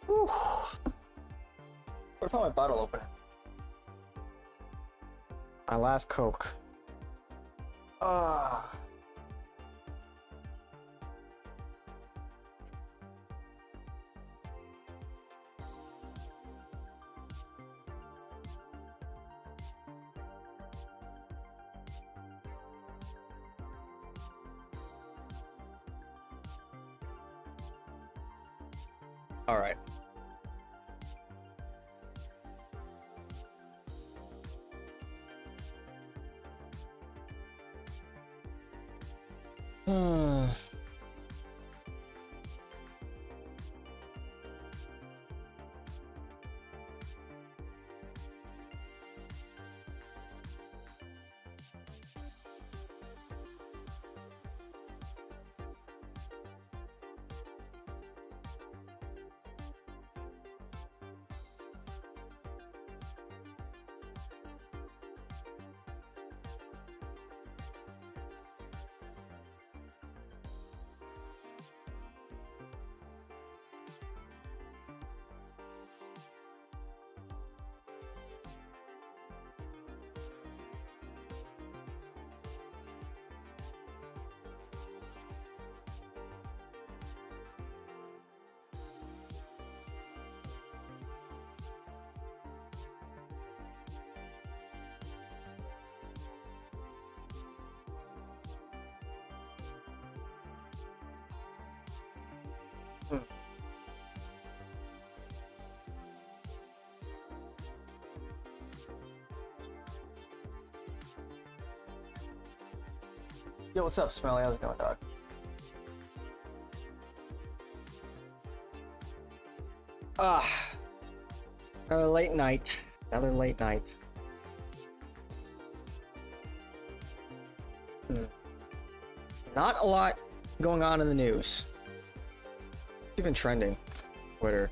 Whew. What if I my bottle opener? My last Coke. Ah. All right. Yo, what's up, Smelly? How's it going, dog? Another late night. Another late night. Not a lot going on in the news. It's even trending. Twitter.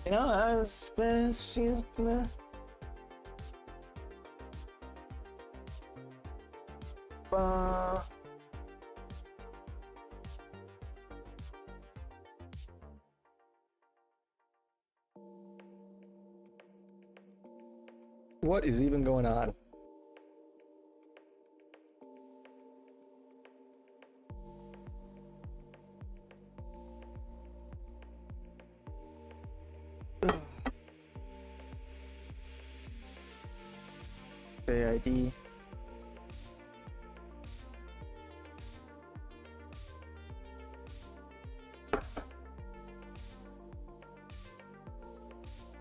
You know, it's been what is even going on? ID.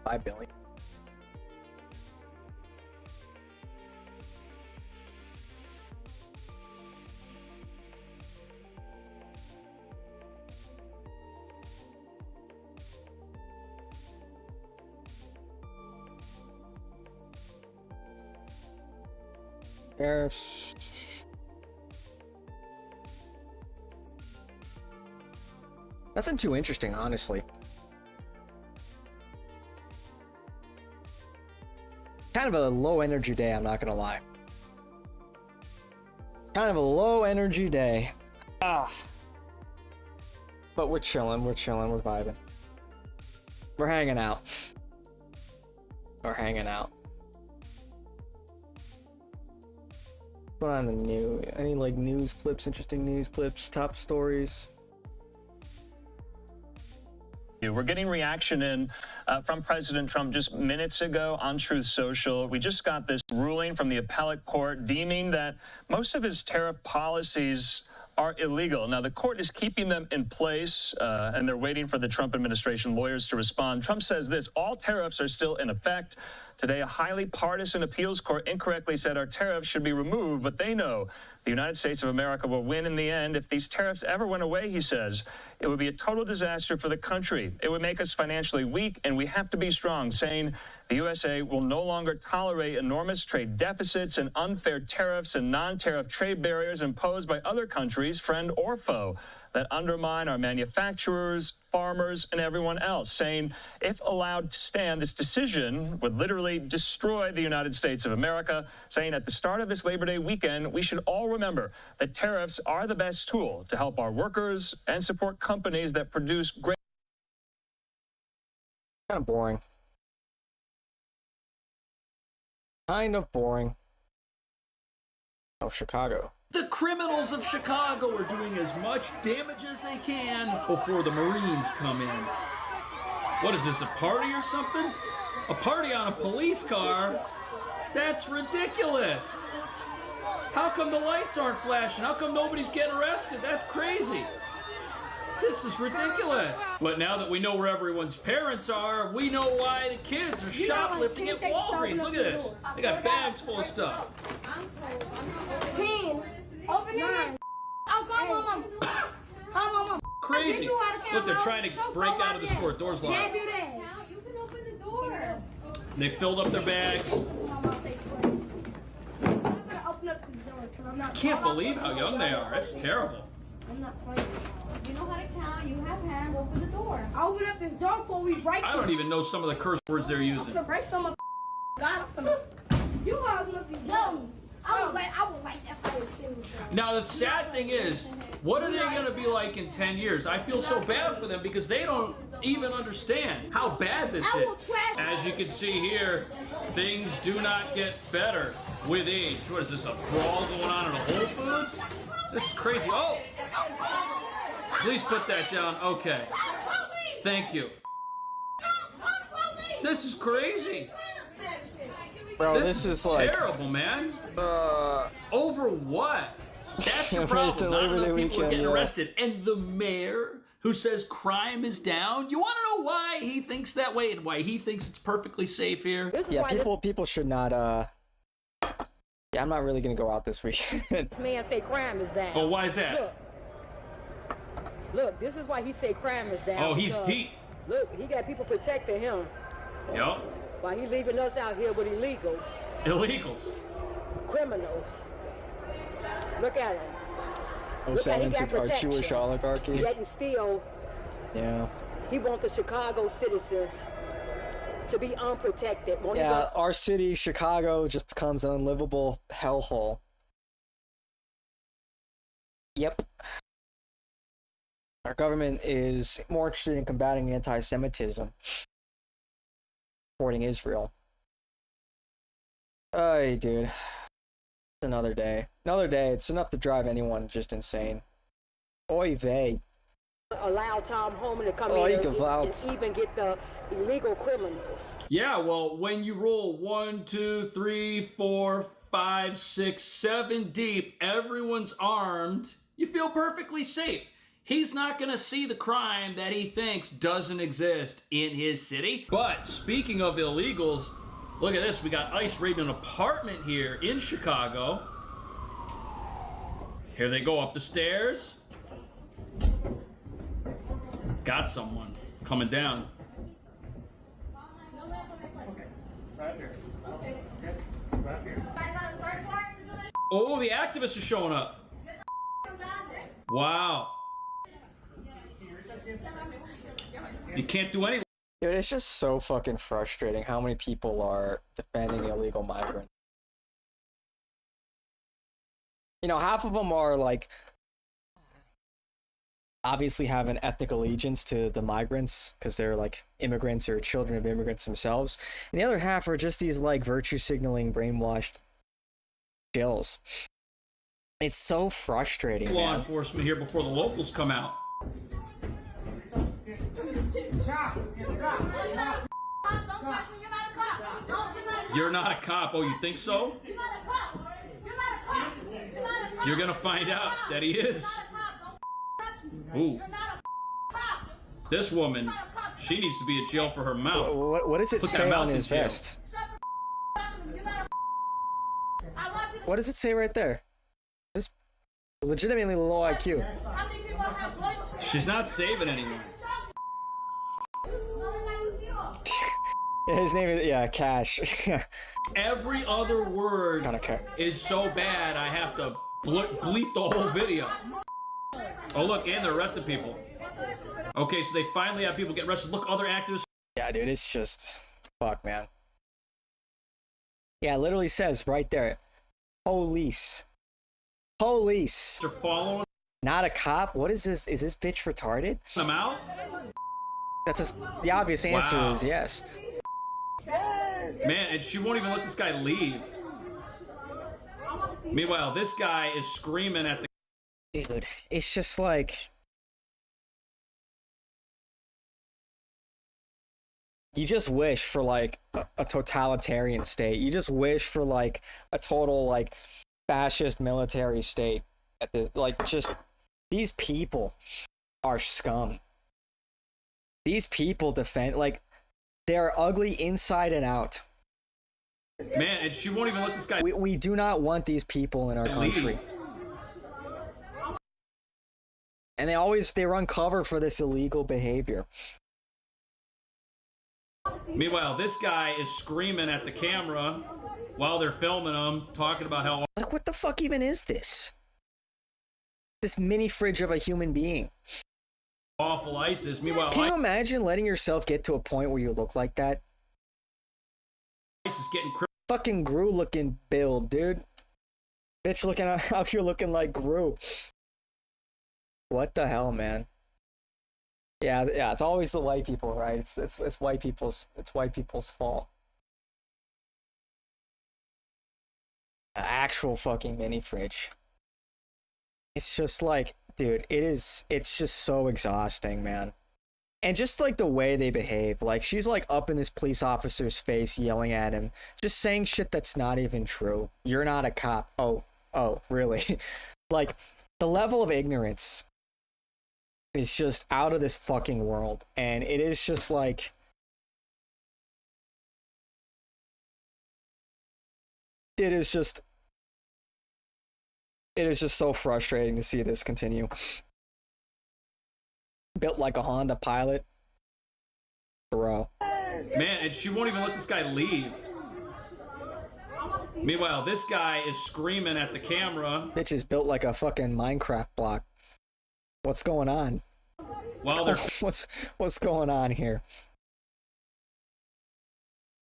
$5 billion. Nothing too interesting, honestly. Kind of a low energy day, I'm not gonna lie. Kind of a low energy day. But we're chilling, we're vibing. We're hanging out. We're hanging out. What's going on in the news? Any like news clips, interesting news clips, top stories? We're getting reaction in from President Trump just minutes ago on Truth Social. We just got this ruling from the appellate court deeming that most of his tariff policies are illegal. Now, the court is keeping them in place, and they're waiting for the Trump administration lawyers to respond. Trump says this: all tariffs are still in effect. Today, a highly partisan appeals court incorrectly said our tariffs should be removed, but they know the United States of America will win in the end. If these tariffs ever went away, he says, it would be a total disaster for the country. It would make us financially weak, and we have to be strong, saying the USA will no longer tolerate enormous trade deficits and unfair tariffs and non-tariff trade barriers imposed by other countries, friend or foe. that undermine our manufacturers, farmers, and everyone else, saying if allowed to stand, this decision would literally destroy the United States of America, saying at the start of this Labor Day weekend, we should all remember that tariffs are the best tool to help our workers and support companies that produce great. Kind of boring. Kind of boring. Oh, Chicago. The criminals of Chicago are doing as much damage as they can before the Marines come in. What is this, a party or something? A party on a police car? That's ridiculous. How come the lights aren't flashing? How come nobody's getting arrested? That's crazy. This is ridiculous. But now that we know where everyone's parents are, we know why the kids are shoplifting at Walgreens. Look at this. They got bags full of stuff. 10. Open your mouth. Oh, come on, Mom. Come on, Mom. Crazy. Look, they're trying to break out of the store. Door's locked. Can't do that. You can open the door. They filled up their bags. I can't believe how young they are. That's terrible. I'm not playing. You know how to count. You have hands. Open the door. I'll open up this door before we break it. I don't even know some of the curse words they're using. I'm gonna break some of God. You guys must be dumb. I would like that fight too. Now, the sad thing is, what are they going to be like in 10 years? I feel so bad for them because they don't even understand how bad this is. As you can see here, things do not get better with age. What is this, a brawl going on at a Whole Foods? This is crazy. Oh! Please put that down. Okay. Thank you. This is crazy. Bro, this is like terrible, man. Over what? That's the It's problem. a Not Labor Day enough people are weekend, getting yeah. arrested. And the mayor who says crime is down, you want to know why he thinks that way and why he thinks it's perfectly safe here? yeah, people should not yeah, I'm not really gonna go out this weekend. This man say crime is down. Oh, why is that? Look, this is why he say crime is down. Oh, he's because, deep. Look, he got people protecting him. Yup. While he leaving us out here with illegals, Illegals. criminals. Look at him. Oh, Look how he got our protection. Jewish oligarchy. Yet still, Yeah. he wants the Chicago citizens to be unprotected. Won't he Yeah, go- our city, Chicago, just becomes an unlivable hellhole. Yep. Our government is more interested in combating anti-Semitism, supporting Israel. Ay, dude. It's another day. Another day. It's enough to drive anyone just insane. Oy vey. allow Tom Homan to come Oh, in he and devout. even get the illegal criminals? Yeah, well, when you roll 1, 2, 3, 4, 5, 6, 7 deep, everyone's armed, you feel perfectly safe. He's not going to see the crime that he thinks doesn't exist in his city. But speaking of illegals, look at this. We got ICE raiding an apartment here in Chicago. Here they go up the stairs. Got someone coming down. Oh, the activists are showing up. Wow. You can't do anything. Dude, it's just so fucking frustrating how many people are defending illegal migrants. You know, half of them are like, obviously have an ethnic allegiance to the migrants because they're like immigrants or children of immigrants themselves. And the other half are just these like virtue signaling brainwashed jills. It's so frustrating, Law man. enforcement here before the locals come out. You're not a cop. Oh, you think so? You're gonna find out that he is. Ooh. This woman, she needs to be in jail for her mouth. What does it Put that say mouth on in his jail. vest? What does it say right there? This legitimately low IQ. She's not saving anyone. His name is, yeah, Cash. Every other word Kinda care. is so bad I have to bleep the whole video. Oh, look, and they're arresting people. Okay, so they finally have people get arrested. Look, other activists. Yeah, dude, it's just fuck, man. Yeah, it literally says right there, police. Police. They're following Not a cop. What is this? Is this bitch retarded? them out. The obvious answer Wow. is yes. Man, and she won't even let this guy leave. Meanwhile, this guy is screaming at the. Dude, it's just like, you just wish for like a totalitarian state. You just wish for like a total like fascist military state at this. Like, just these people are scum. These people defend, like, they're ugly inside and out. Man, and she won't even let this guy We do not want these people in our country. leave. And they run cover for this illegal behavior. Meanwhile, this guy is screaming at the camera while they're filming him, talking about how. Like, what the fuck even is this? This mini fridge of a human being. Awful ISIS. Meanwhile, Can you imagine letting yourself get to a point where you look like that? ISIS getting Fucking Gru looking build, dude. Bitch looking out here looking like Gru. What the hell, man? Yeah, it's always the white people, right? It's white people's fault. Actual fucking mini fridge. It's just like, dude, it's just so exhausting, man. And just like the way they behave, like she's like up in this police officer's face yelling at him, just saying shit that's not even true. You're not a cop. Oh, really? Like, the level of ignorance is just out of this fucking world. And it is just like, it is just so frustrating to see this continue. Built like a Honda Pilot. Bro. Man, and she won't even let this guy leave. Meanwhile, this guy is screaming at the camera. Bitch is built like a fucking Minecraft block. What's going on? While they're what's going on here?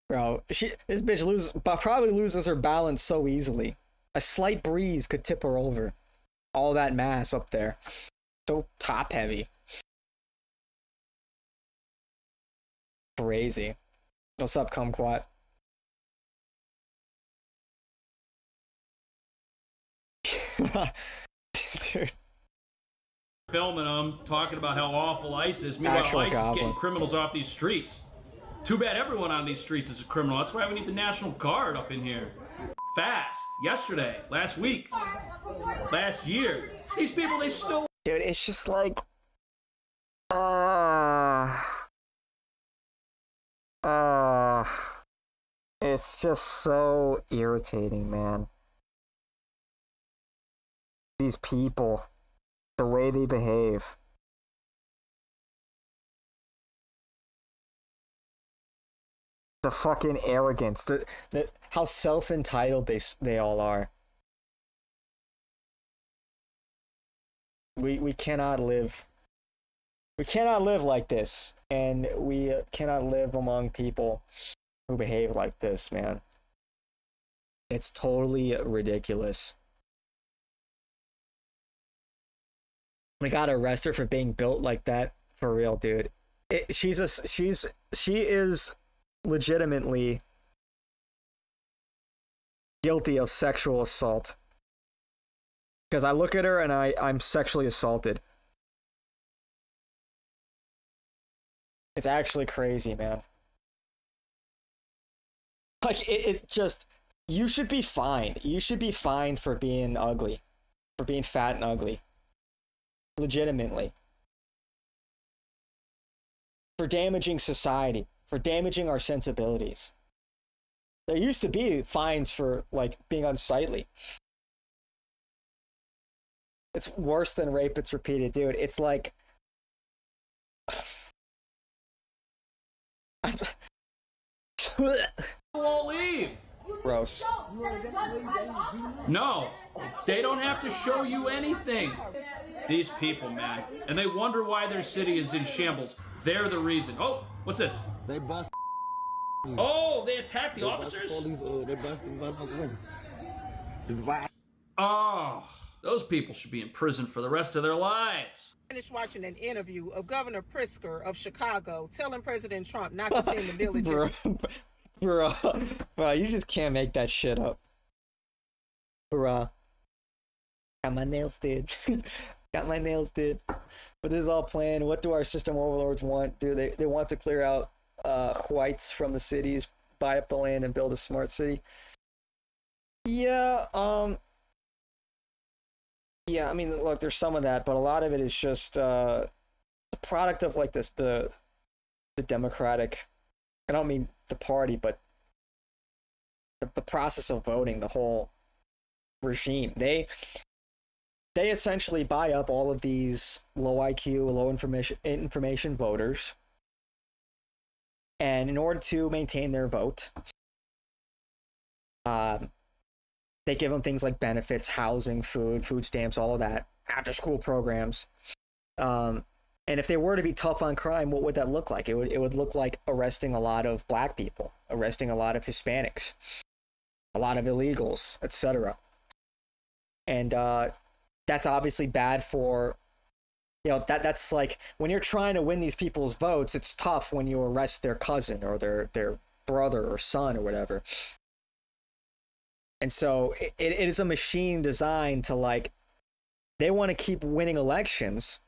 Bro, this bitch probably loses her balance so easily. A slight breeze could tip her over. All that mass up there. So top heavy. Crazy. What's up, Kumquat? Dude. Filming them, talking about how awful ISIS. Meanwhile, Actual ISIS is goblin. getting criminals off these streets. Too bad everyone on these streets is a criminal. That's why we need the National Guard up in here. Fast. Yesterday. Last week. Last year. These people, they still... Dude, it's just like... it's just so irritating, man. These people, the way they behave. The fucking arrogance, how self-entitled they all are. We cannot live. We cannot live like this, and we cannot live among people who behave like this, man. It's totally ridiculous. We gotta arrest her for being built like that, for real, dude. She is legitimately guilty of sexual assault. Because I look at her and I'm sexually assaulted. It's actually crazy, man. Like, it just... You should be fined. You should be fined for being ugly. For being fat and ugly. Legitimately. For damaging society. For damaging our sensibilities. There used to be fines for, like, being unsightly. It's worse than rape, it's repeated. Dude, it's like... won't leave. Gross. No. They don't have to show you anything. These people, man. And they wonder why their city is in shambles. They're the reason. Oh, what's this? They bust. Oh, they attacked the officers? They busted. Oh, those people should be in prison for the rest of their lives. Finished watching an interview of Governor Pritzker of Chicago telling President Trump not to send the military. Bro, you just can't make that shit up. Bruh. Got my nails did. Got my nails did. But this is all planned. What do our system overlords want? They want to clear out whites from the cities, buy up the land, and build a smart city. Yeah, yeah, I mean, look, there's some of that, but a lot of it is just a product of like this the Democratic, I don't mean the party, but the process of voting, the whole regime. They essentially buy up all of these low IQ, low information voters, and in order to maintain their vote, they give them things like benefits, housing, food stamps, all of that, after-school programs. And if they were to be tough on crime, what would that look like? It would look like arresting a lot of black people, arresting a lot of Hispanics, a lot of illegals, etc. And that's obviously bad for, that's like, when you're trying to win these people's votes, it's tough when you arrest their cousin or their brother or son or whatever. And so it is a machine designed to, like, they want to keep winning elections.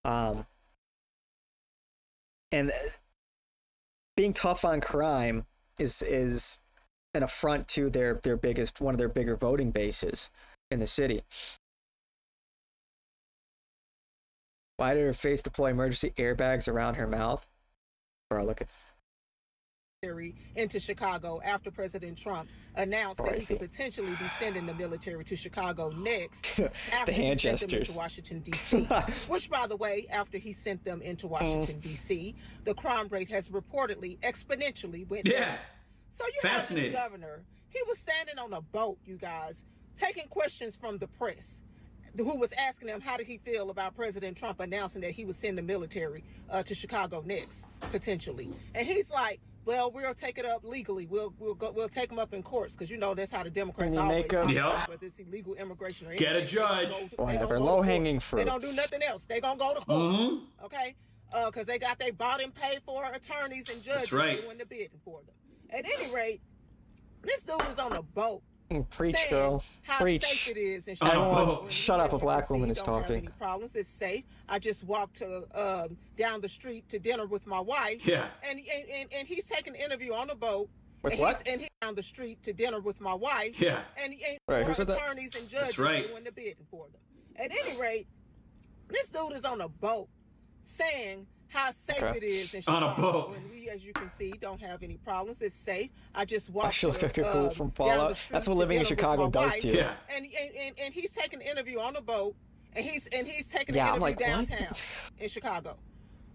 And being tough on crime is an affront to one of their bigger voting bases in the city. Why did her face deploy emergency airbags around her mouth? Bro, look at into Chicago after President Trump announced that he could potentially be sending the military to Chicago next after the hand he sent them gestures into Washington, D.C. Which, by the way, after he sent them into Washington, D.C., the crime rate has reportedly exponentially went down. So you have this governor, he was standing on a boat, you guys, taking questions from the press, who was asking him how did he feel about President Trump announcing that he would send the military to Chicago next, potentially. And he's like, well, we'll take it up legally. We'll take them up in courts, because that's how the Democrats always do, whether it's illegal immigration or anything. Get a judge. Whatever, low-hanging fruit. They don't do nothing else. They gonna go to court, okay? Because they bought and paid for attorneys and judges doing the bidding for them. At any rate, this dude was on a boat. Preach, girl. Preach. How safe it is in Chicago. Shut up, a black woman is talking. Don't have any problems. It's safe. I just walked down the street to dinner with my wife. Yeah. And he's taking an interview on the boat. With what? And he's down the street to dinner with my wife. Yeah. And right, who said that? Attorneys and judges doing the bidding for them. At any rate, this dude is on a boat saying how safe it is in Chicago. On a boat. And we, as you can see, don't have any problems. It's safe. I just walked. I should look like a cool from Fallout. That's what living in Chicago does to you. Yeah. And he's taking an interview on the boat, and he's taking an an interview downtown in Chicago.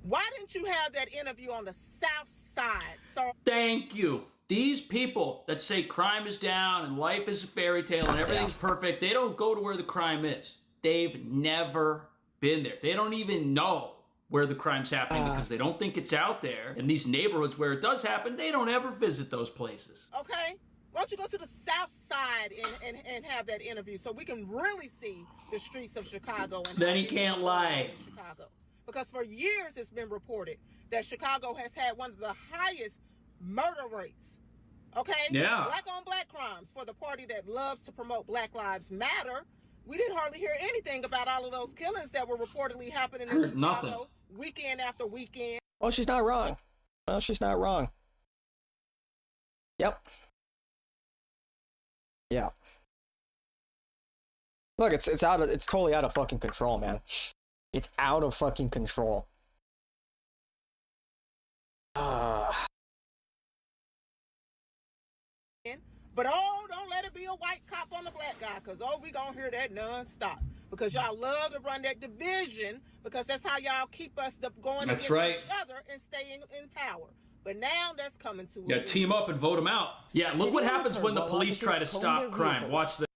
Why didn't you have that interview on the South Side? So thank you. These people that say crime is down and life is a fairy tale and everything's perfect, they don't go to where the crime is. They've never been there. They don't even know where the crime's happening because they don't think it's out there. In these neighborhoods where it does happen, they don't ever visit those places. Okay. Why don't you go to the South Side and have that interview so we can really see the streets of Chicago? And then he can't lie. Chicago. Because for years it's been reported that Chicago has had one of the highest murder rates. Okay? Yeah. Black on black crimes for the party that loves to promote Black Lives Matter. We didn't hardly hear anything about all of those killings that were reportedly happening in Chicago nothing. Weekend after weekend. Well, she's not wrong. Well, she's not wrong. Yep. Yeah. Look, it's totally out of fucking control, man. It's out of fucking control. But don't let it be a white cop on the black guy, because we gonna hear that nonstop. Because y'all love to run that division, because that's how y'all keep us going against each other and stay in power. But now that's coming to team up and vote them out. Yeah, look what happens when the police try to stop crime. Watch this.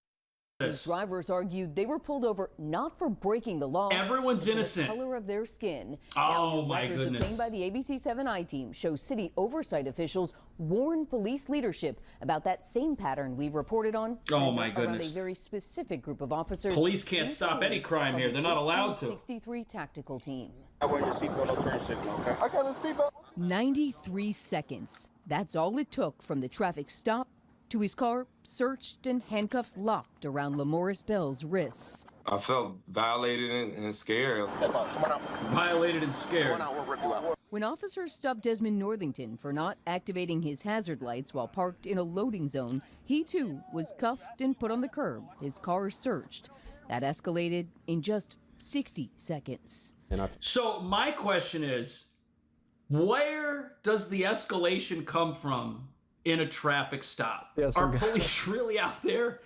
These drivers argued they were pulled over not for breaking the law. Everyone's innocent. The color of their skin. Oh, now, my records goodness. obtained by the ABC7i team show city oversight officials warn police leadership about that same pattern we reported on. Oh, my around goodness. a very specific group of officers. Police can't stop any crime here. They're not allowed to. 63 tactical team. I wear your seatbelt, I'll turn your signal, okay? I got a seatbelt. 93 seconds. That's all it took from the traffic stop to his car searched and handcuffs locked around Lamoris Bell's wrists. I felt violated and scared. Step up, come on out. Violated and scared. Come on out, we'll rip you out. When officers stopped Desmond Northington for not activating his hazard lights while parked in a loading zone, he too was cuffed and put on the curb, his car searched. That escalated in just 60 seconds. So my question is, where does the escalation come from in a traffic stop? Yes, Are police really out there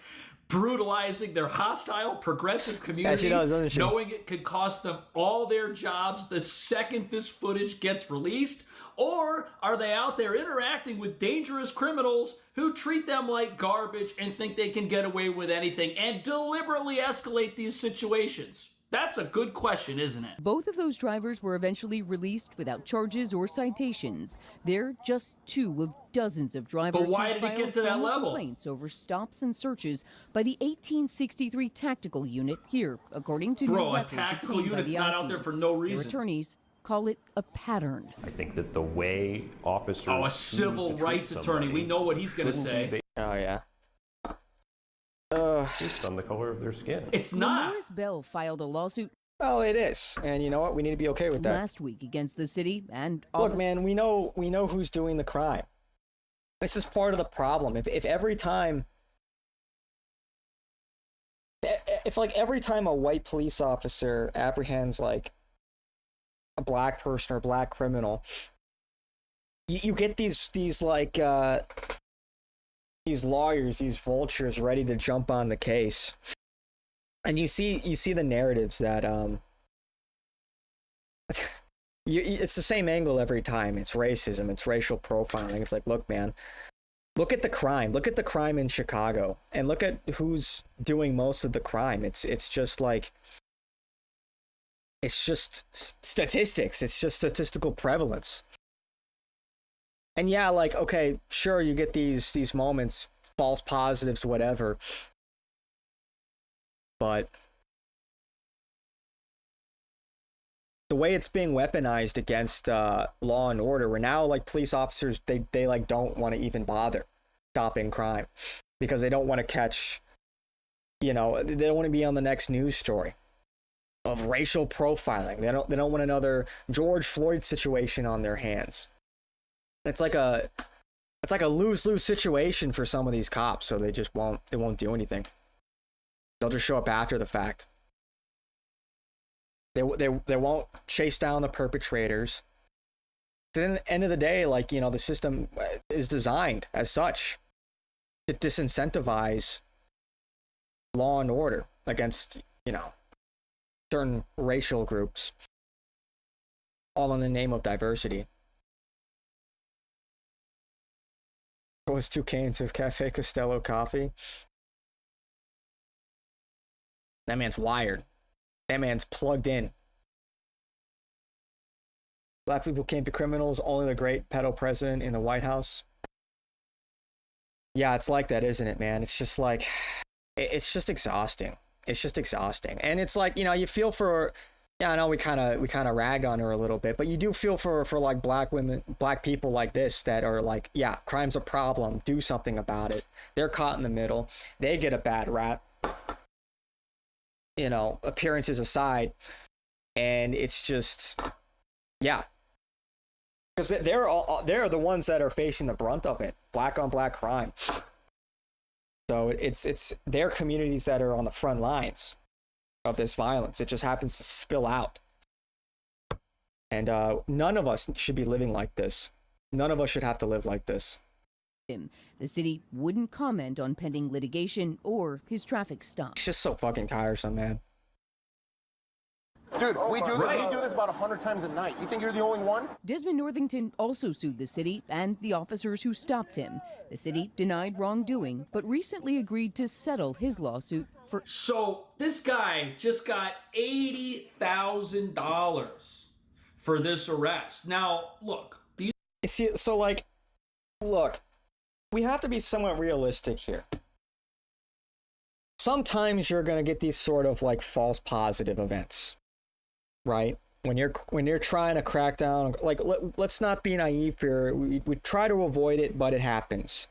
brutalizing their hostile, progressive community, knowing it could cost them all their jobs the second this footage gets released? Or are they out there interacting with dangerous criminals who treat them like garbage and think they can get away with anything and deliberately escalate these situations? That's a good question, isn't it? Both of those drivers were eventually released without charges or citations. They're just two of dozens of drivers But why who did it get to that filed level? complaints over stops and searches by the 1863 Tactical Unit here, according to new Bro, a records tactical obtained by unit's the not I-Team. out there for no Their reason. attorneys call it a pattern. I think that the way officers Oh, a choose civil to treat rights attorney. somebody We know what he's going to shouldn't say. be Oh, yeah. based on the color of their skin. It's not. Lamoris Bell filed a lawsuit Well, it is. And you know what? We need to be okay with that. last week against the city and Look, man, we know who's doing the crime. This is part of the problem. If every time a white police officer apprehends like a black person or a black criminal, you get these lawyers, these vultures ready to jump on the case. And you see the narratives that it's the same angle every time. It's racism, it's racial profiling. It's like, look, man, look at the crime. Look at the crime in Chicago, and look at who's doing most of the crime. It's just statistics. It's just statistical prevalence. And yeah, like, okay, sure, you get these moments, false positives, whatever. But the way it's being weaponized against law and order, where now like police officers, they like don't want to even bother stopping crime because they don't want to catch, they don't want to be on the next news story of racial profiling. They don't want another George Floyd situation on their hands. It's like a lose-lose situation for some of these cops, so they won't do anything. They'll just show up after the fact. They won't chase down the perpetrators. At the end of the day, like, the system is designed as such to disincentivize law and order against, certain racial groups, all in the name of diversity. It was 2 cans of Cafe Costello coffee. That man's wired. That man's plugged in. Black people can't be criminals. Only the great pedo president in the White House. Yeah, it's like that, isn't it, man? It's just like, it's just exhausting. It's just exhausting. And it's like, you feel for, yeah, I know we kind of ragged on her a little bit, but you do feel for like black people like this that are like, yeah, crime's a problem. Do something about it. They're caught in the middle. They get a bad rap. Appearances aside, and it's just, yeah, because they're the ones that are facing the brunt of it, black on black crime. So it's their communities that are on the front lines of this violence. It just happens to spill out, and none of us should be living like this. None of us should have to live like this. The city wouldn't comment on pending litigation or his traffic stop. It's just so fucking tiresome, man. Dude, we do this about 100 times a night. You think you're the only one? Desmond Northington also sued the city and the officers who stopped him. The city denied wrongdoing, but recently agreed to settle his lawsuit So this guy just got $80,000 for this arrest. Now, look, look, we have to be somewhat realistic here. Sometimes you're going to get these sort of like false positive events, right? When you're trying to crack down, like let's not be naive here. We try to avoid it, but it happens.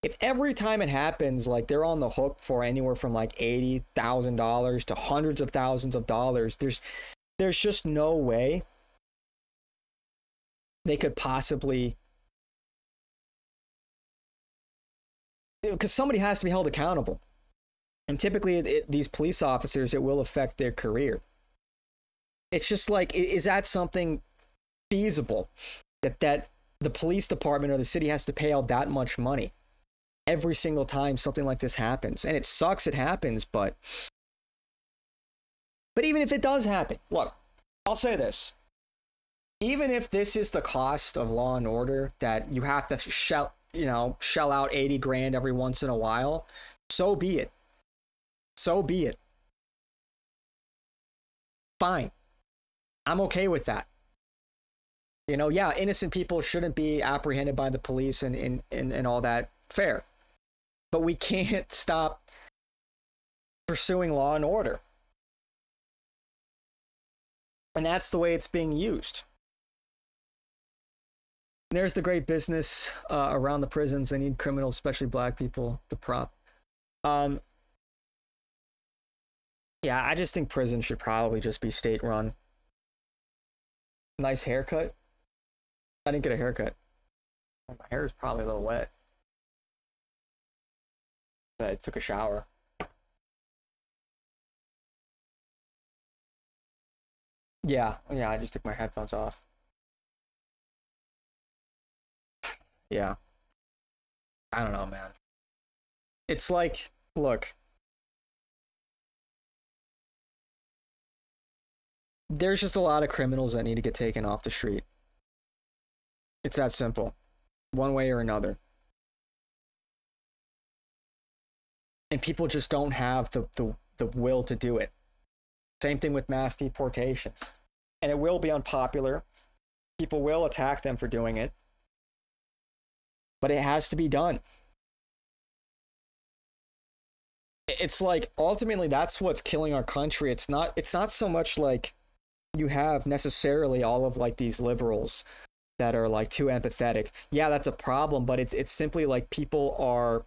If every time it happens, like they're on the hook for anywhere from like $80,000 to hundreds of thousands of dollars, there's just no way they could possibly, because somebody has to be held accountable. And typically these police officers, it will affect their career. It's just like, is that something feasible that the police department or the city has to pay out that much money every single time something like this happens? And it sucks it happens, but even if it does happen, look, I'll say this. Even if this is the cost of law and order, that you have to shell out 80 grand every once in a while, so be it. So be it. Fine. I'm okay with that. Yeah, innocent people shouldn't be apprehended by the police and all that. Fair. But we can't stop pursuing law and order. And that's the way it's being used. And there's the great business around the prisons. They need criminals, especially black people, to prop. Yeah, I just think prison should probably just be state-run. Nice haircut. I didn't get a haircut. My hair is probably a little wet. I took a shower. Yeah, I just took my headphones off. Yeah. I don't know, man. It's like, look. There's just a lot of criminals that need to get taken off the street. It's that simple. One way or another. And people just don't have the will to do it. Same thing with mass deportations. And it will be unpopular. People will attack them for doing it. But it has to be done. It's like, ultimately, that's what's killing our country. It's not so much like you have necessarily all of like these liberals that are like too empathetic. Yeah, that's a problem, but it's simply like people are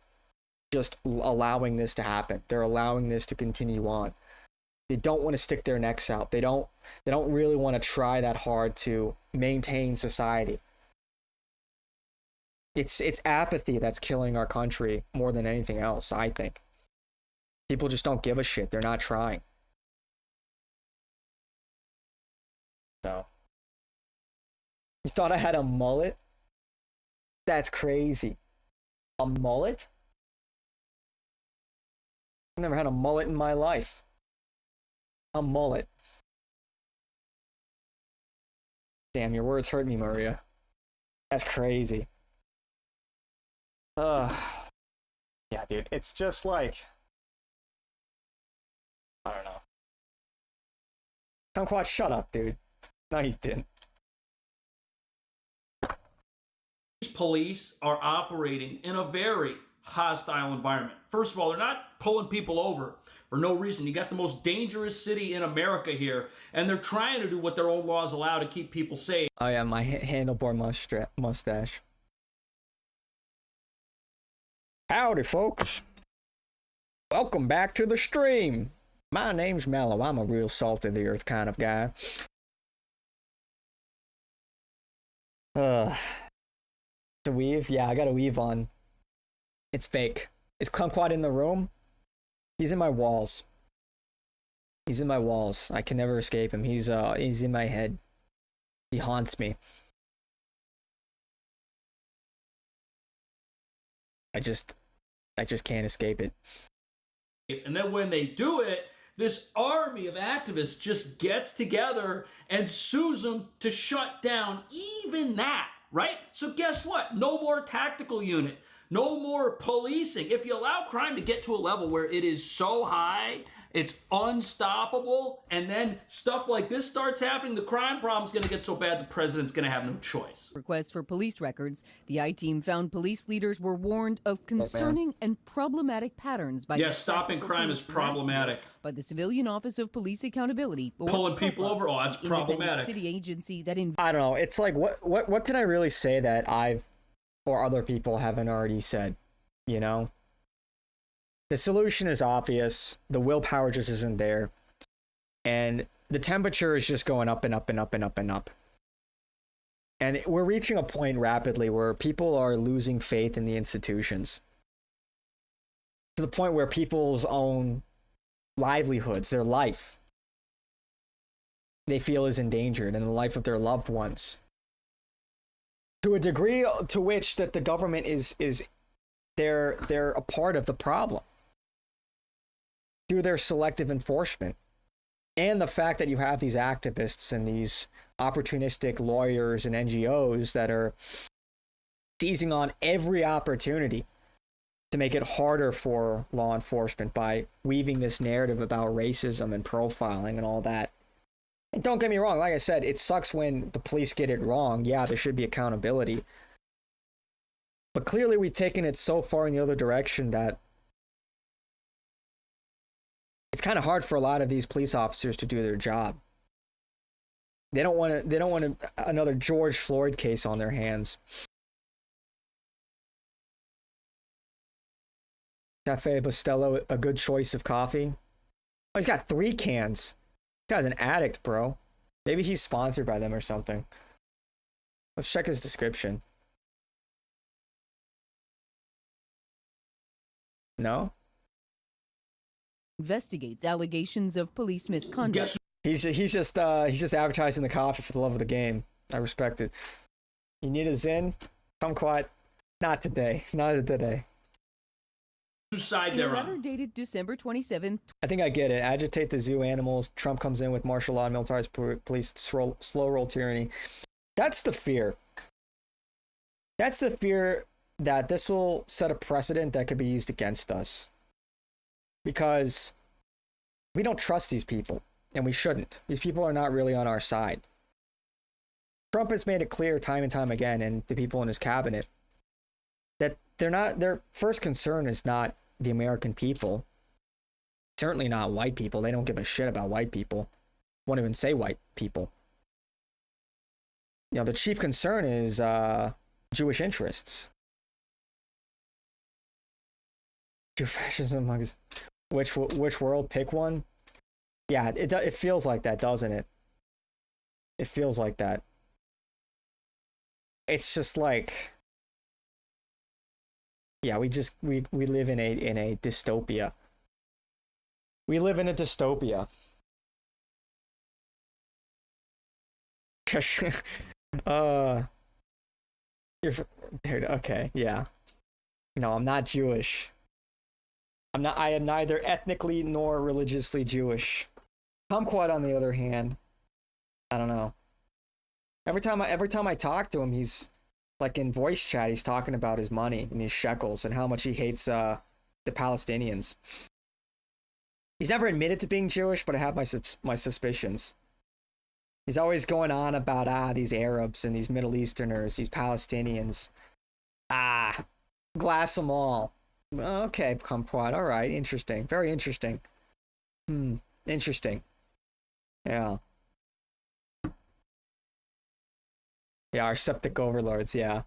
just allowing this to happen. They're allowing this to continue on. They don't want to stick their necks out. They don't really want to try that hard to maintain society. It's apathy that's killing our country more than anything else, I think. People just don't give a shit. They're not trying. So, you thought I had a mullet? That's crazy. A mullet? I've never had a mullet in my life. A mullet. Damn, your words hurt me, Maria. That's crazy. Yeah, dude, it's just like, I don't know. Kumquat, shut up, dude. No, you didn't. These police are operating in a very hostile environment. First of all, they're not pulling people over for no reason. You got the most dangerous city in America here, and they're trying to do what their own laws allow to keep people safe. Oh yeah, my handlebar mustache. Howdy, folks. Welcome back to the stream. My name's Mellow. I'm a real salt of the earth kind of guy. To weave? Yeah, I got a weave on. It's fake. Is Kumquat in the room? He's in my walls. He's in my walls. I can never escape him. He's in my head. He haunts me. I just can't escape it. And then when they do it, this army of activists just gets together and sues them to shut down even that, right? So guess what? No more tactical unit. No more policing. If you allow crime to get to a level where it is so high, it's unstoppable, and then stuff like this starts happening, the crime problem's going to get so bad the president's going to have no choice. Requests for police records. The I-team found police leaders were warned of concerning and problematic patterons by stopping crime is problematic. By the Civilian Office of Police Accountability. Pulling people over, that's problematic. City agency that I don't know. It's like, what can I really say that I've or other people haven't already said, you know? The solution is obvious. The willpower just isn't there. And the temperature is just going up and up and up and up and up. And we're reaching a point rapidly where people are losing faith in the institutions. To the point where people's own livelihoods, their life, they feel is endangered, and the life of their loved ones. To a degree to which that the government is they're a part of the problem through their selective enforcement, and the fact that you have these activists and these opportunistic lawyers and NGOs that are seizing on every opportunity to make it harder for law enforcement by weaving this narrative about racism and profiling and all that. And don't get me wrong, like I said, it sucks when the police get it wrong. Yeah, there should be accountability. But clearly we've taken it so far in the other direction that it's kind of hard for a lot of these police officers to do their job. They don't want another George Floyd case on their hands. Cafe Bustelo, a good choice of coffee. Oh, he's got 3 cans. This guy's an addict, bro. Maybe he's sponsored by them or something. Let's check his description. No? Investigates allegations of police misconduct. He's just advertising the coffee for the love of the game. I respect it. You need a Zin? Kumquat? Not today. Not today. In a letter dated December 27th. I think I get it. Agitate the zoo animals. Trump comes in with martial law, militarized police, slow roll tyranny. That's the fear. That's the fear that this will set a precedent that could be used against us. Because we don't trust these people, and we shouldn't. These people are not really on our side. Trump has made it clear time and time again, and the people in his cabinet, that their first concern is not the American people. Certainly not white people. They don't give a shit about white people. Won't even say white people. You know, the chief concern is Jewish interests. Jew fascism. Which world? Pick one. Yeah, it feels like that, doesn't it? It feels like that. It's just like, yeah, we live in a dystopia. We live in a dystopia. Dude, okay, yeah. No, I'm not Jewish. I am neither ethnically nor religiously Jewish. Kumquat, on the other hand, I don't know. Every time I talk to him, he's like in voice chat, he's talking about his money and his shekels and how much he hates the Palestinians. He's never admitted to being Jewish, but I have my suspicions. He's always going on about these Arabs and these Middle Easterners, these Palestinians. Glass them all. Okay, Kumquat. All right, interesting. Very interesting. Interesting. Yeah. Yeah, our septic overlords, yeah.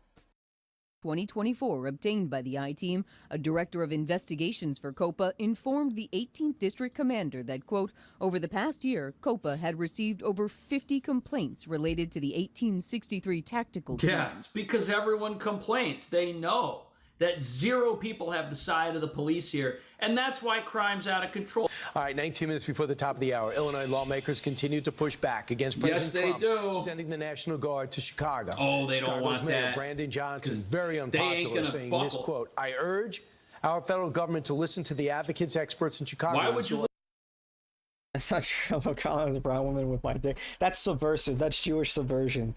2024, obtained by the I-Team, a director of investigations for COPA informed the 18th District Commander that, quote, over the past year, COPA had received over 50 complaints related to the 1863 tactical team. Yeah, it's because everyone complains. They know that 0 people have the side of the police here, and that's why crime's out of control. All right, 19 minutes before the top of the hour, Illinois lawmakers continue to push back against President Trump sending the National Guard to Chicago. Oh, they don't want Mayor that. Brandon Johnson, very unpopular, saying this, quote, I urge our federal government to listen to the advocates, experts in Chicago. Why would you? That's not true. I'm a brown woman with my dick. That's subversive. That's Jewish subversion.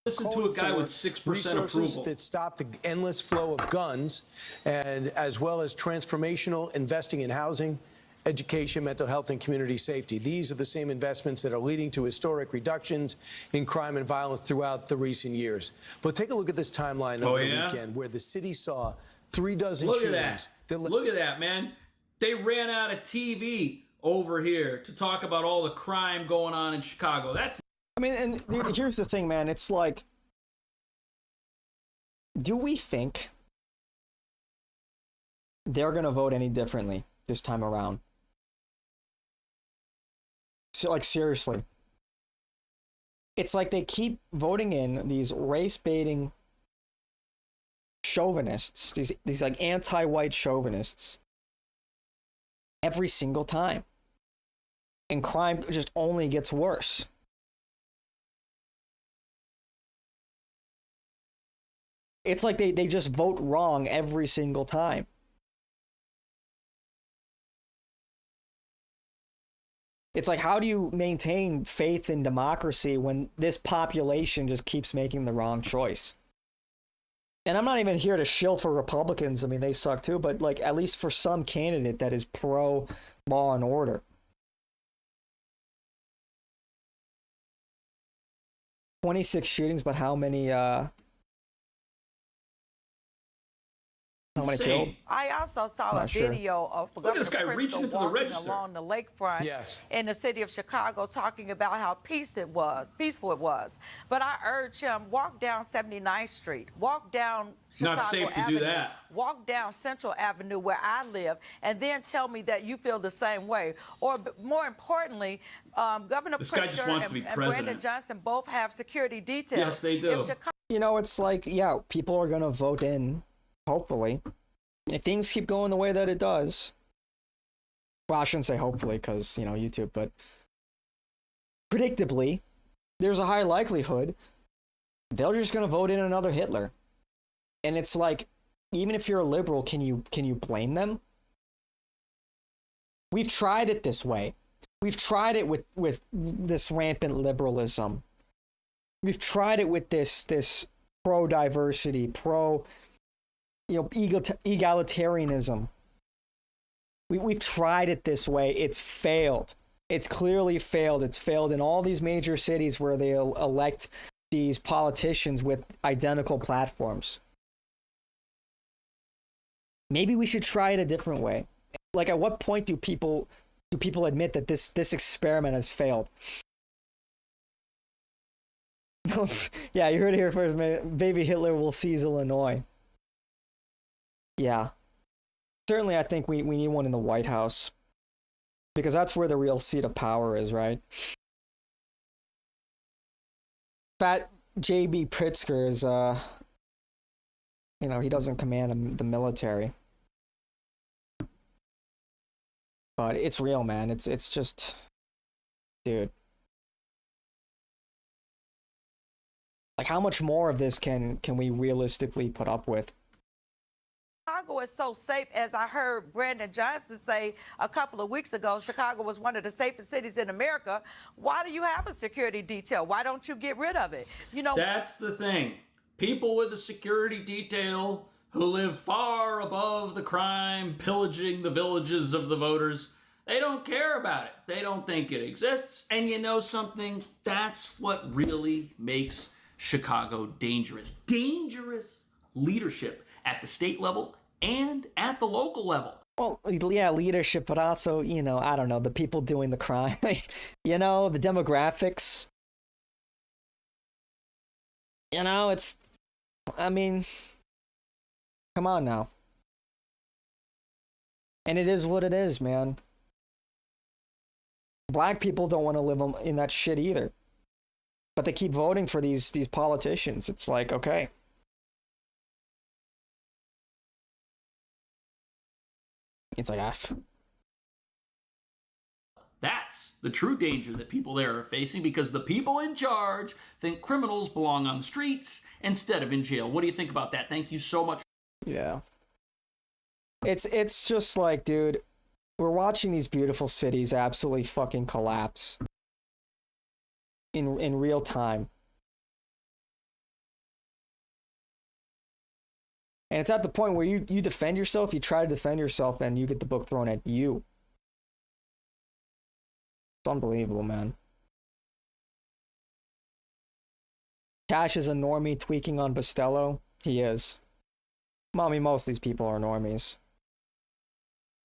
Listen to a guy with 6% approval. That stop the endless flow of guns, and as well as transformational investing in housing, education, mental health, and community safety. These are the same investments that are leading to historic reductions in crime and violence throughout the recent years. But take a look at this timeline over the weekend, where the city saw 3 dozen Look shootings. at that. Look at that, man. They ran out of TV over here to talk about all the crime going on in Chicago. That's... I mean, and dude, here's the thing, man. It's like, do we think they're going to vote any differently this time around? So, like, seriously. It's like they keep voting in these race-baiting chauvinists, these like anti-white chauvinists every single time. And crime just only gets worse. It's like they just vote wrong every single time. It's like, how do you maintain faith in democracy when this population just keeps making the wrong choice? And I'm not even here to shill for Republicans. I mean, they suck too, but like, at least for some candidate that is pro law and order. 26 shootings, but how many killed? I also saw a video of Governor Pritzker walking along the lakefront in the city of Chicago, talking about how peaceful it was. But I urge him, walk down 79th Street, walk down Chicago Not safe to Avenue, do that. walk down Central Avenue where I live, and then tell me that you feel the same way. Or more importantly, Governor Pritzker and Brandon Johnson both have security details. Yes, they do. You know, it's like, yeah, people are going to vote in. Hopefully, if things keep going the way that it does, well, I shouldn't say hopefully because, you know, YouTube, but predictably, there's a high likelihood they're just going to vote in another Hitler. And it's like, even if you're a liberal, can you blame them? We've tried it this way. We've tried it with this rampant liberalism. We've tried it with this pro-diversity, egalitarianism. We've tried it this way. It's failed. It's clearly failed. It's failed in all these major cities where they elect these politicians with identical platforms. Maybe we should try it a different way. Like, at what point do people admit that this experiment has failed? Yeah, you heard it here first, man. Baby Hitler will seize Illinois. Yeah. Certainly, I think we need one in the White House. Because that's where the real seat of power is, right? Fat J.B. Pritzker is, he doesn't command the military. But it's real, man. It's just... Dude. Like, how much more of this can we realistically put up with? Chicago is so safe, as I heard Brandon Johnson say a couple of weeks ago. Chicago was one of the safest cities in America. Why do you have a security detail? Why don't you get rid of it? That's the thing. People with a security detail who live far above the crime, pillaging the villages of the voters, they don't care about it. They don't think it exists. And you know something? That's what really makes Chicago dangerous. Dangerous leadership at the state level and at the local level. Well, yeah, leadership, but also, I don't know, the people doing the crime, the demographics. Come on now. And it is what it is, man. Black people don't want to live in that shit either. But they keep voting for these politicians. It's like, okay. It's like, That's the true danger that people there are facing, because the people in charge think criminals belong on the streets instead of in jail. What do you think about that? Thank you so much. Yeah. It's just like, dude, we're watching these beautiful cities absolutely fucking collapse in real time. And it's at the point where you defend yourself, you try to defend yourself, and you get the book thrown at you. It's unbelievable, man. Cash is a normie tweaking on Bustelo. He is. Well, I mean, most of these people are normies.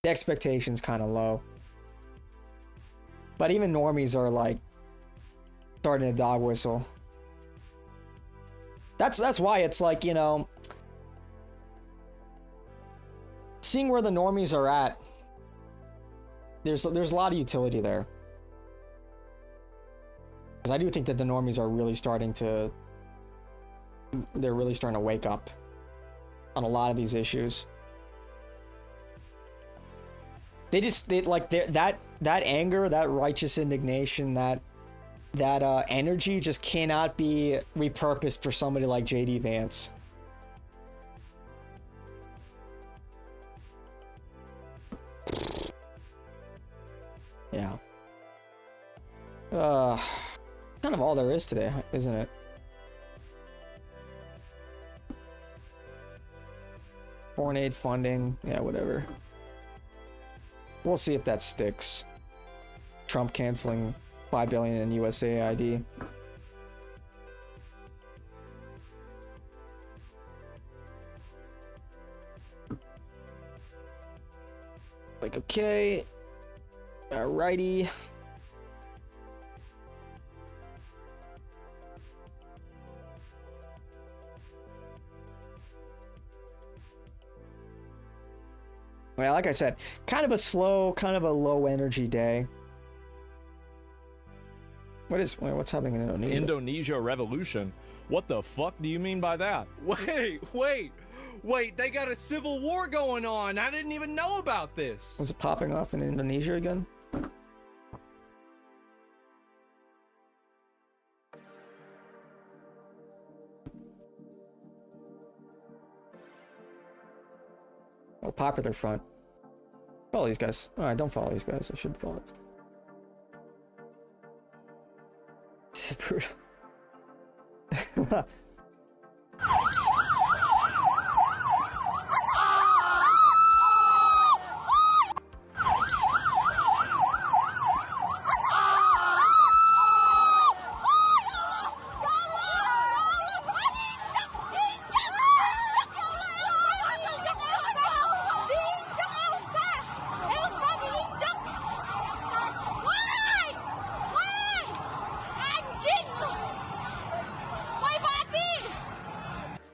The expectation's kind of low. But even normies are like starting to dog whistle. That's why it's like, you know, seeing where the normies are at, there's a lot of utility there. Because I do think that the normies are really starting to wake up on a lot of these issues. That anger, that righteous indignation, that energy just cannot be repurposed for somebody like JD Vance. Yeah. Kind of all there is today, isn't it? Foreign aid funding, yeah, whatever. We'll see if that sticks. Trump canceling $5 billion in USAID. Like, okay. Alrighty. Well, like I said, kind of a slow, kind of a low energy day. What's happening in Indonesia? Indonesia revolution? What the fuck do you mean by that? Wait, they got a civil war going on. I didn't even know about this. Was it popping off in Indonesia again? Oh, Popular Front. Follow these guys. Alright, don't follow these guys. I should follow these guys. This is brutal.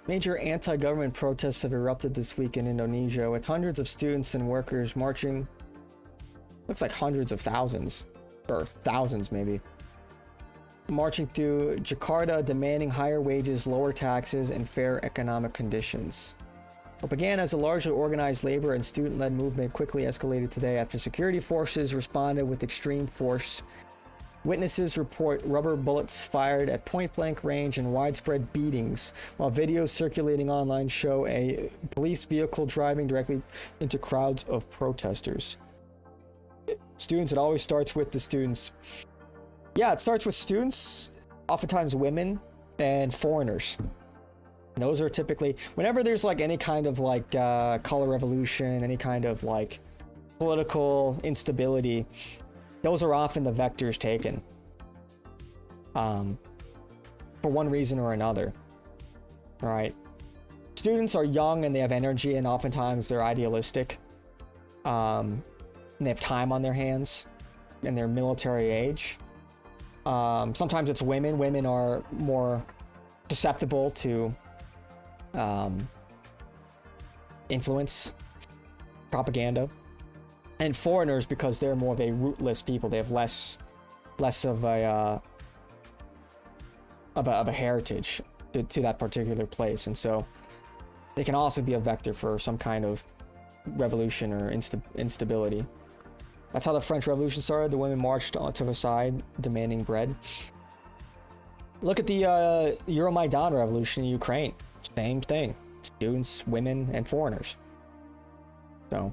Major anti-government protests have erupted this week in Indonesia, with hundreds of students and workers marching. Looks like hundreds of thousands, or thousands maybe, marching through Jakarta, demanding higher wages, lower taxes, and fair economic conditions. What began as a largely organized labor and student-led movement quickly escalated today after security forces responded with extreme force. Witnesses report rubber bullets fired at point-blank range and widespread beatings, while videos circulating online show a police vehicle driving directly into crowds of protesters. Students, it always starts with the students. Yeah, it starts with students, oftentimes women, and foreigners. Those are typically, whenever there's like any kind of like color revolution, any kind of like political instability, those are often the vectors taken, for one reason or another. All right. Students are young and they have energy, and oftentimes they're idealistic. And they have time on their hands, and they're military age. Sometimes it's women. Women are more susceptible to influence, propaganda. And foreigners, because they're more of a rootless people, they have less of a heritage to that particular place, and so they can also be a vector for some kind of revolution or instability. That's how the French Revolution started. The women marched onto the side, demanding bread. Look at the Euromaidan revolution in Ukraine. Same thing. Students, women, and foreigners. So.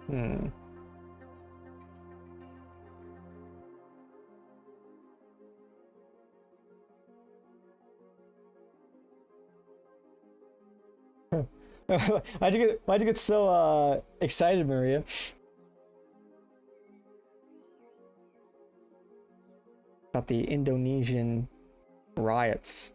Hmm. Why'd you get so excited, Maria? About the Indonesian riots.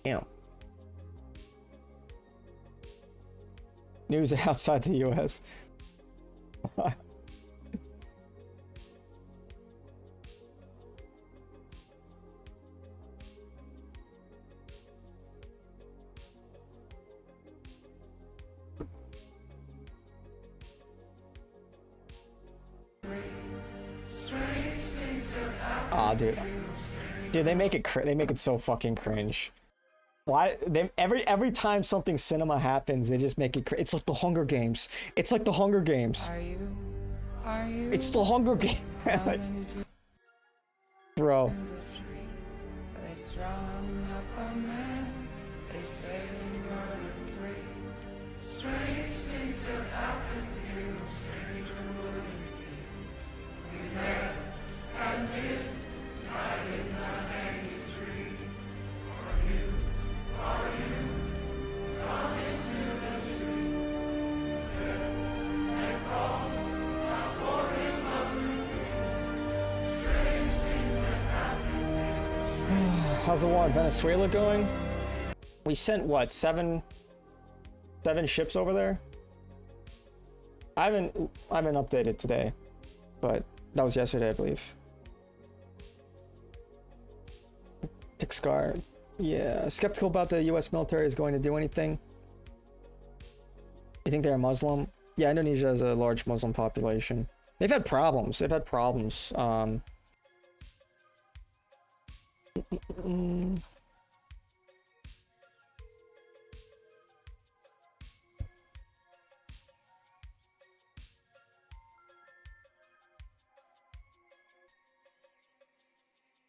Damn. News outside the US. Aw, dude. Dude, they make it so fucking cringe. Why they every time something cinema happens, they just make it it's like the Hunger Games. It's like the Hunger Games. Are you? It's the Hunger Games. Like, bro. They strung up a man. They say you are free. Strange things that happen to you. Stranger wouldn't be. We met at midnight in the hanging tree. Are you come into the tree? And call out for his love to feel. Strange things that happen. How's the war in Venezuela going? We sent what, seven ships over there? I haven't updated today, but that was yesterday, I believe. Pixcar. Yeah, skeptical about the US military is going to do anything. You think they're Muslim? Yeah, Indonesia has a large Muslim population. They've had problems.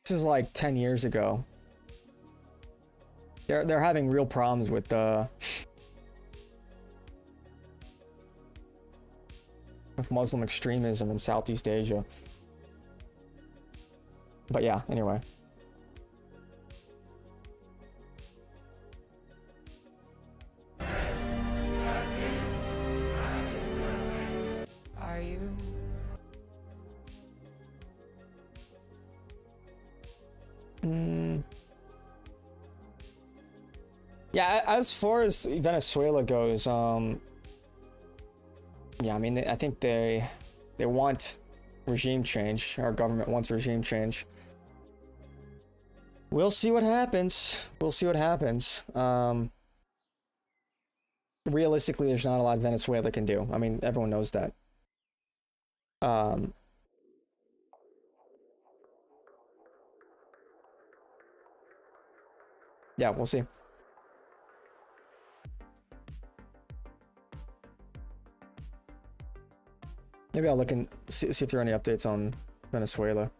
This is like 10 years ago. They're having real problems with Muslim extremism in Southeast Asia. But yeah, anyway. Are you? Yeah, as far as Venezuela goes, yeah, I mean, I think they want regime change. Our government wants regime change. We'll see what happens. Realistically, there's not a lot Venezuela can do. I mean, everyone knows that. Yeah, we'll see. Maybe I'll look and see if there are any updates on Venezuela.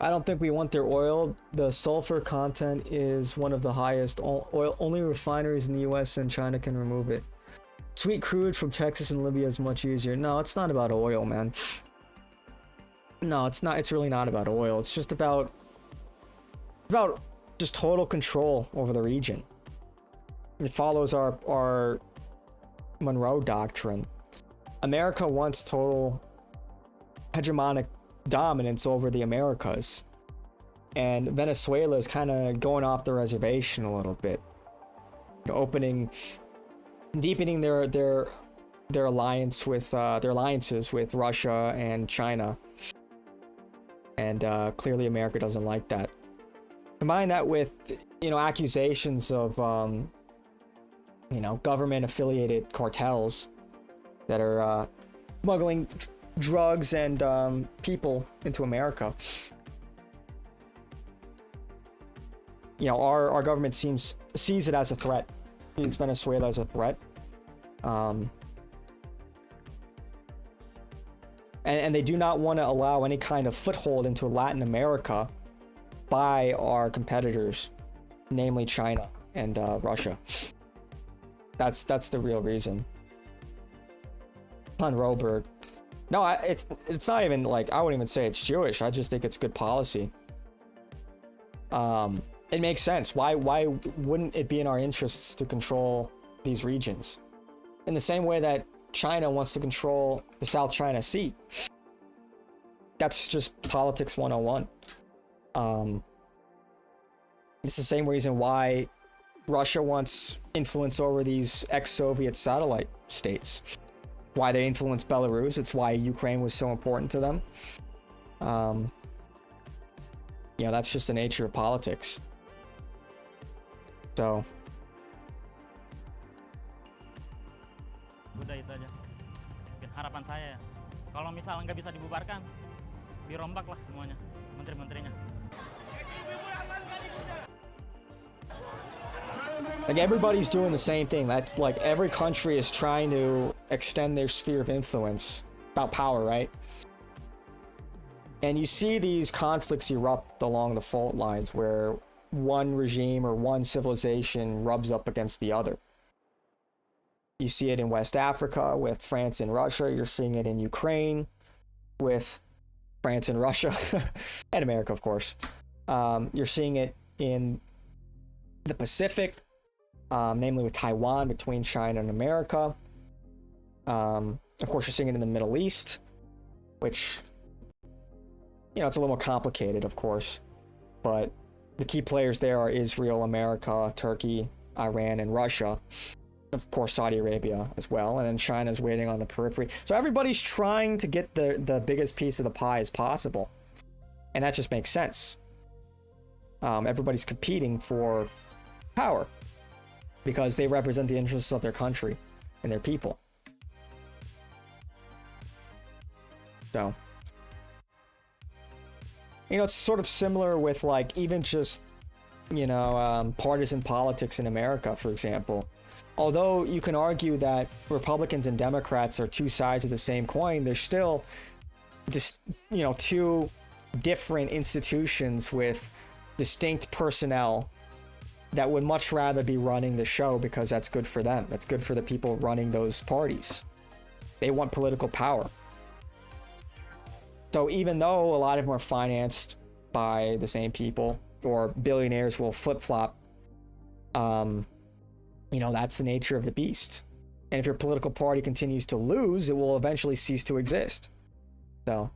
I don't think we want their oil. The sulfur content is one of the highest. Only refineries in the US and China can remove it. Sweet crude from Texas and Libya is much easier. No, it's not about oil, man. No, it's not. It's really not about oil. It's just about just total control over the region. It follows our Monroe Doctrine. America wants total hegemonic dominance over the Americas. And Venezuela is kind of going off the reservation a little bit. Deepening their alliances with Russia and China. And clearly America doesn't like that. Combine that with, accusations of, government affiliated cartels that are smuggling drugs and people into America. Our government sees it as a threat. Sees Venezuela as a threat. And they do not want to allow any kind of foothold into Latin America by our competitors, namely China and Russia. That's the real reason. On Roberg. No, it's not even like, I wouldn't even say it's Jewish. I just think it's good policy. It makes sense. Why wouldn't it be in our interests to control these regions? In the same way that China wants to control the South China Sea. That's just politics 101. It's the same reason why Russia wants influence over these ex-Soviet satellite states. Why they influence Belarus. It's why Ukraine was so important to them. That's just the nature of politics. So. Udah itu aja. Mungkin harapan saya ya. Kalau misalnya nggak bisa dibubarkan, dirombak lah semuanya, menteri-menterinya. Like, everybody's doing the same thing. That's like every country is trying to extend their sphere of influence. About power, right? And you see these conflicts erupt along the fault lines where one regime or one civilization rubs up against the other. You see it in West Africa with France and Russia. You're seeing it in Ukraine with France and Russia and America, of course. You're seeing it in the Pacific, namely with Taiwan, between China and America. Of course, you're seeing it in the Middle East, which, it's a little more complicated, of course. But the key players there are Israel, America, Turkey, Iran, and Russia. Of course, Saudi Arabia as well. And then China's waiting on the periphery. So everybody's trying to get the biggest piece of the pie as possible. And that just makes sense. Everybody's competing for power because they represent the interests of their country and their people. So, it's sort of similar with, like, even just, partisan politics in America, for example. Although you can argue that Republicans and Democrats are two sides of the same coin, they're still just, two different institutions with distinct personnel that would much rather be running the show because that's good for them. That's good for the people running those parties. They want political power. So even though a lot of them are financed by the same people, or billionaires will flip-flop, that's the nature of the beast. And if your political party continues to lose, it will eventually cease to exist. So,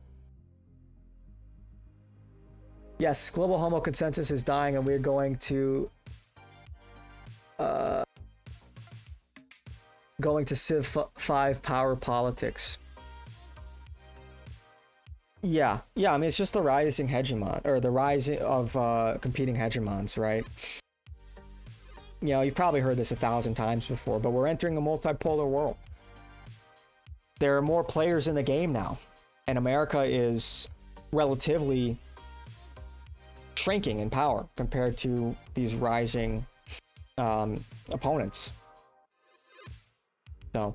yes, global homo consensus is dying, and we're going to Civ 5 power politics. Yeah, I mean, it's just the rising hegemon, or the rising of competing hegemons, right? You've probably heard this 1,000 times before, but we're entering a multipolar world. There are more players in the game now, and America is relatively shrinking in power compared to these rising opponents. So,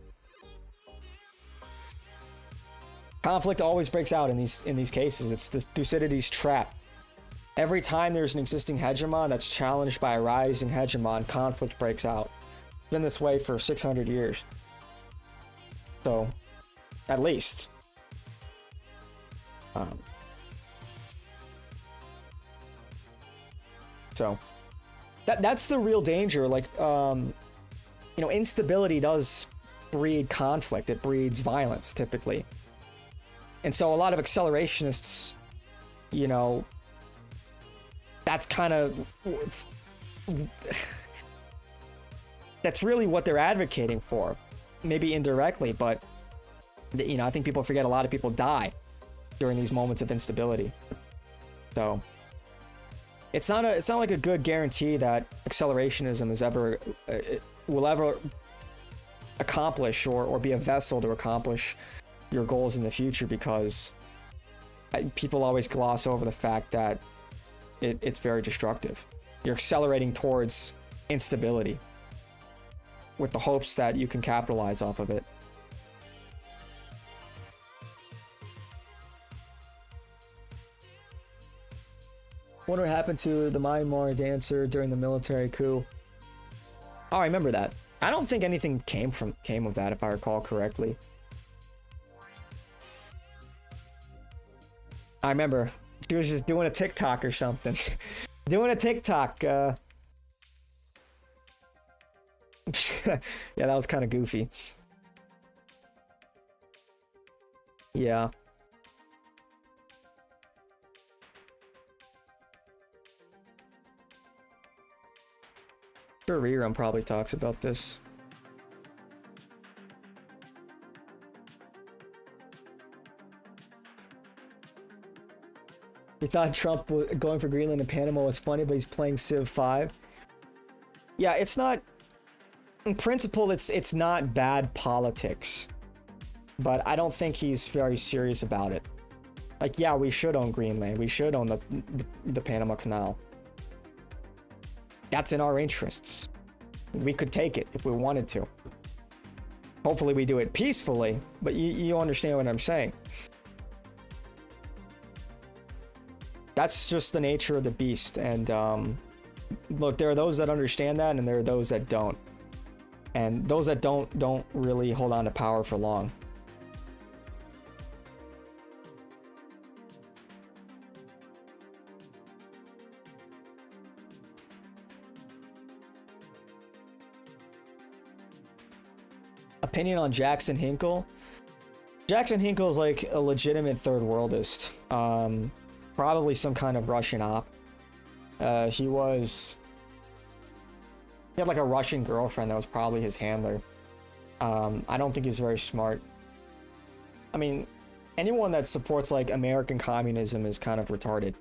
conflict always breaks out in these cases. It's the Thucydides trap. Every time there's an existing hegemon that's challenged by a rising hegemon, conflict breaks out. It's been this way for 600 years. So, at least. So, that's the real danger. Like, you know, instability does breed conflict. It breeds violence, typically. And so a lot of accelerationists, you know, that's kind of... that's really what they're advocating for. Maybe indirectly, but, you know, I think people forget a lot of people die during these moments of instability. So it's not like a good guarantee that accelerationism is ever will ever accomplish or be a vessel to accomplish your goals in the future, because people always gloss over the fact that it's very destructive. You're accelerating towards instability with the hopes that you can capitalize off of it. Wonder what happened to the Myanmar dancer during the military coup. Oh, I remember that. I don't think anything came of that, if I recall correctly. I remember she was just doing a TikTok or something. Doing a TikTok. Yeah, that was kind of goofy. Yeah. Sure, Rerun probably talks about this. You thought Trump going for Greenland and Panama was funny, but he's playing Civ 5. Yeah, it's not... In principle, it's not bad politics. But I don't think he's very serious about it. Like, yeah, we should own Greenland. We should own the Panama Canal. That's in our interests. We could take it if we wanted to. Hopefully we do it peacefully, but you understand what I'm saying. That's just the nature of the beast, and look, there are those that understand that, and there are those that don't. And those that don't really hold on to power for long. Opinion on Jackson Hinkle? Jackson Hinkle is like a legitimate third worldist. Probably some kind of Russian op. He had like a Russian girlfriend that was probably his handler. I don't think he's very smart. I mean, anyone that supports like American communism is kind of retarded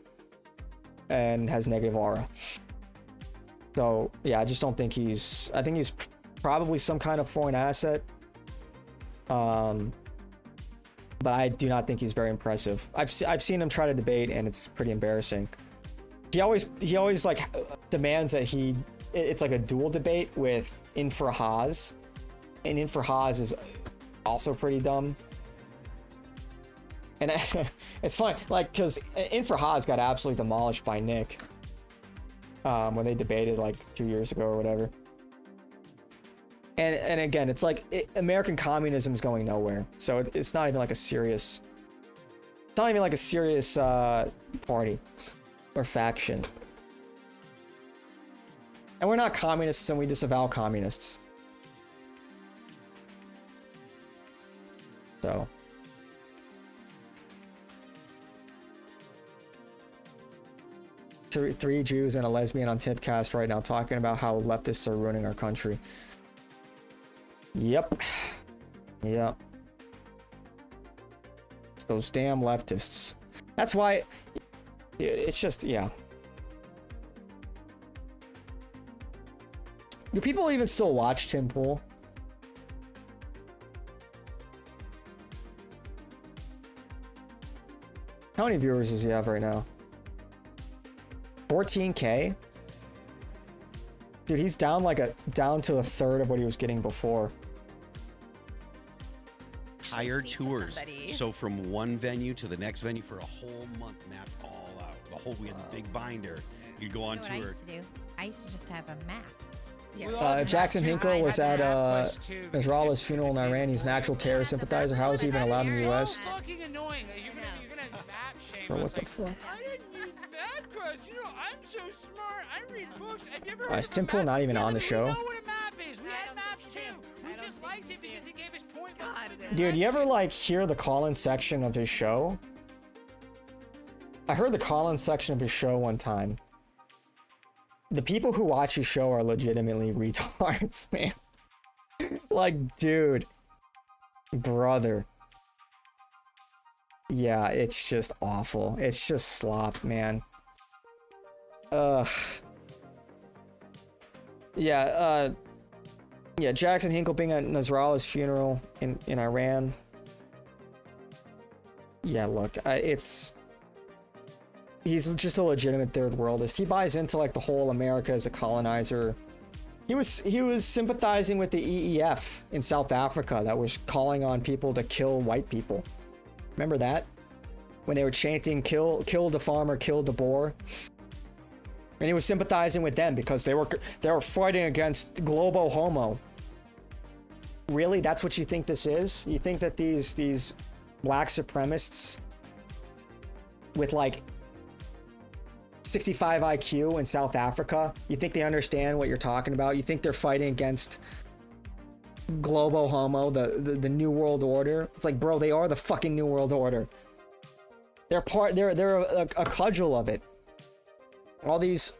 and has negative aura. So yeah, I just don't think I think he's probably some kind of foreign asset. But I do not think he's very impressive. I've seen him try to debate, and it's pretty embarrassing. He always like demands that it's like a dual debate with Infra Haas, and Infra Haas is also pretty dumb. And it's funny, like, because Infra Haas got absolutely demolished by Nick when they debated like 2 years ago or whatever. And again, it's like American communism is going nowhere, so it's not even like a serious. It's not even like a serious party or faction. And we're not communists, and we disavow communists. So. Three Jews and a lesbian on Tipcast right now talking about how leftists are ruining our country. Yep. Yep. It's those damn leftists. That's why... Dude, it's just... Yeah. Do people even still watch Tim Pool? How many viewers does he have right now? 14K? Dude, he's down down to a third of what he was getting before. Higher tours. So from one venue to the next venue for a whole month, mapped all out. We had the big binder. You'd go on tour. I used to just have a map. Jackson Hinkle was at Nasrallah's funeral in Iran. He's an actual terror sympathizer. How is he even allowed in the U.S.? Fucking annoying. You're gonna map shame. Or what the fuck? I didn't use map cards. You know, I'm so smart. I read books. Have you ever heard Is Tim Pool not even on the show? We know what a map is. We had maps too. We just liked it because he gave us point. Dude, you ever like hear the call-in section of his show? I heard the call-in section of his show one time. The people who watch his show are legitimately retards, man. Like, dude. Brother. Yeah, it's just awful. It's just slop, man. Yeah, yeah, Jackson Hinkle being at Nasrallah's funeral in Iran. Yeah, look, he's just a legitimate third worldist. He buys into like the whole America as a colonizer. He was sympathizing with the EEF in South Africa that was calling on people to kill white people. Remember that? When they were chanting kill the farmer, kill the Boer. And he was sympathizing with them because they were fighting against globo homo. Really? That's what you think this is? You think that these black supremacists with like 65 IQ in South Africa, you think they understand what you're talking about? You think they're fighting against globo homo, the new world order? It's like, bro, they are the fucking new world order. They're a cudgel of it. All these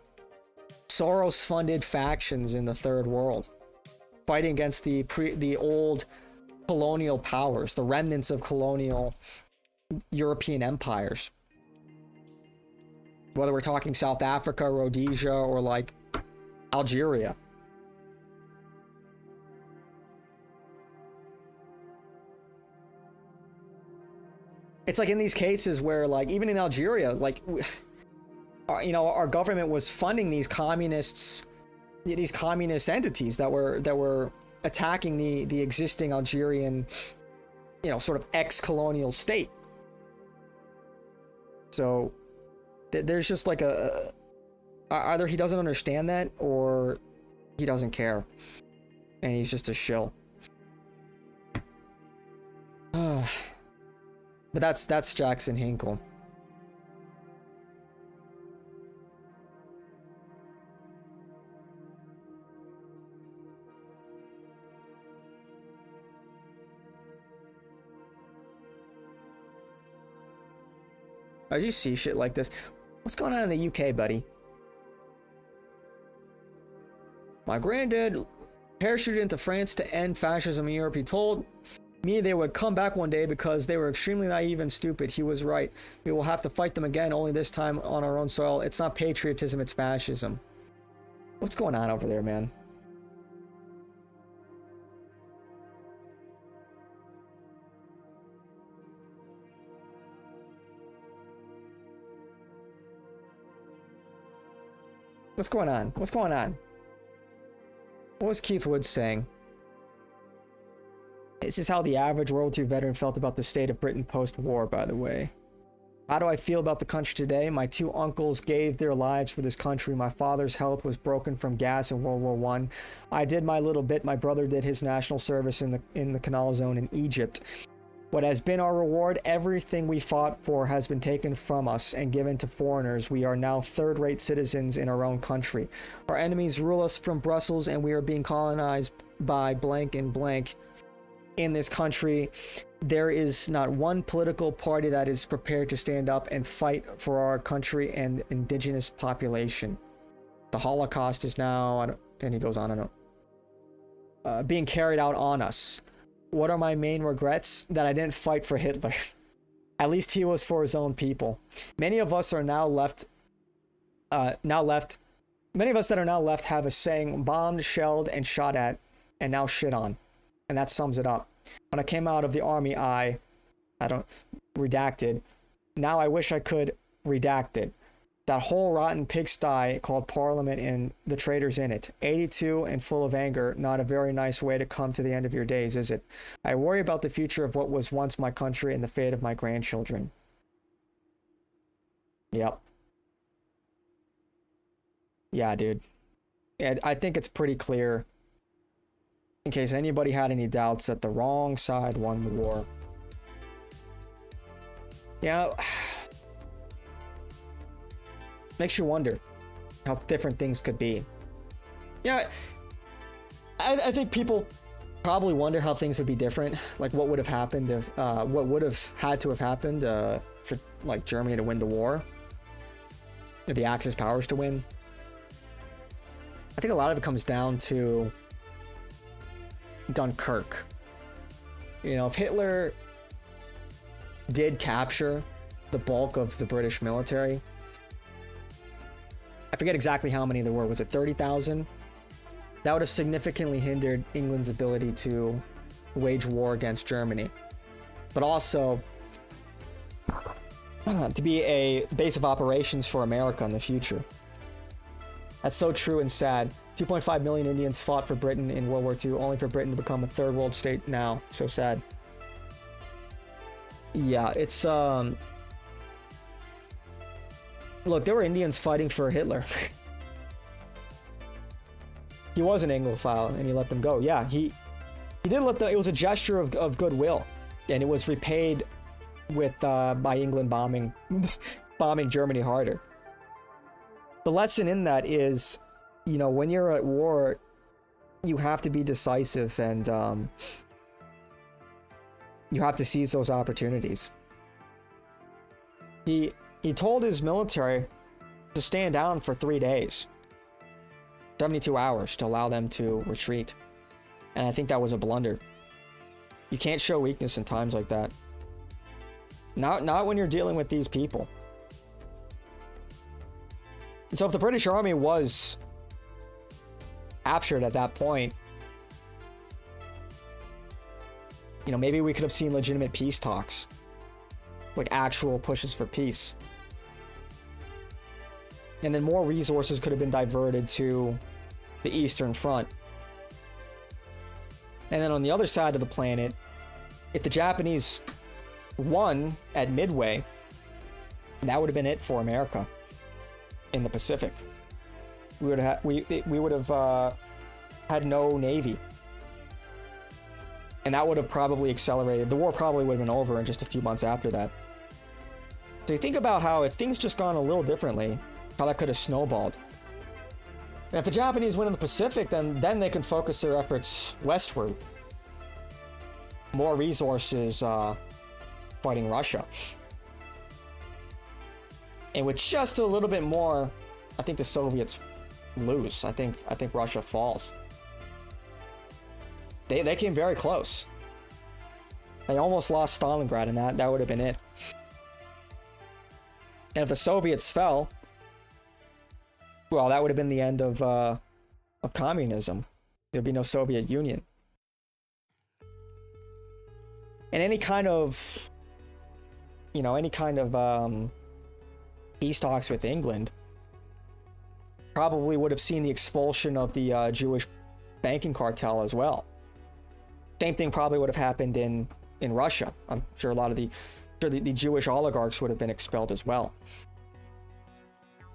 Soros-funded factions in the third world fighting against the old colonial powers, the remnants of colonial European empires. Whether we're talking South Africa, Rhodesia, or like Algeria. It's like in these cases where, like, even in Algeria, like, you know, our government was funding these communist entities that were attacking the existing Algerian, you know, sort of ex-colonial state. So there's just like either he doesn't understand that or he doesn't care, and he's just a shill. But that's Jackson Hinkle. As you see shit like this, what's going on in the UK, buddy? My granddad parachuted into France to end fascism in Europe. He told me they would come back one day because they were extremely naive and stupid. He was right. We will have to fight them again, only this time on our own soil. It's not patriotism, it's fascism. What's going on over there, man? What's going on? What's going on? What was Keith Woods saying? This is how the average World II veteran felt about the state of Britain post-war, by the way. How do I feel about the country today? My two uncles gave their lives for this country. My father's health was broken from gas in World War I. I did my little bit. My brother did his national service in the Canal Zone in Egypt. What has been our reward? Everything we fought for has been taken from us and given to foreigners. We are now third-rate citizens in our own country. Our enemies rule us from Brussels, and we are being colonized by blank and blank. In this country, there is not one political party that is prepared to stand up and fight for our country and indigenous population. The Holocaust is now, and he goes on, being carried out on us. What are my main regrets? That I didn't fight for Hitler. At least he was for his own people. Many of us are now left. Many of us that are now left have a saying: bombed, shelled, and shot at, and now shit on. And that sums it up. When I came out of the army, I don't redacted. Now I wish I could redact it. That whole rotten pigsty called Parliament and the traitors in it. 82 and full of anger, not a very nice way to come to the end of your days, is it? I worry about the future of what was once my country and the fate of my grandchildren. Yep. Yeah, dude. Yeah, I think it's pretty clear, in case anybody had any doubts, that the wrong side won the war. You know, makes you wonder how different things could be. Yeah, I think people probably wonder how things would be different. Like what would have happened if, what would have had to have happened for like Germany to win the war, or the Axis powers to win. I think a lot of it comes down to Dunkirk. You know, if Hitler did capture the bulk of the British military, I forget exactly how many there were. Was it 30,000? That would have significantly hindered England's ability to wage war against Germany. But also to be a base of operations for America in the future. That's so true and sad. 2.5 million Indians fought for Britain in World War II, only for Britain to become a third world state now. So sad. Yeah, it's look, there were Indians fighting for Hitler. He was an Anglophile and he let them go. Yeah, he did let them. It was a gesture of goodwill, and it was repaid with by England bombing Germany harder. The lesson in that is, you know, when you're at war, you have to be decisive, and you have to seize those opportunities. He told his military to stand down for 3 days, 72 hours, to allow them to retreat. And I think that was a blunder. You can't show weakness in times like that. Not when you're dealing with these people. And so if the British Army was captured at that point, you know, maybe we could have seen legitimate peace talks, like actual pushes for peace. And then more resources could have been diverted to the Eastern Front. And then on the other side of the planet, if the Japanese won at Midway, that would have been it for America in the Pacific. We would have had no navy. And that would have probably accelerated. The war probably would have been over in just a few months after that. So you think about how if things just gone a little differently, how that could have snowballed. And if the Japanese win in the Pacific, then they can focus their efforts westward. More resources fighting Russia. And with just a little bit more, I think the Soviets lose. I think Russia falls. They came very close. They almost lost Stalingrad, and that would have been it. And if the Soviets fell, well, that would have been the end of communism. There'd be no Soviet Union. And any kind of peace talks with England probably would have seen the expulsion of the Jewish banking cartel as well. Same thing probably would have happened in Russia. I'm sure a lot of the Jewish oligarchs would have been expelled as well.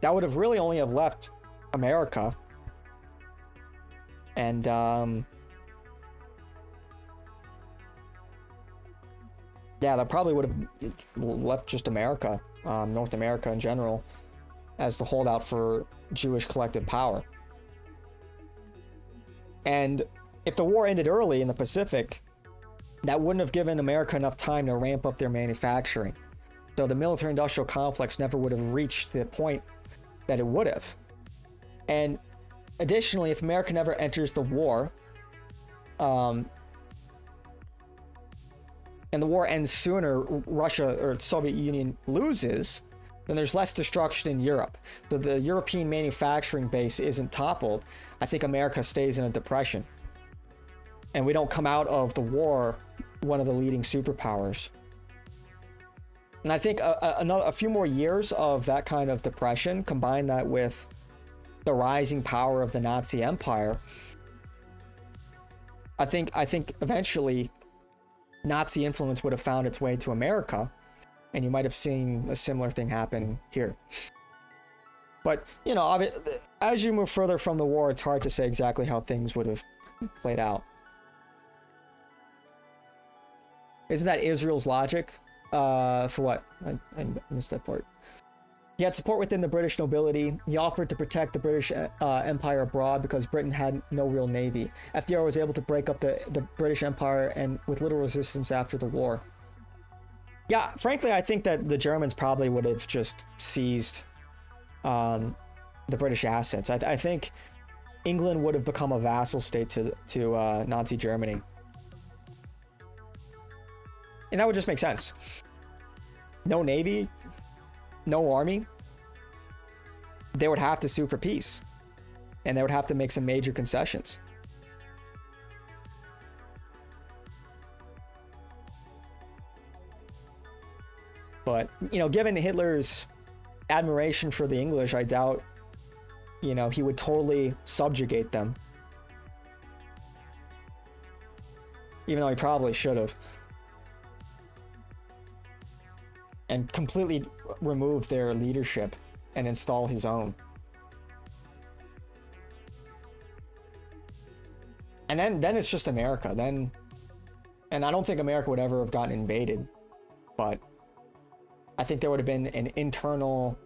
That would have really only have left America. And yeah, that probably would have left just America, North America in general, as the holdout for Jewish collective power. And if the war ended early in the Pacific, that wouldn't have given America enough time to ramp up their manufacturing. So the military-industrial complex never would have reached the point that it would have. And additionally, if America never enters the war, and the war ends sooner, Russia or Soviet Union loses, then there's less destruction in Europe. So the European manufacturing base isn't toppled. I think America stays in a depression. And we don't come out of the war one of the leading superpowers. And I think a few more years of that kind of depression, combine that with the rising power of the Nazi Empire, I think eventually Nazi influence would have found its way to America, and you might have seen a similar thing happen here. But, you know, as you move further from the war, it's hard to say exactly how things would have played out. Isn't that Israel's logic? For what? I missed that part. He had support within the British nobility. He offered to protect the British Empire abroad because Britain had no real navy. FDR was able to break up the British Empire and with little resistance after the war. Yeah, frankly, I think that the Germans probably would have just seized the British assets. I think England would have become a vassal state to Nazi Germany. And that would just make sense. No navy, no army. They would have to sue for peace. And they would have to make some major concessions. But, you know, given Hitler's admiration for the English, I doubt, you know, he would totally subjugate them. Even though he probably should have. And completely remove their leadership and install his own. And then it's just America. Then, and I don't think America would ever have gotten invaded, but I think there would have been an internal,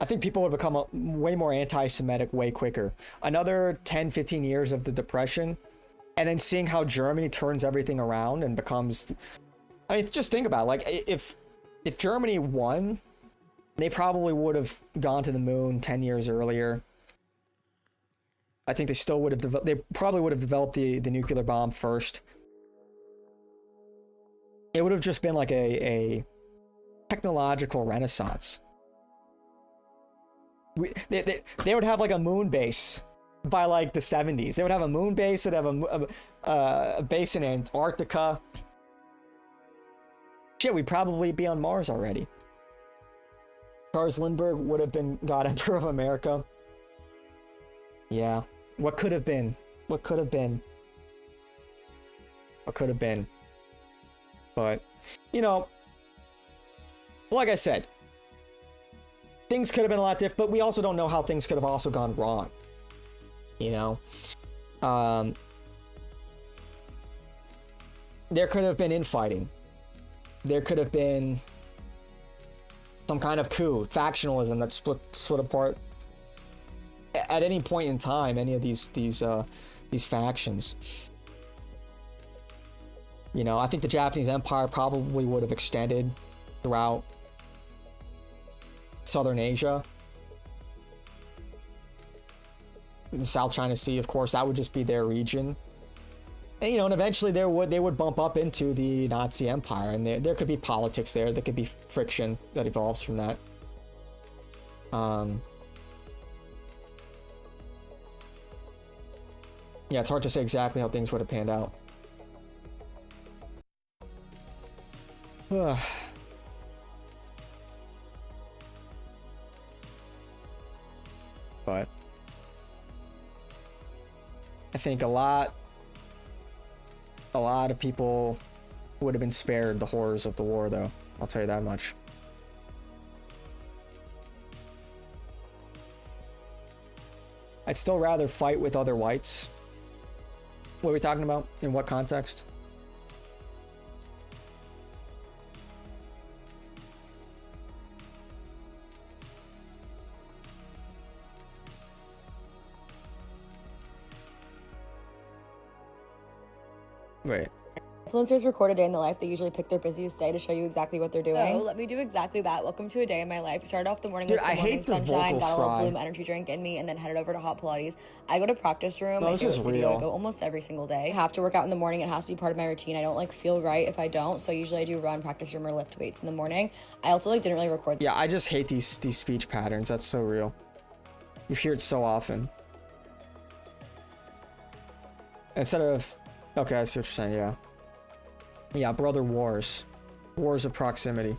I think people would become way more anti-Semitic way quicker. Another 10, 15 years of the Depression, and then seeing how Germany turns everything around and becomes, I mean, just think about it. Like, if Germany won, they probably would have gone to the moon 10 years earlier. I think they still would have, they probably would have developed the nuclear bomb first. It would have just been like a technological renaissance. They would have like a moon base by like the 70s. They would have a moon base. They'd have a base in Antarctica. Shit, we'd probably be on Mars already. Charles Lindbergh would have been God Emperor of America. Yeah. What could have been? What could have been? What could have been? But, you know, like I said, things could have been a lot different, but we also don't know how things could have also gone wrong. You know? There could have been infighting. There could have been some kind of coup, factionalism that split apart at any point in time, any of these factions. You know, I think the Japanese Empire probably would have extended throughout Southern Asia. The South China Sea, of course, that would just be their region. And, you know, and eventually they would bump up into the Nazi Empire, and there could be politics there. There could be friction that evolves from that. Yeah, it's hard to say exactly how things would have panned out. But I think a lot of people would have been spared the horrors of the war, though. I'll tell you that much. I'd still rather fight with other whites. What are we talking about? In what context? Wait. Influencers record a day in the life. They usually pick their busiest day to show you exactly what they're doing. So let me do exactly that. Welcome to a day in my life. Started off the morning Dude, with some morning sunshine, got a little Bloom energy drink in me, and then headed over to Hot Pilates. I go to practice room. No, this is real. I go almost every single day. I have to work out in the morning. It has to be part of my routine. I don't like feel right if I don't. So usually I do run, practice room, or lift weights in the morning. I also like didn't really record. Yeah, I just hate these speech patterns. That's so real. You hear it so often. Instead of, okay, I see what you're saying. Yeah. Yeah, brother wars. Wars of proximity.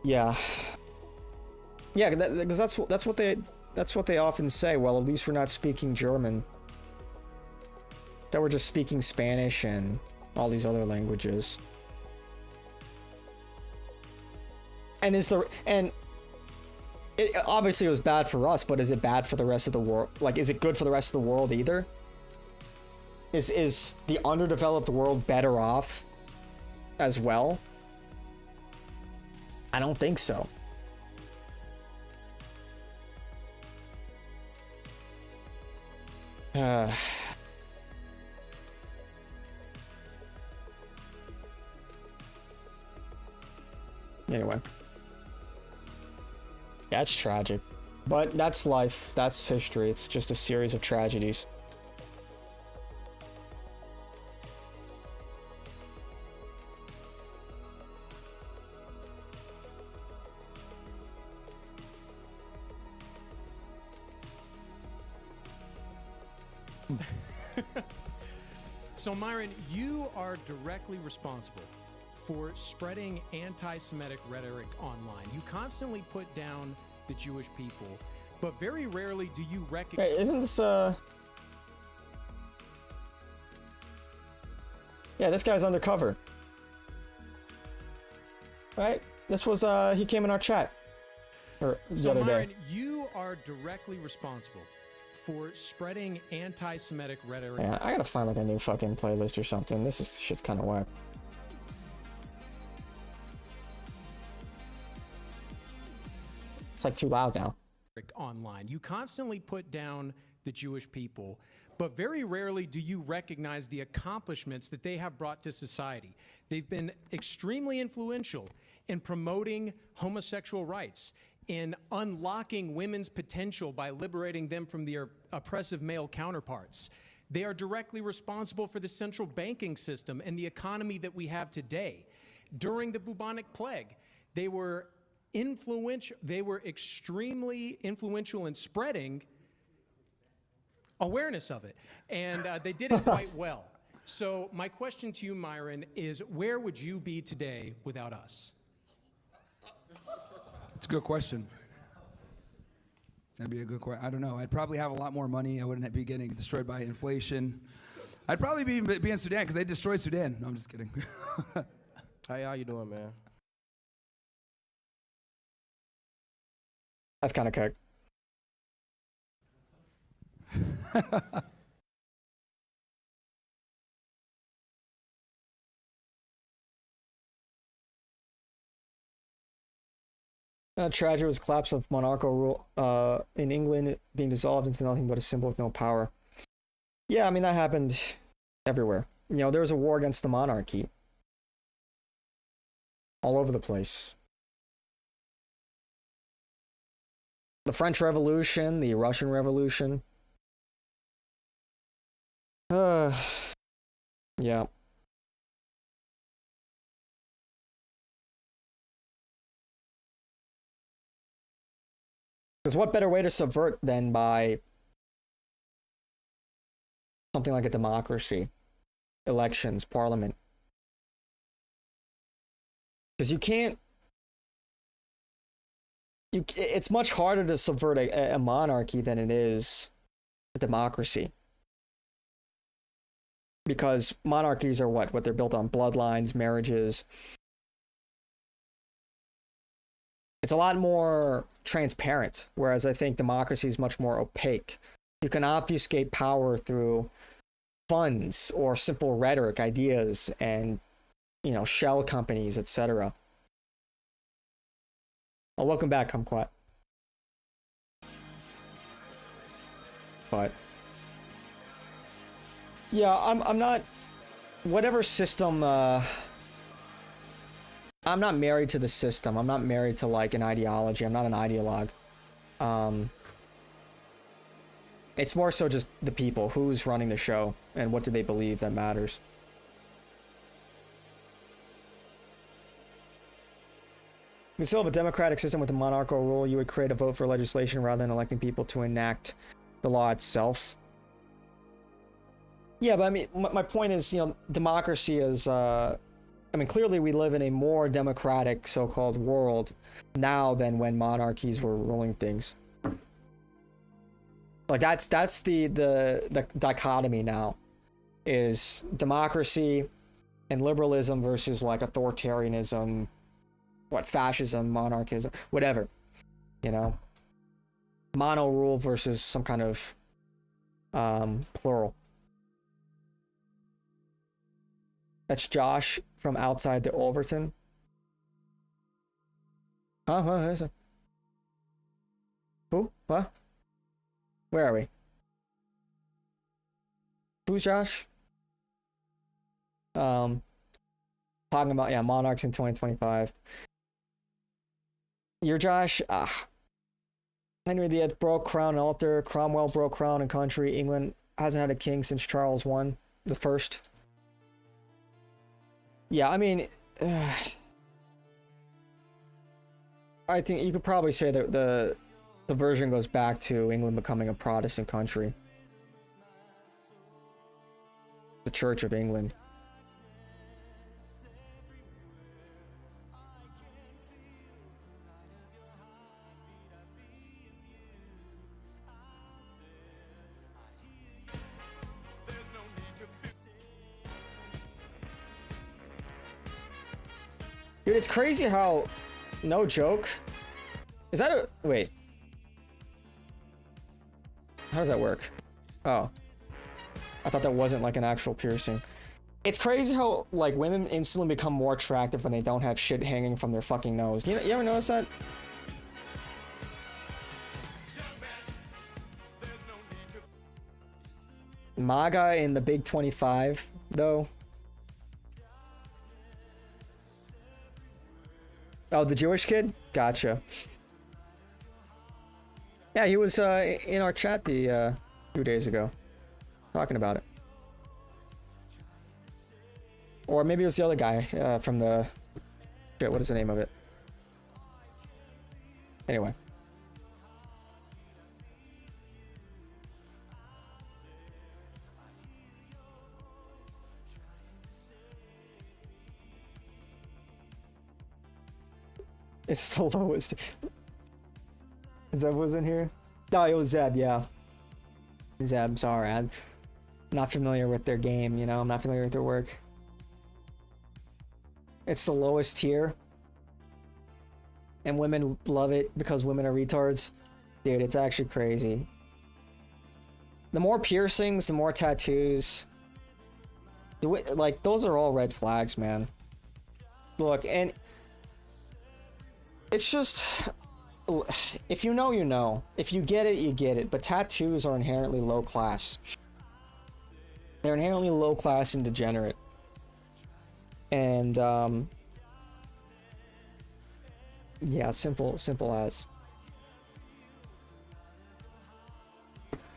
Yeah. Yeah, because that's what they often say. Well, at least we're not speaking German. That we're just speaking Spanish and all these other languages. It obviously it was bad for us, but is it bad for the rest of the world? Like, is it good for the rest of the world either? Is the underdeveloped world better off as well? I don't think so. Anyway. That's tragic. But that's life. That's history. It's just a series of tragedies. So, Myron, you are directly responsible for spreading anti-Semitic rhetoric online. You constantly put down the Jewish people, but very rarely do you recognize... Hey, isn't this, Yeah, this guy's undercover. Right? This was, he came in our chat. Or the other Myron, day. You are directly responsible for spreading anti-Semitic rhetoric. Yeah, I gotta find like a new fucking playlist or something. Shit's kind of whack. It's like too loud now. Online, you constantly put down the Jewish people, but very rarely do you recognize the accomplishments that they have brought to society. They've been extremely influential in promoting homosexual rights, in unlocking women's potential by liberating them from their oppressive male counterparts. They are directly responsible for the central banking system and the economy that we have today. During the bubonic plague, they were extremely influential in spreading awareness of it, and they did it quite well. So my question to you, Myron, is where would you be today without us? It's a good question. That'd be a good question. I don't know. I'd probably have a lot more money. I wouldn't be getting destroyed by inflation. I'd probably be in Sudan because they destroyed Sudan. No, I'm just kidding. How you doing, man? That's kind of cooked. Tragedy was collapse of monarchical rule in England being dissolved into nothing but a symbol with no power. Yeah, I mean, that happened everywhere. You know, there was a war against the monarchy. All over the place. The French Revolution, the Russian Revolution. Yeah. Because what better way to subvert than by something like a democracy, elections, parliament? Because you can't... it's much harder to subvert a monarchy than it is a democracy. Because monarchies are what they're built on: bloodlines, marriages. It's a lot more transparent, whereas I think democracy is much more opaque. You can obfuscate power through funds or simple rhetoric, ideas, and, you know, shell companies, etc. Oh, welcome back, Kumquat. But yeah, I'm not, whatever system, I'm not married to the system. I'm not married to like an ideology. I'm not an ideologue. It's more so just the people, who's running the show and what do they believe that matters. You still have a democratic system with a monarchical rule. You would create a vote for legislation rather than electing people to enact the law itself. Yeah, but I mean, my point is, you know, democracy is, I mean, clearly we live in a more democratic so-called world now than when monarchies were ruling things. Like that's the dichotomy now, is democracy and liberalism versus like authoritarianism, fascism, monarchism, whatever. You know? Mono rule versus some kind of plural. That's Josh from outside the Overton. Huh? What is it? Who? What? Where are we? Who's Josh? Talking about, yeah, Monarchs in 2025. You're Josh? Henry VIII broke crown and altar. Cromwell broke crown and country. England hasn't had a king since Charles I, the first. Yeah, I mean, I think you could probably say that the version goes back to England becoming a Protestant country. The Church of England. Dude, it's crazy how, no joke. Is that a, wait. How does that work? Oh. I thought that wasn't like an actual piercing. It's crazy how, like, women instantly become more attractive when they don't have shit hanging from their fucking nose. You ever notice that? MAGA in the Big 25, though. Oh, the Jewish kid? Gotcha. Yeah, he was in our chat the 2 days ago, talking about it. Or maybe it was the other guy from the... Shit, what is the name of it? Anyway. It's the lowest. Zeb was in here? No, it was Zeb, yeah. Zeb, sorry. I'm not familiar with their game, you know? I'm not familiar with their work. It's the lowest tier. And women love it because women are retards. Dude, it's actually crazy. The more piercings, the more tattoos. Like, those are all red flags, man. Look, and... it's just, if you know, you know. If you get it, you get it. But tattoos are inherently low class. They're inherently low class and degenerate. And, yeah, simple as.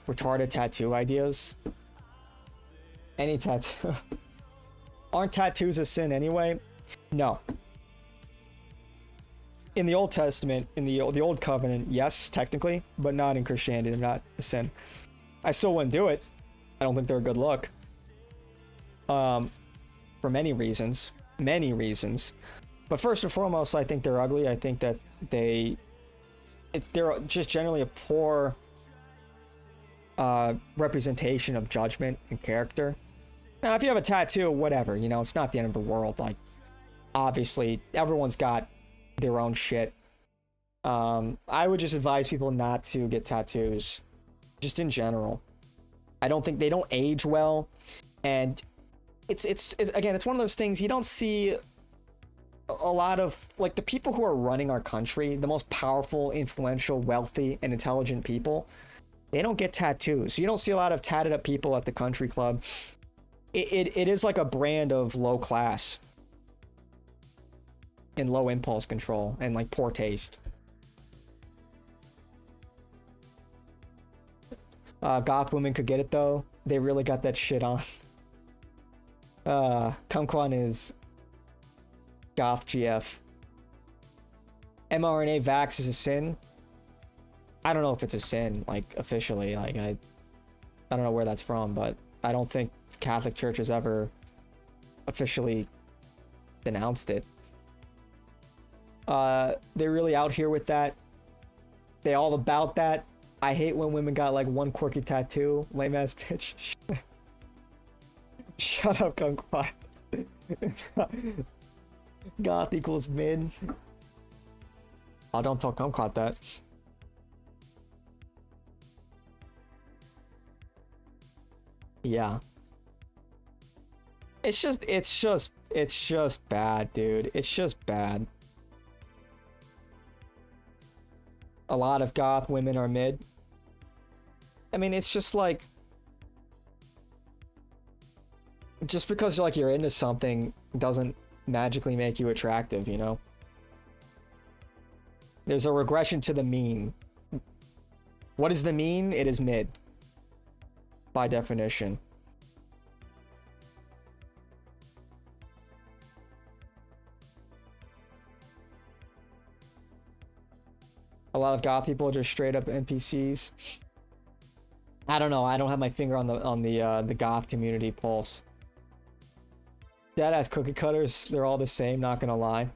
Retarded tattoo ideas. Any tattoo. Aren't tattoos a sin anyway? No. In the Old Testament, in the Old Covenant, yes, technically, but not in Christianity. They're not a sin. I still wouldn't do it. I don't think they're a good look. For many reasons. Many reasons. But first and foremost, I think they're ugly. I think that they're just generally a poor representation of judgment and character. Now, if you have a tattoo, whatever, you know, it's not the end of the world. Like, obviously, everyone's got their own shit. I would just advise people not to get tattoos, just in general. I don't think they don't age well, and it's again, it's one of those things you don't see a lot of, like, the people who are running our country, the most powerful, influential, wealthy, and intelligent people. They don't get tattoos. You don't see a lot of tatted up people at the country club. It is like a brand of low class. And low impulse control and like poor taste. Goth women could get it though. They really got that shit on. Kumquan is goth GF. mRNA vax is a sin. I don't know if it's a sin, like officially. Like I don't know where that's from, but I don't think the Catholic Church has ever officially denounced it. They're really out here with that. They all about that. I hate when women got like one quirky tattoo. Lame ass bitch. Shut up, Kumquat. Goth equals mid. Oh, don't tell Kumquat that. Yeah. It's just bad, dude. It's just bad. A lot of goth women are mid. I mean, it's just like, just because like you're into something doesn't magically make you attractive, you know? There's a regression to the mean. What is the mean? It is mid. By definition. A lot of goth people are just straight up NPCs. I don't know. I don't have my finger on the goth community pulse. Deadass cookie cutters, they're all the same, not gonna lie.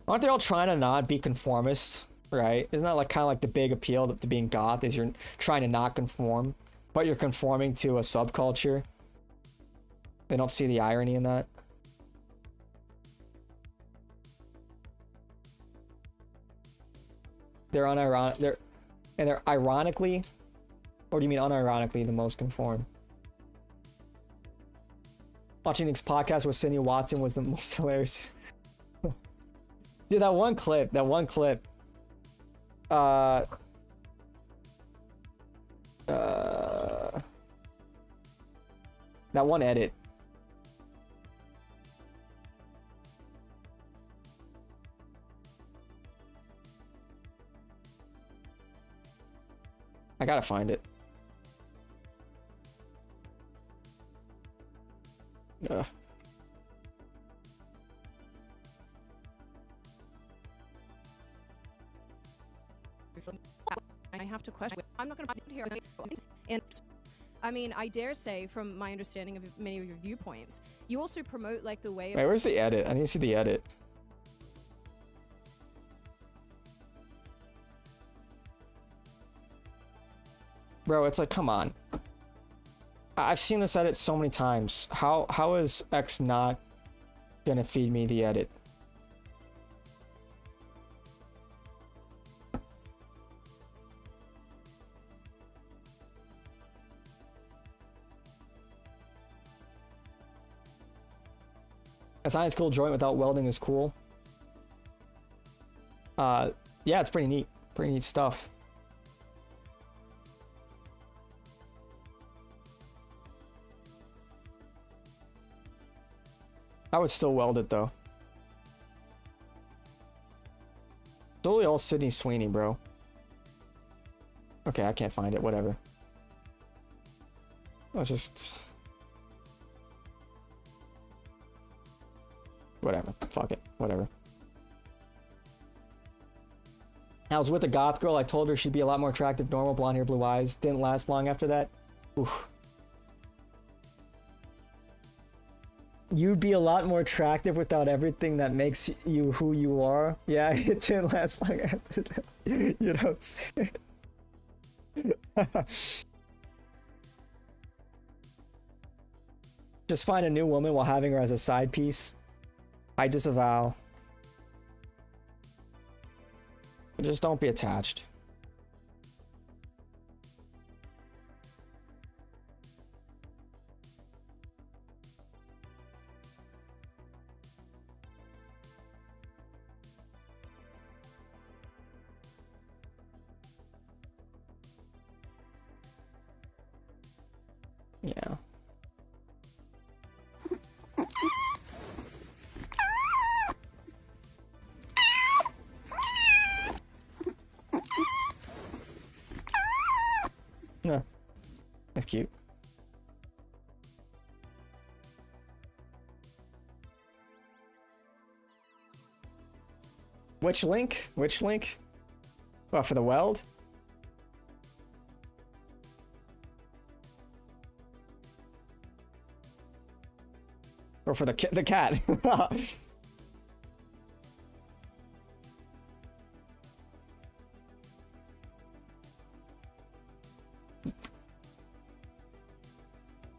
Aren't they all trying to not be conformist, right? Isn't that like kind of like the big appeal to being goth, is you're trying to not conform, but you're conforming to a subculture? They don't see the irony in that. They're unironic. They're ironically, or do you mean unironically, the most conform? Watching Nick's podcast with Cindy Watson was the most hilarious. Dude, that one clip. That one edit. I gotta find it. Ugh. I have to question. I'm not going to here. And I mean, I dare say, from my understanding of many of your viewpoints, you also promote like the way. Wait, where's the edit? I need to see the edit. Bro, it's like, come on. I've seen this edit so many times. How is X not gonna feed me the edit? A science school joint without welding is cool. Yeah, it's pretty neat. Pretty neat stuff. I would still weld it though. Totally all Sydney Sweeney, bro. Okay, I can't find it. Whatever. I'll just... Whatever. Fuck it. Whatever. I was with a goth girl. I told her she'd be a lot more attractive, normal, blonde hair, blue eyes. Didn't last long after that. Oof. You'd be a lot more attractive without everything that makes you who you are. Yeah, it didn't last long after that. You don't say. Just find a new woman while having her as a side piece. I disavow. Just don't be attached. Yeah. Yeah. That's cute. Which link? Which link? Oh, for the weld? Or for the cat?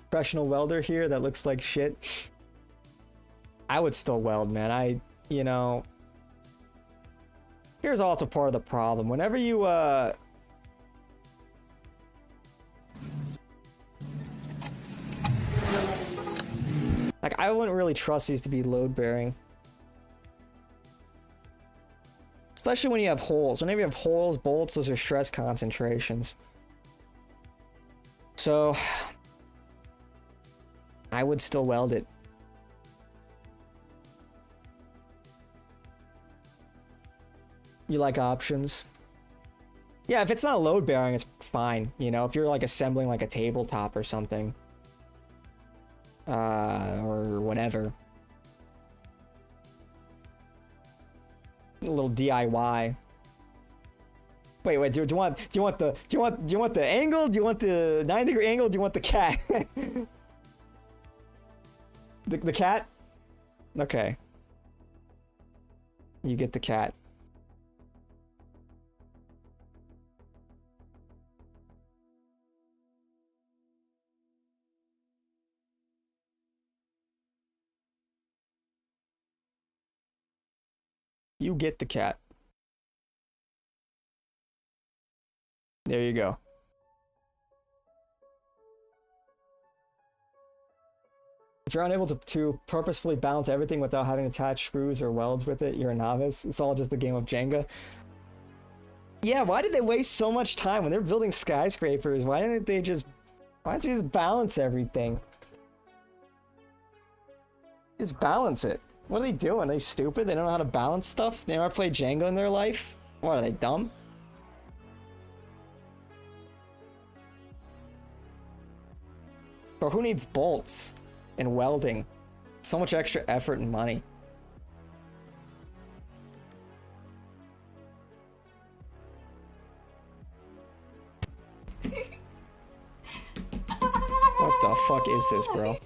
Professional welder here that looks like shit. I would still weld, man. You know, here's also part of the problem. Whenever you Like, I wouldn't really trust these to be load-bearing. Especially when you have holes. Whenever you have holes, bolts, those are stress concentrations. So, I would still weld it. You like options? Yeah, if it's not load bearing, it's fine. You know, if you're like assembling like a tabletop or something. Or whatever. A little DIY. Wait, do you want the angle? Do you want the 9-degree angle? Do you want the cat? the cat? Okay. You get the cat. You get the cat. There you go. If you're unable to purposefully balance everything without having to attach screws or welds with it, you're a novice. It's all just a game of Jenga. Yeah, why did they waste so much time when they're building skyscrapers? Why didn't they just balance everything? Just balance it. What are they doing? Are they stupid? They don't know how to balance stuff? They never played Jenga in their life? What, are they dumb? But who needs bolts and welding? So much extra effort and money. What the fuck is this, bro?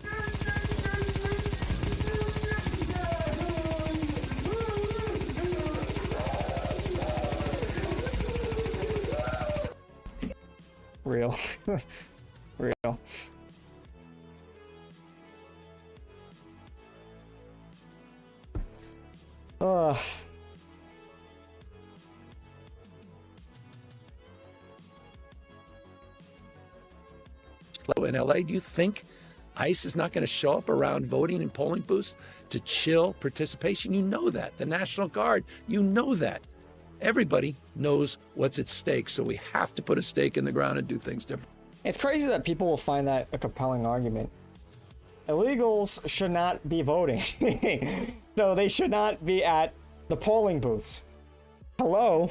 Real. Real. Ugh. In LA, do you think ICE is not going to show up around voting and polling booths to chill participation? You know that. The National Guard, you know that. Everybody knows what's at stake, so we have to put a stake in the ground and do things different. It's crazy that people will find that a compelling argument. Illegals should not be voting. So they should not be at the polling booths. Hello?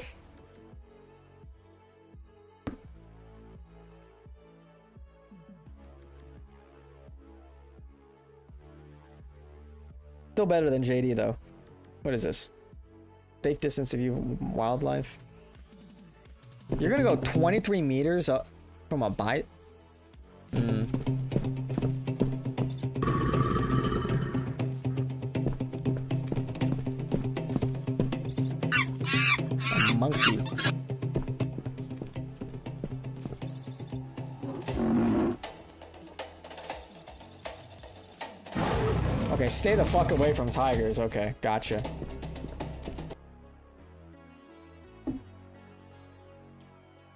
Still better than JD though. What is this? Safe distance of view wildlife. You're gonna go 23 meters up from a bite? A monkey. Okay, stay the fuck away from tigers. Okay, gotcha.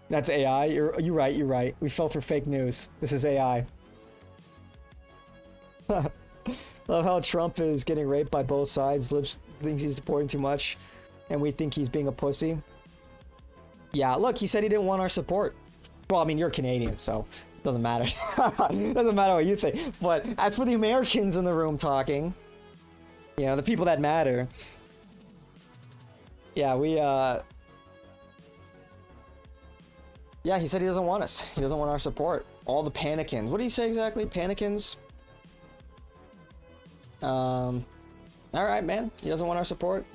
That's AI. You're right. You're right. We fell for fake news. This is AI. Love how Trump is getting raped by both sides. Lips thinks he's supporting too much, and we think he's being a pussy. Yeah, look, he said he didn't want our support. Well, I mean, you're Canadian, so it doesn't matter. It doesn't matter what you think. But as for the Americans in the room talking, you know, the people that matter. Yeah, yeah, he said he doesn't want us. He doesn't want our support. All the panicins. What did he say exactly? Panicins? Alright, man. He doesn't want our support.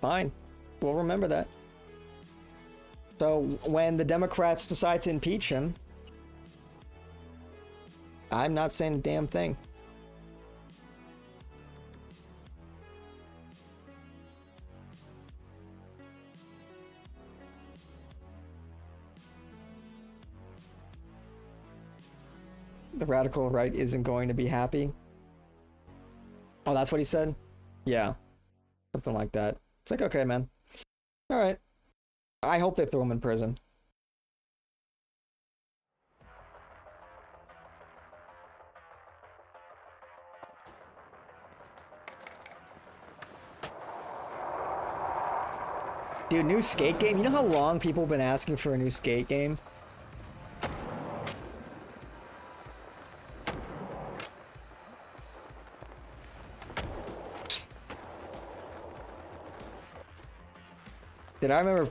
Fine. We'll remember that. So, when the Democrats decide to impeach him, I'm not saying a damn thing. The radical right isn't going to be happy. Oh, that's what he said? Yeah. Something like that. It's like, okay, man. Alright. I hope they throw him in prison. Dude, new skate game? You know how long people have been asking for a new skate game? Did I remember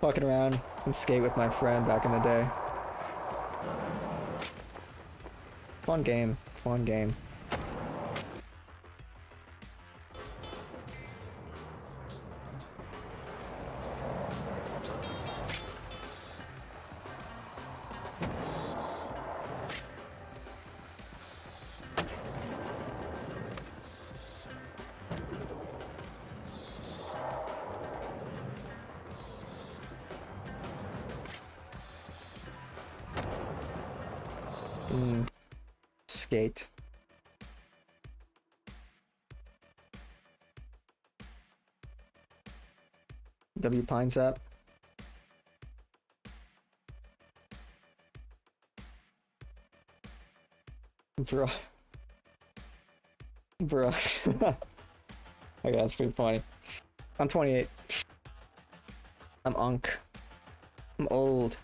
fucking around and skate with my friend back in the day? Fun game. Fun game. Skate. W Pines up. Bro. Bro. Okay, that's pretty funny. I'm 28. I'm unk. I'm old.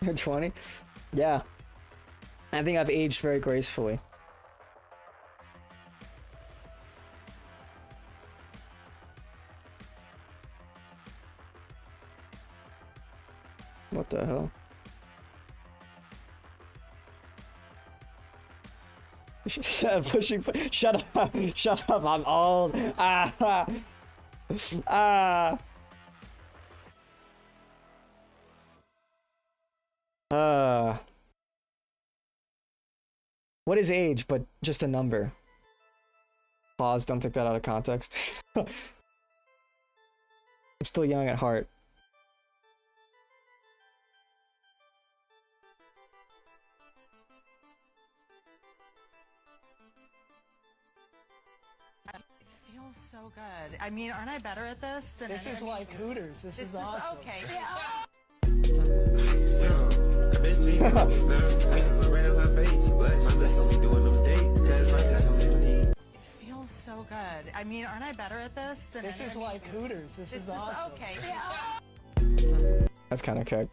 You're 20? Yeah. I think I've aged very gracefully. What the hell? Pushing. Shut up! Shut up! I'm old. Ah! Ah! What is age but just a number? Pause, don't take that out of context. I'm still young at heart. It feels so good. I mean, aren't I better at this than This is like Hooters. This is awesome. Okay. It feels so good. I mean, aren't I better at this than This is like Hooters. This is awesome. Okay. That's kind of cool.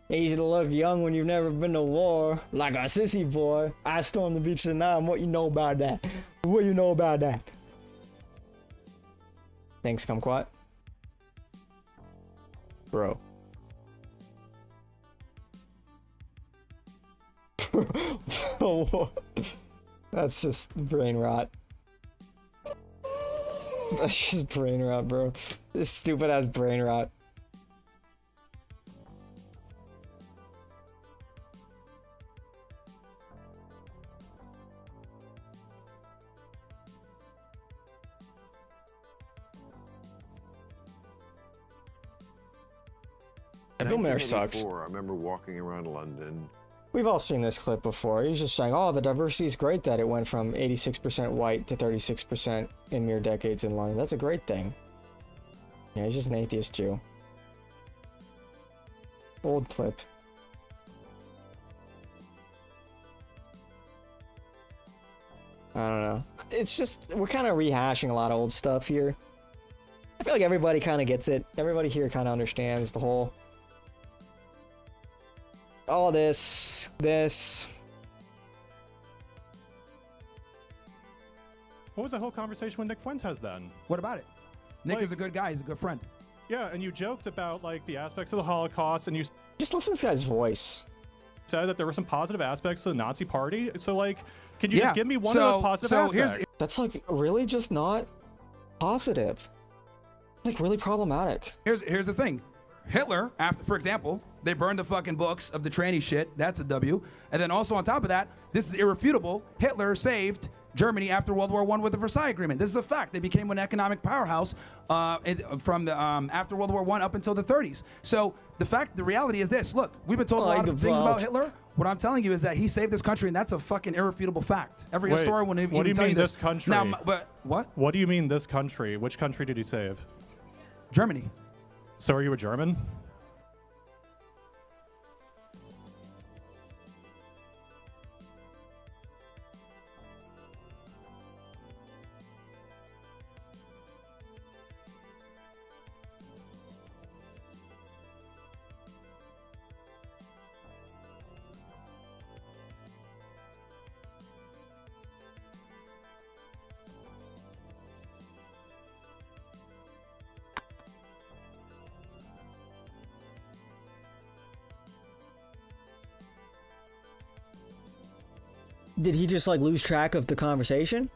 Easy to look young when you've never been to war. Like a sissy boy. I stormed the beach tonight. What you know about that? What you know about that? Thanks, Kumquat. Bro. That's just brain rot. That's just brain rot, bro. This stupid ass brain rot. Bill Mayer sucks. I remember walking around London. We've all seen this clip before. He's just saying, oh, the diversity is great that it went from 86% white to 36% in mere decades in London. That's a great thing. Yeah, he's just an atheist Jew. Old clip. I don't know. It's just, we're kind of rehashing a lot of old stuff here. I feel like everybody kind of gets it. Everybody here kind of understands the whole... all this. What was the whole conversation with Nick Fuentes then? What about it? Nick is a good guy. He's a good friend. Yeah, and you joked about like the aspects of the Holocaust, and you just listen to this guy's voice. Said that there were some positive aspects to the Nazi Party. So like, could you just give me one of those positive aspects? That's like really just not positive. Like really problematic. Here's the thing. Hitler, after, for example, they burned the fucking books of the tranny shit. That's a W. And then also on top of that, this is irrefutable. Hitler saved Germany after World War I with the Versailles Agreement. This is a fact. They became an economic powerhouse from the after World War I up until the 30s. So the reality is this. Look, we've been told a lot of things about Hitler. What I'm telling you is that he saved this country, and that's a fucking irrefutable fact. Every historian will even tell you this. Country? Now, but what? What do you mean this country? Which country did he save? Germany. So are you a German? Did he just like lose track of the conversation?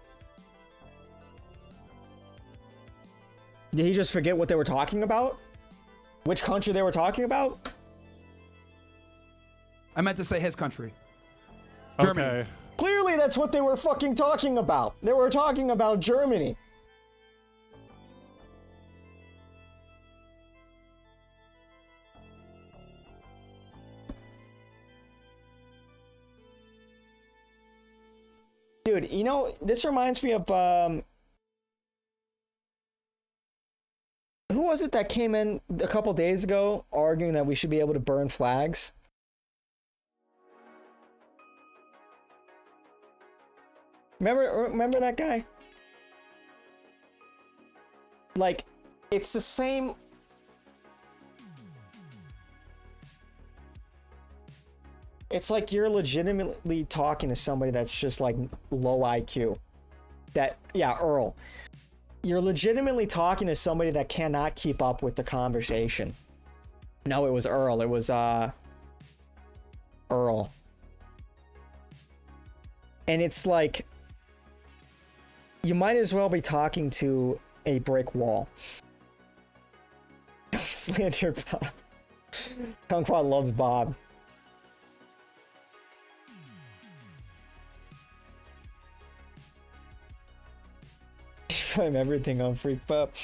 Did he just forget what they were talking about? Which country they were talking about? I meant to say his country. Germany. Okay. Clearly that's what they were fucking talking about. They were talking about Germany. Dude, you know, this reminds me of, who was it that came in a couple days ago arguing that we should be able to burn flags? Remember that guy? Like, it's the same... It's like you're legitimately talking to somebody that's just like low IQ. Yeah, Earl. You're legitimately talking to somebody that cannot keep up with the conversation. No, it was Earl. It was, Earl. And it's like, you might as well be talking to a brick wall. Slander Bob. Kumquat loves Bob. Blame everything on Freak Pup.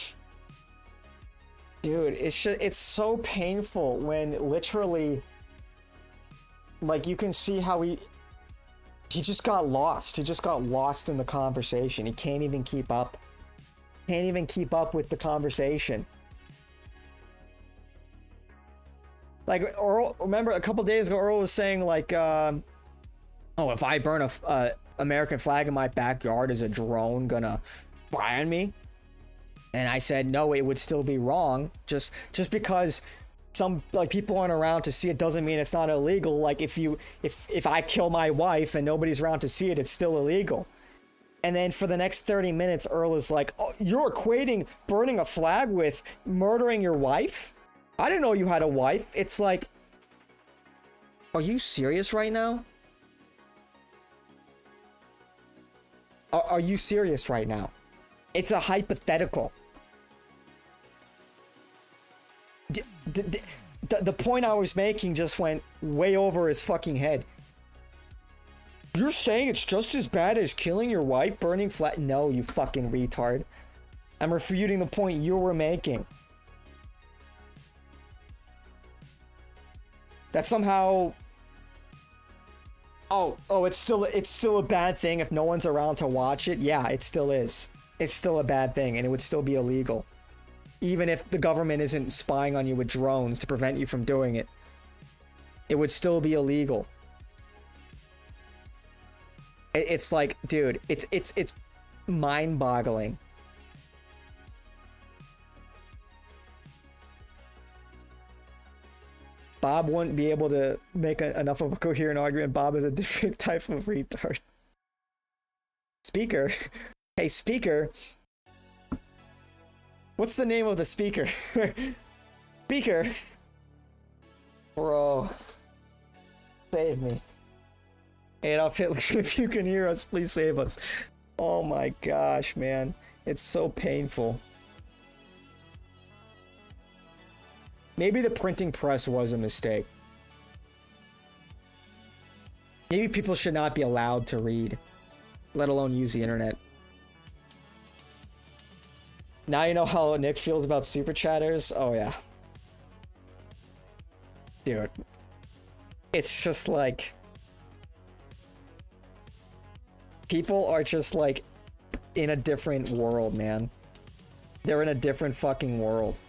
Dude, it's so painful when literally, like, you can see how he just got lost. He just got lost in the conversation. He can't even keep up. Can't even keep up with the conversation. Like, Earl, remember a couple days ago, Earl was saying, like, oh, if I burn a American flag in my backyard, is a drone gonna spy on me? And I said, no, it would still be wrong. Just because some, like, people aren't around to see it doesn't mean it's not illegal. Like, if I kill my wife and nobody's around to see it, it's still illegal. And then for the next 30 minutes, Earl is like, oh, you're equating burning a flag with murdering your wife? I didn't know you had a wife. It's like, are you serious right now? Are you serious right now? It's a hypothetical. The point I was making just went way over his fucking head. You're saying it's just as bad as killing your wife, burning flat? No, you fucking retard. I'm refuting the point you were making. That somehow... Oh, it's still a bad thing if no one's around to watch it. Yeah, it still is. It's still a bad thing, and it would still be illegal. Even if the government isn't spying on you with drones to prevent you from doing it. It would still be illegal. It's like, dude, it's mind-boggling. Bob wouldn't be able to make enough of a coherent argument. Bob is a different type of retard. Speaker? Hey, speaker. What's the name of the speaker? Speaker. Bro. Save me. Adolf Hitler, if you can hear us, please save us. Oh my gosh, man. It's so painful. Maybe the printing press was a mistake. Maybe people should not be allowed to read. let alone use the internet. Now you know how Nick feels about super chatters? Oh yeah. Dude. It's just like... people are just like in a different world, man. They're in a different fucking world.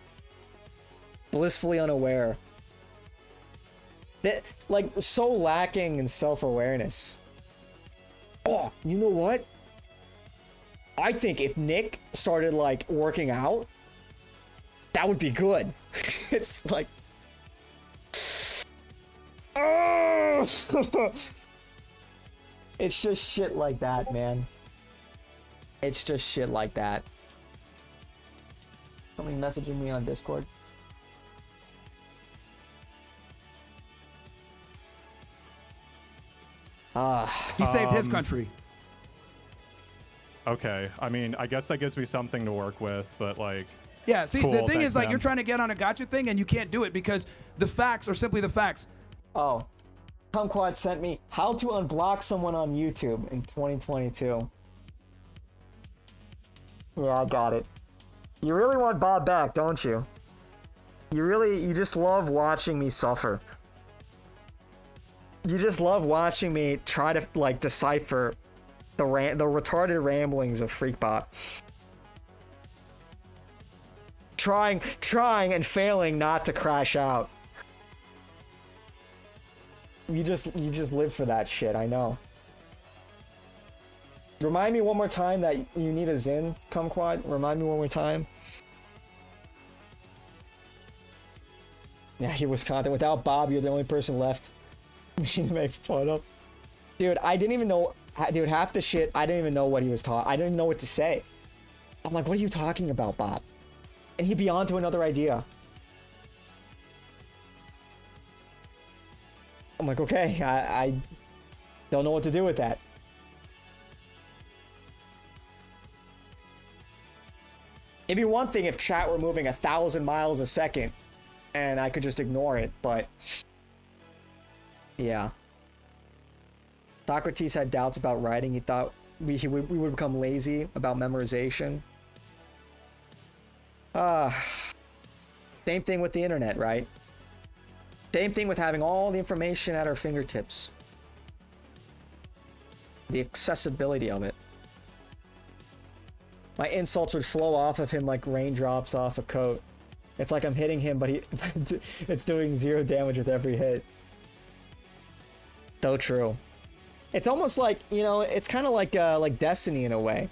Blissfully unaware. They, like, so lacking in self-awareness. Oh, you know what? I think if Nick started, like, working out, that would be good. It's like... oh! It's just shit like that, man. It's just shit like that. Somebody messaging me on Discord. He saved his country. Okay, I mean, I guess that gives me something to work with, but like... Yeah, see, cool, the thing thanks, is, like, man. you're trying to get on a gotcha thing, and you can't do it because the facts are simply the facts. Oh. Kumquat sent me how to unblock someone on YouTube in 2022. Yeah, I got it. You really want Bob back, don't you? You just love watching me suffer. You just love watching me try to, like, decipher the retarded ramblings of Freakbot. Trying and failing not to crash out. You just live for that shit, I know. Remind me one more time that you need a Zin, Kumquat. Remind me one more time. Yeah, he was content. Without Bob, you're the only person left. To make fun of. Dude, I didn't even know. Dude, half the shit, I didn't even know what he was talking. I didn't even know what to say. I'm like, what are you talking about, Bob? And he'd be on to another idea. I'm like, okay, I don't know what to do with that. It'd be one thing if chat were moving 1,000 miles a second and I could just ignore it, but yeah. Socrates had doubts about writing. He thought we would become lazy about memorization. Same thing with the internet, right? Same thing with having all the information at our fingertips. The accessibility of it. My insults would flow off of him like raindrops off a coat. It's like I'm hitting him, but it's doing 0 damage with every hit. So true. It's almost like, you know, it's kind of like Destiny in a way.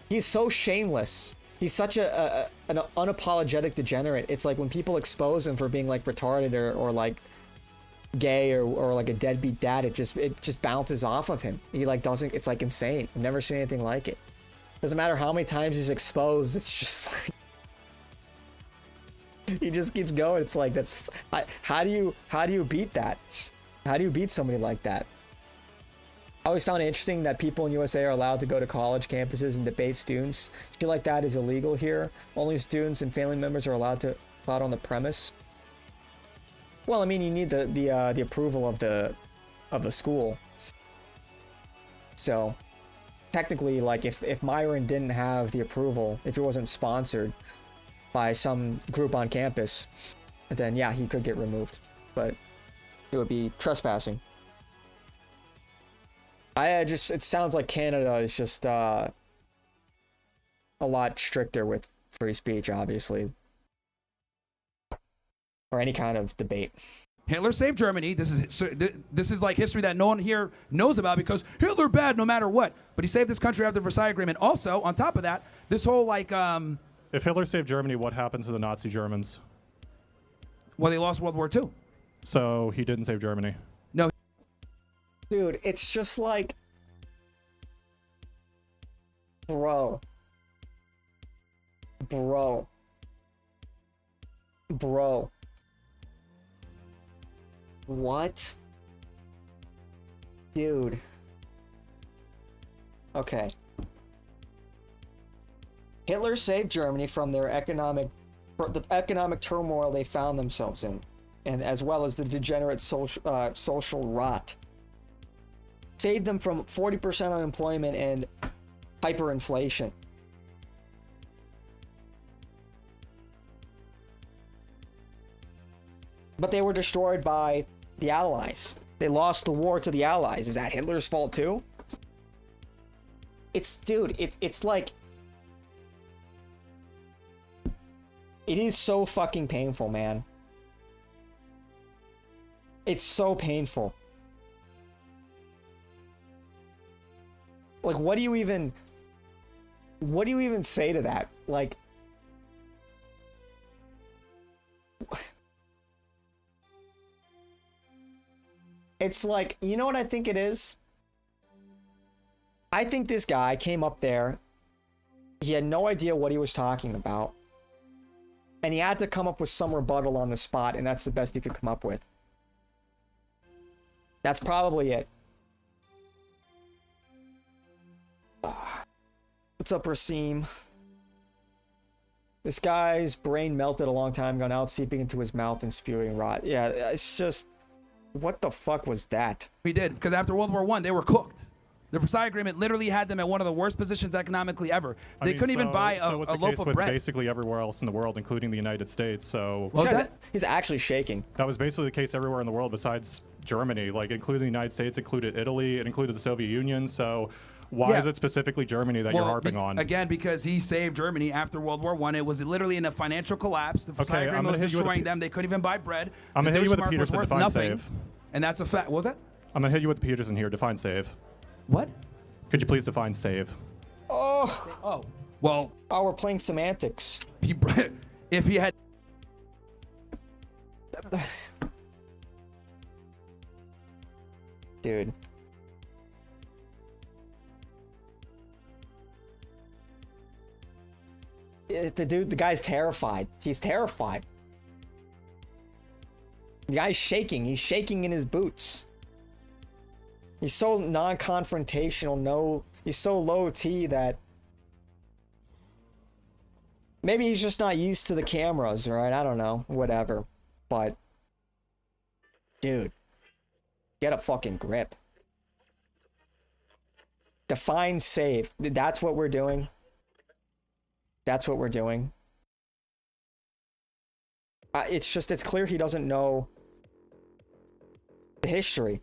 He's so shameless. He's such an unapologetic degenerate. It's like when people expose him for being like retarded or like gay or like a deadbeat dad, it just bounces off of him. He like doesn't, it's like insane. I've never seen anything like it. Doesn't matter how many times he's exposed, it's just like he just keeps going. It's like how do you beat that? How do you beat somebody like that? I always found it interesting that people in USA are allowed to go to college campuses and debate students. Shit like that is illegal here. Only students and family members are allowed on the premise. Well, I mean, you need the approval of the school. So technically, like if Myron didn't have the approval, if it wasn't sponsored by some group on campus, then yeah, he could get removed. But it would be trespassing. It sounds like Canada is just a lot stricter with free speech, obviously. Or any kind of debate. Hitler saved Germany. This is like history that no one here knows about because Hitler bad no matter what. But he saved this country after the Versailles Agreement. Also, on top of that, this whole like... If Hitler saved Germany, what happened to the Nazi Germans? Well, they lost World War II. So he didn't save Germany. No. Dude, it's just like... Bro. What? Dude. Okay. Hitler saved Germany from the economic turmoil they found themselves in, and as well as the degenerate social rot. Saved them from 40% unemployment and hyperinflation. But they were destroyed by the Allies. They lost the war to the Allies. Is that Hitler's fault too? Dude, it's like... It is so fucking painful, man. It's so painful. Like, what do you even say to that? Like, it's like, you know what I think it is? I think this guy came up there, he had no idea what he was talking about, and he had to come up with some rebuttal on the spot, and that's the best he could come up with. That's probably it. What's up, Rasim? This guy's brain melted a long time ago, now it's seeping into his mouth and spewing rot. Yeah, it's just... What the fuck was that? We did, because after World War I, they were cooked. The Versailles Agreement literally had them at one of the worst positions economically ever. They couldn't even buy a loaf of bread. Basically everywhere else in the world, including the United States. So he's actually shaking. That was basically the case everywhere in the world besides Germany, like including the United States, included Italy, it included the Soviet Union. So why is it specifically Germany that you're harping on? Again, because he saved Germany after World War I. It was literally in a financial collapse. The Versailles Agreement was destroying them. They couldn't even buy bread. I'm going to hit you with the Peterson define save. And that's a fact. What was that? I'm going to hit you with the Peterson here. Define save. What? Could you please define save? Oh. Well. Oh, we're playing semantics. If he had... Dude. The guy's terrified. He's terrified. The guy's shaking. He's shaking in his boots. He's so non-confrontational. He's so low T that maybe he's just not used to the cameras, right? I don't know. Whatever. But dude, get a fucking grip. Define save. That's what we're doing. That's what we're doing. It's clear he doesn't know the history.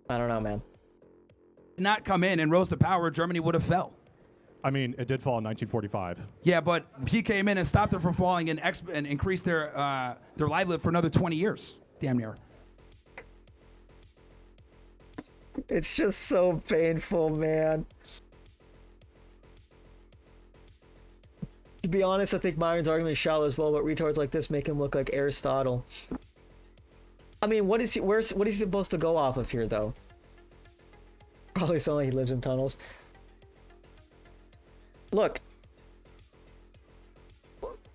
I don't know, man. Not come in and rose to power, Germany would have fell. I mean, it did fall in 1945. Yeah, but he came in and stopped them from falling and increased their livelihood for another 20 years, damn near. It's just so painful, man. To be honest, I think Myron's argument is shallow as well, but retards like this make him look like Aristotle. I mean, what is he supposed to go off of here, though? Probably sound like he lives in tunnels. Look,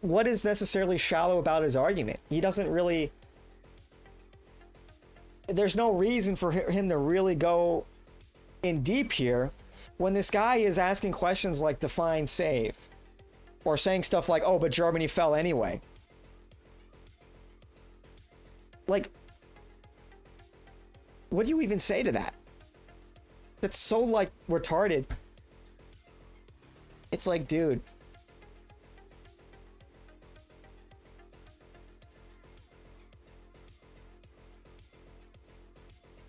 what is necessarily shallow about his argument? He doesn't really... There's no reason for him to really go in deep here when this guy is asking questions like define save. Or saying stuff like, oh, but Germany fell anyway. Like, what do you even say to that? That's so, like, retarded. It's like, dude.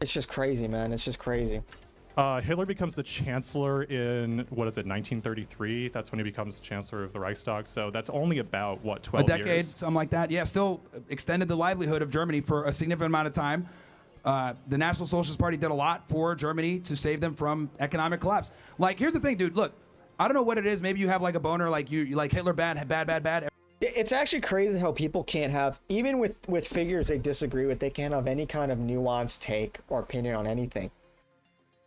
It's just crazy, man. It's just crazy. Hitler becomes the chancellor in, 1933? That's when he becomes chancellor of the Reichstag. So that's only about, 12 years? A decade, something like that. Yeah, still extended the livelihood of Germany for a significant amount of time. The National Socialist Party did a lot for Germany to save them from economic collapse. Like, here's the thing, dude. Look, I don't know what it is. Maybe you have like a boner, like you like Hitler bad. It's actually crazy how people can't have, even with figures they disagree with, they can't have any kind of nuanced take or opinion on anything.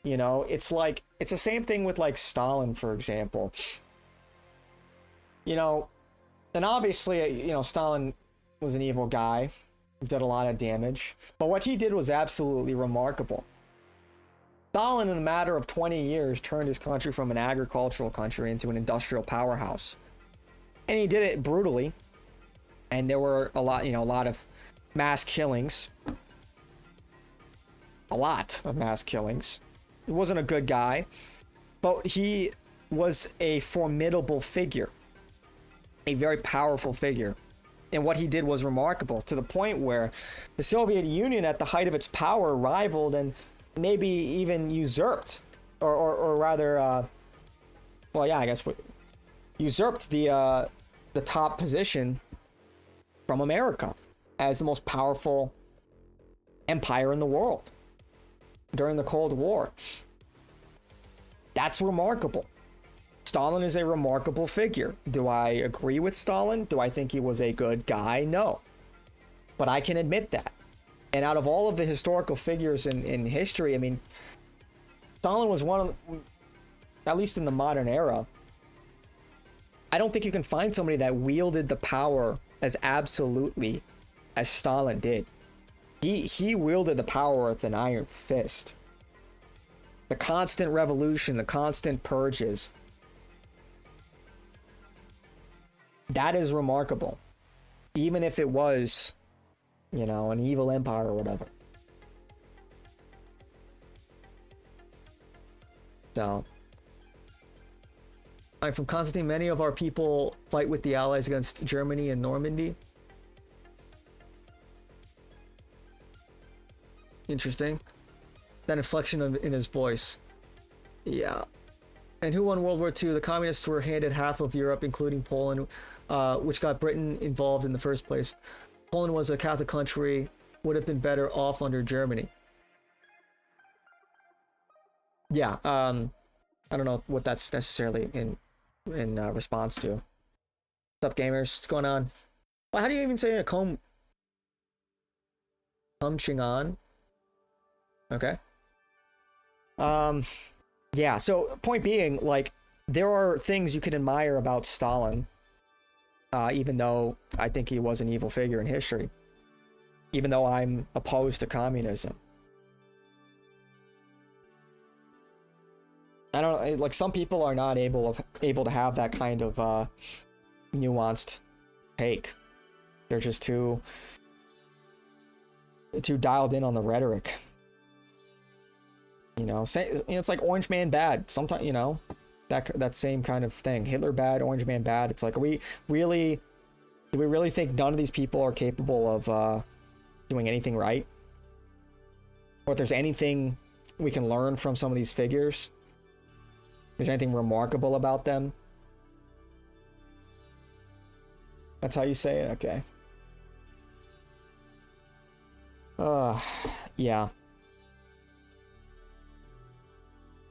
You know, it's like, it's the same thing with like Stalin, for example. You know, and obviously, you know, Stalin was an evil guy, did a lot of damage, but what he did was absolutely remarkable. Stalin, in a matter of 20 years, turned his country from an agricultural country into an industrial powerhouse. And he did it brutally. And there were a lot of mass killings. a lot of mass killings. He wasn't a good guy, but he was a formidable figure, a very powerful figure. And what he did was remarkable, to the point where the Soviet Union, at the height of its power, rivaled and maybe even usurped, or rather, well, yeah, I guess usurped the top position from America as the most powerful empire in the world during the Cold War. That's remarkable. Stalin is a remarkable figure. Do I agree with Stalin? Do I think he was a good guy? No. But I can admit that. And out of all of the historical figures in history, I mean, Stalin was one of, at least in the modern era, I don't think you can find somebody that wielded the power as absolutely as Stalin did. He wielded the power with an iron fist. The constant revolution, the constant purges. That is remarkable. Even if it was, you know, an evil empire or whatever. So, I'm from Constantine. Many of our people fight with the Allies against Germany and Normandy. Interesting. That inflection in his voice. Yeah. And who won World War II? The communists were handed half of Europe, including Poland, which got Britain involved in the first place. Poland was a Catholic country, would have been better off under Germany. Yeah, I don't know what that's necessarily in response to. What's up, gamers? What's going on? Well, how do you even say a ching on? Okay. Yeah, so point being, like, there are things you can admire about Stalin, even though I think he was an evil figure in history, even though I'm opposed to communism. I don't, like, some people are not able to have that kind of nuanced take. They're just too dialed in on the rhetoric. You know, it's like Orange Man bad. Sometimes, you know, that same kind of thing. Hitler bad, Orange Man bad. It's like, do we really think none of these people are capable of doing anything right? Or if there's anything we can learn from some of these figures? There's anything remarkable about them? That's how you say it? Okay. Yeah.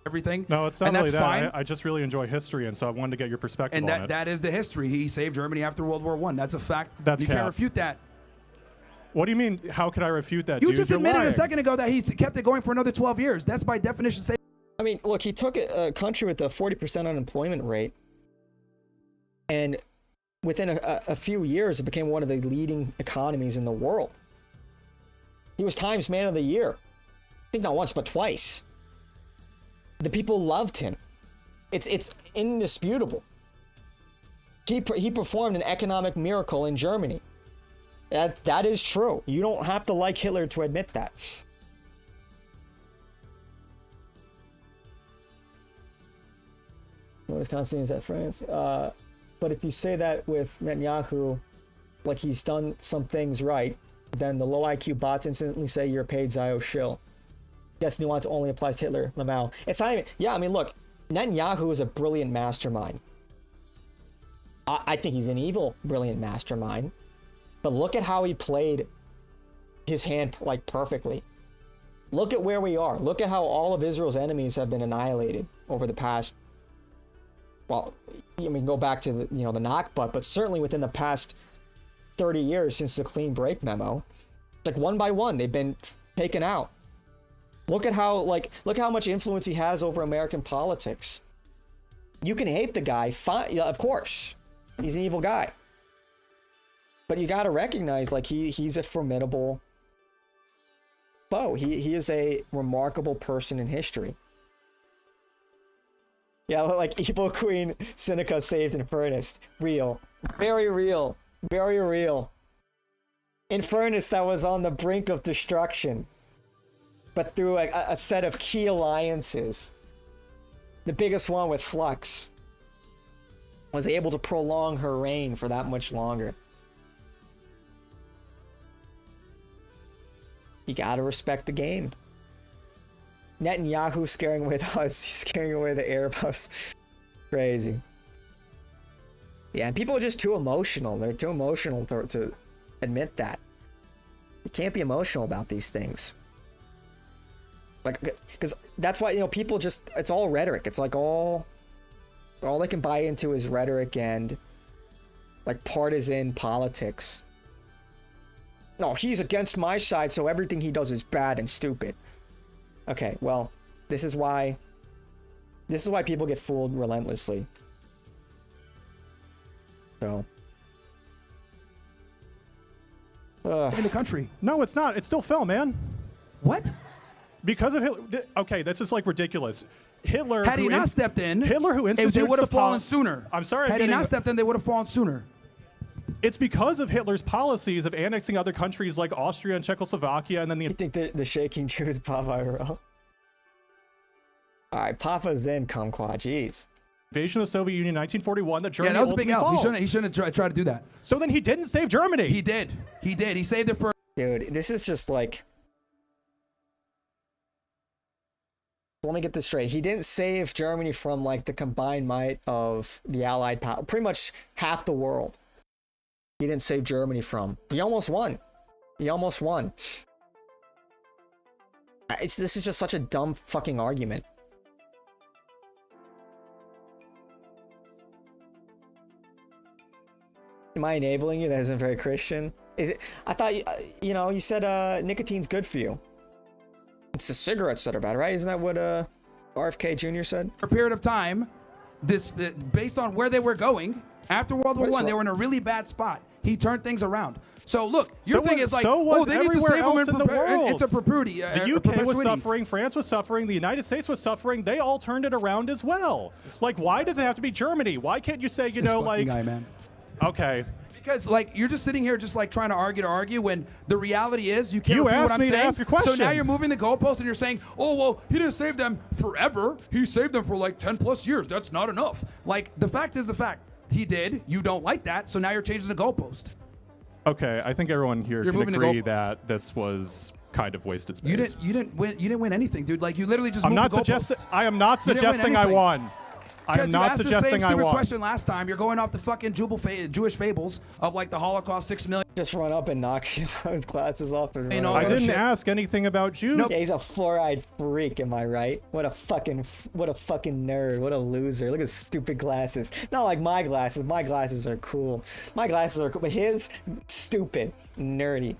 Everything. No, it's not and really that's that. fine. I just really enjoy history, and so I wanted to get your perspective And on it. that is the history. He saved Germany after World War I. That's a fact. That's you cap. can't refute that. What do you mean? How could I refute that? You dude? just You're admitted lying. a second ago that he kept it going for another 12 years. That's by definition saving. I mean, look, he took a country with a 40% unemployment rate, and within a few years, it became one of the leading economies in the world. He was Times Man of the Year. I think not once, but twice. The people loved him. It's indisputable. He performed an economic miracle in Germany. That is true. You don't have to like Hitler to admit that. Wisconsin is that France? But if you say that with Netanyahu, like he's done some things right, then the low IQ bots instantly say you're a paid Zio shill. Yes, nuance only applies to Hitler, Lamau. It's not even, yeah, I mean, look, Netanyahu is a brilliant mastermind. I think he's an evil, brilliant mastermind. But look at how he played his hand, like, perfectly. Look at where we are. Look at how all of Israel's enemies have been annihilated over the past, well, I mean, go back to the Nakba, but certainly within the past 30 years since the clean break memo. Like, one by one, they've been taken out. Look at how much influence he has over American politics. You can hate the guy, fine, yeah, of course. He's an evil guy. But you gotta recognize, like, he's a formidable foe. He is a remarkable person in history. Yeah, like Evil Queen Seneca saved Infernus. Real. Very real. Very real. Infernus that was on the brink of destruction. but through a set of key alliances. The biggest one with Flux was able to prolong her reign for that much longer. You gotta respect the game. Netanyahu scaring away the Arabs. Crazy. Yeah, and people are just too emotional. They're too emotional to admit that. You can't be emotional about these things. Like, because that's why, you know, people just, it's all rhetoric. It's like all they can buy into is rhetoric and like partisan politics. No, he's against my side, so everything he does is bad and stupid. Okay, well, this is why people get fooled relentlessly. So. In the country. No, it's not. It's still fell, man. What? Because of Hitler. Okay, this is like ridiculous. Hitler. Had he not stepped in, Hitler who institutes they would have fallen sooner. I'm sorry. Had he not stepped in, they would have fallen sooner. It's because of Hitler's policies of annexing other countries like Austria and Czechoslovakia, and then You think the shaking Jews pop IRL? Alright, Papa's in, Kumquat, jeez. Invasion of the Soviet Union, 1941, that Germany that was a big ultimately L. falls. He shouldn't have tried to do that. So then he didn't save Germany. He did. He did. He saved it for... Dude, this is just like... Let me get this straight. He didn't save Germany from like the combined might of the Allied power. Pretty much half the world. He didn't save Germany from. He almost won. He almost won. This is just such a dumb fucking argument. Am I enabling you? That isn't very Christian. Is it? I thought you know, you said nicotine's good for you. It's the cigarettes that are bad, right? Isn't that what RFK Jr. said? For a period of time, this based on where they were going after World War I, they were in a really bad spot. He turned things around. So look, your thing is like, oh, they need to save them in the world. It's a perpetuity. The UK was suffering, France was suffering, the United States was suffering. They all turned it around as well. Like, why does it have to be Germany? Why can't you say, you know, like, guy, man. Okay. Because like you're just sitting here just like trying to argue when the reality is you can't You refute what asked I'm me to saying. ask a question. So now you're moving the goalpost and you're saying, oh well, he didn't save them forever. He saved them for like 10 plus years. That's not enough. Like the fact is the fact. He did. You don't like that. So now you're changing the goalpost. Okay, I think everyone here can agree that this was kind of wasted space. You didn't win anything, dude. Like you literally just I am moved not suggesting I won. I am not suggesting I won. You asked the same question last time. You're going off the fucking Jewish fables of like the Holocaust, 6 million. Just run up and knock his glasses off. And I didn't ask anything about Jews. Yeah, he's a four-eyed freak, am I right? What a fucking nerd. What a loser. Look at his stupid glasses. Not like my glasses. My glasses are cool. My glasses are cool, but his, stupid, nerdy.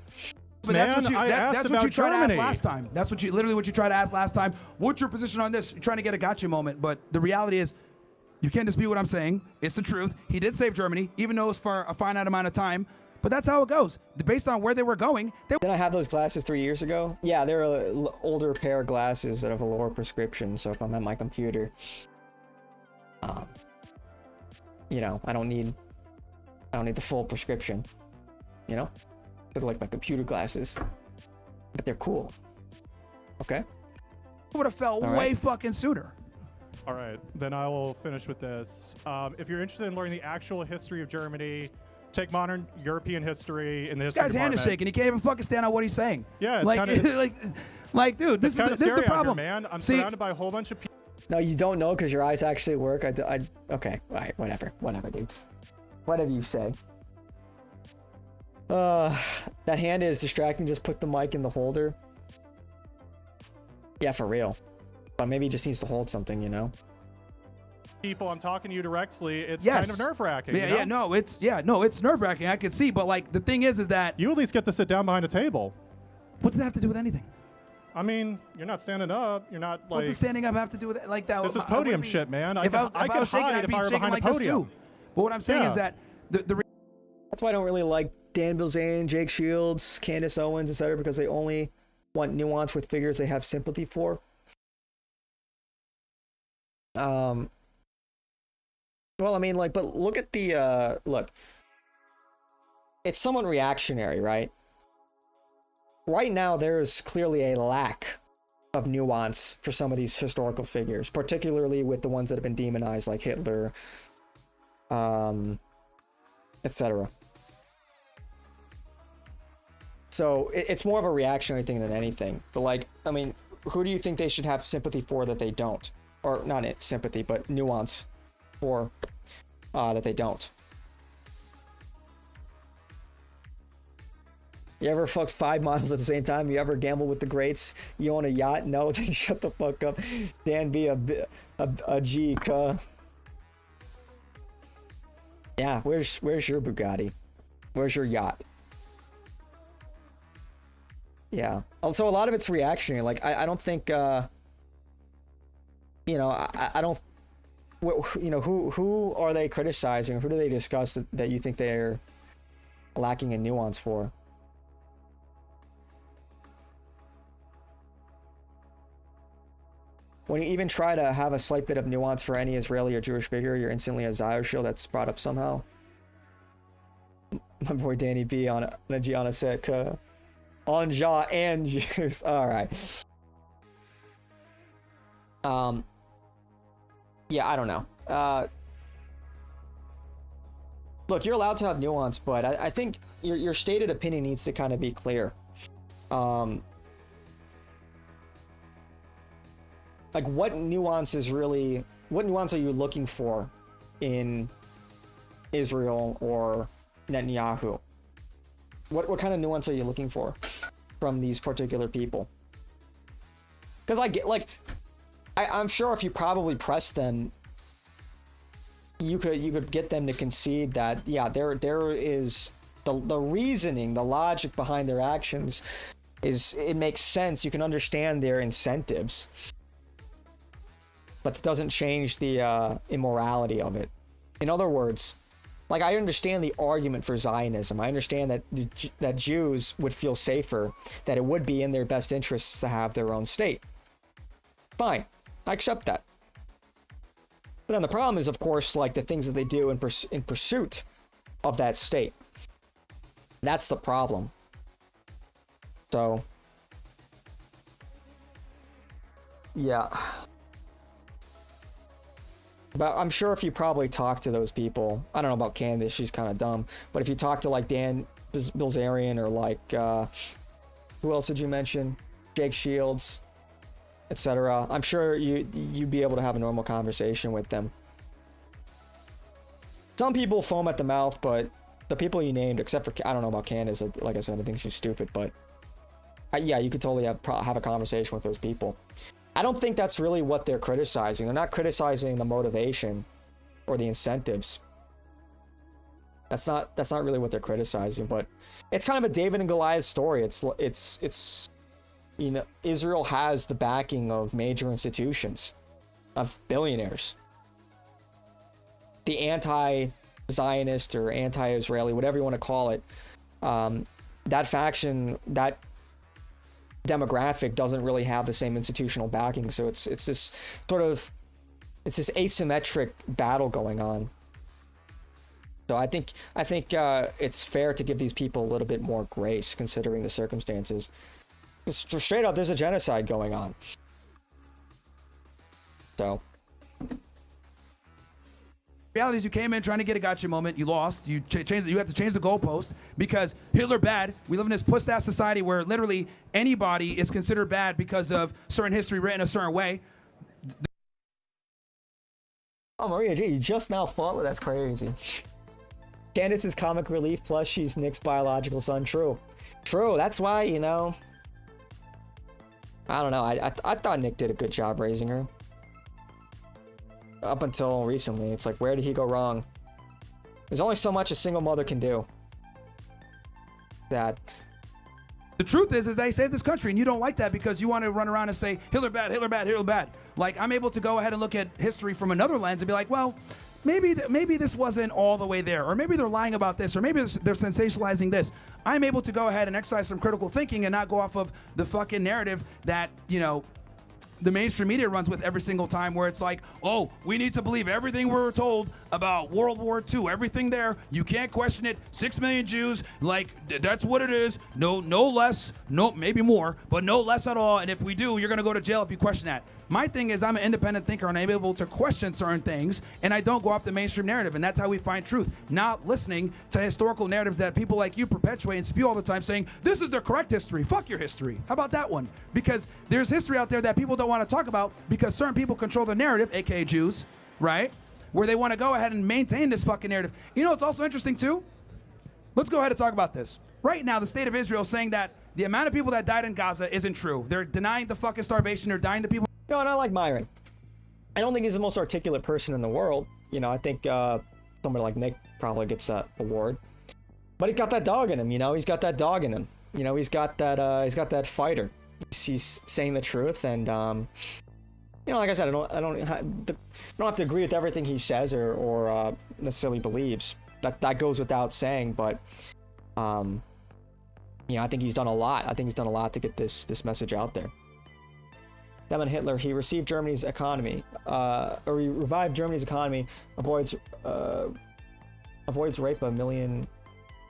But Man, that's what you tried to ask last time. That's what you tried to ask last time. What's your position on this? You're trying to get a gotcha moment, but the reality is, you can't dispute what I'm saying. It's the truth. He did save Germany, even though it was for a finite amount of time. But that's how it goes. Based on where they were going. Didn't I have those glasses 3 years ago? Yeah, they're an older pair of glasses that have a lower prescription. So if I'm at my computer, you know, I don't need the full prescription. You know, they're like my computer glasses, but they're cool. Okay. Would have fell way fucking sooner. All right, then I will finish with this. If you're interested in learning the actual history of Germany, take modern European history in the history This guy's hand is shaking. He can't even fucking stand on what he's saying. Yeah, it's like, kinda, like, dude, this is the problem, here, man. I'm surrounded by a whole bunch of people. No, you don't know because your eyes actually work. Okay, all right, whatever, dude. Whatever you say. That hand is distracting. Just put the mic in the holder. Yeah, for real. But maybe he just needs to hold something, you know? People, I'm talking to you directly. It's kind of nerve-wracking. Yeah, it's nerve-wracking. I can see, but like the thing is that you at least get to sit down behind a table. What does that have to do with anything? I mean, you're not standing up. You're not like. What does standing up have to do with it? Like that? This is podium shit, man. I could hide if I were behind a podium. podium. But what I'm saying is that that's why I don't really like Dan Bilzerian, Jake Shields, Candace Owens, etc., because they only want nuance with figures they have sympathy for. Well, I mean, like, but look at the, look. It's somewhat reactionary, right? Right now, there's clearly a lack of nuance for some of these historical figures, particularly with the ones that have been demonized, like Hitler, etc. So it's more of a reactionary thing than anything. But like, I mean, who do you think they should have sympathy for that they don't? Or not sympathy, but nuance for that they don't? You ever fucked 5 models at the same time? You ever gamble with the greats? You own a yacht? No, then shut the fuck up. Dan be a G, cuh. Yeah, where's your Bugatti? Where's your yacht? Yeah. Also, a lot of it's reactionary. Like, I don't think, I don't, who are they criticizing? Who do they discuss that you think they're lacking in nuance for? When you even try to have a slight bit of nuance for any Israeli or Jewish figure, you're instantly a Zio shield that's brought up somehow. My boy Danny B on a Gianna set, on jaw and juice. All right. Yeah, I don't know. Look, you're allowed to have nuance, but I think your stated opinion needs to kind of be clear. Like, what nuance are you looking for in Israel or Netanyahu? What kind of nuance are you looking for from these particular people? Because I'm sure if you probably press them, you could get them to concede that, yeah, there is the reasoning, the logic behind their actions it makes sense. You can understand their incentives, but it doesn't change the immorality of it. In other words, like, I understand the argument for Zionism. I understand that Jews would feel safer, that it would be in their best interests to have their own state. Fine, I accept that. But then the problem is, of course, like the things that they do in pursuit of that state. That's the problem. So, yeah. But I'm sure if you probably talk to those people, I don't know about Candace, she's kind of dumb, but if you talk to like Dan Bilzerian or like, who else did you mention? Jake Shields, etc. I'm sure you'd be able to have a normal conversation with them. Some people foam at the mouth, but the people you named, except for, I don't know about Candace, like I said, I think she's stupid, but yeah, you could totally have a conversation with those people. I don't think that's really what they're criticizing. They're not criticizing the motivation or the incentives. That's not really what they're criticizing, but it's kind of a David and Goliath story. It's Israel has the backing of major institutions, of billionaires. The anti-Zionist or anti-Israeli, whatever you want to call it, that faction, that demographic doesn't really have the same institutional backing, so it's this asymmetric battle going on. So I think it's fair to give these people a little bit more grace considering the circumstances. Straight up, there's a genocide going on. So reality is, you came in trying to get a gotcha moment, you lost, you had to change the goalpost because Hitler bad. We live in this puss-ass society where literally anybody is considered bad because of certain history written a certain way. Oh, Maria G, you just now fought? That's crazy. Candace is comic relief, plus she's Nick's biological son. True, that's why, I don't know, I thought Nick did a good job raising her. Up until recently, it's like, where did he go wrong? There's only so much a single mother can do. Sad. The truth is they saved this country, and you don't like that because you want to run around and say, Hitler bad, Hitler bad, Hitler bad. Like, I'm able to go ahead and look at history from another lens and be like, well, maybe this wasn't all the way there, or maybe they're lying about this, or maybe they're sensationalizing this. I'm able to go ahead and exercise some critical thinking and not go off of the fucking narrative that, the mainstream media runs with every single time, where it's like, oh, we need to believe everything we were told about World War II, everything there. You can't question it. 6 million Jews, like, that's what it is. No less, no, maybe more, but no less at all. And if we do, you're going to go to jail if you question that. My thing is, I'm an independent thinker, and I'm able to question certain things, and I don't go off the mainstream narrative, and that's how we find truth. Not listening to historical narratives that people like you perpetuate and spew all the time, saying, this is the correct history. Fuck your history. How about that one? Because there's history out there that people don't want to talk about because certain people control the narrative, aka Jews, right? Where they want to go ahead and maintain this fucking narrative. You know what's also interesting too? Let's go ahead and talk about this. Right now, the state of Israel is saying that the amount of people that died in Gaza isn't true. They're denying the fucking starvation. They're dying to people. You know, and I like Myron. I don't think he's the most articulate person in the world. You know, I think somebody like Nick probably gets that award. But he's got that dog in him, you know? He's got that dog in him. You know, he's got that fighter. He's saying the truth, and you know, like I said, I don't have to agree with everything he says or necessarily believes. That goes without saying, but you know, I think he's done a lot. I think he's done a lot to get this message out there. Then Hitler, he received Germany's economy, or he revived Germany's economy, avoids rape of million,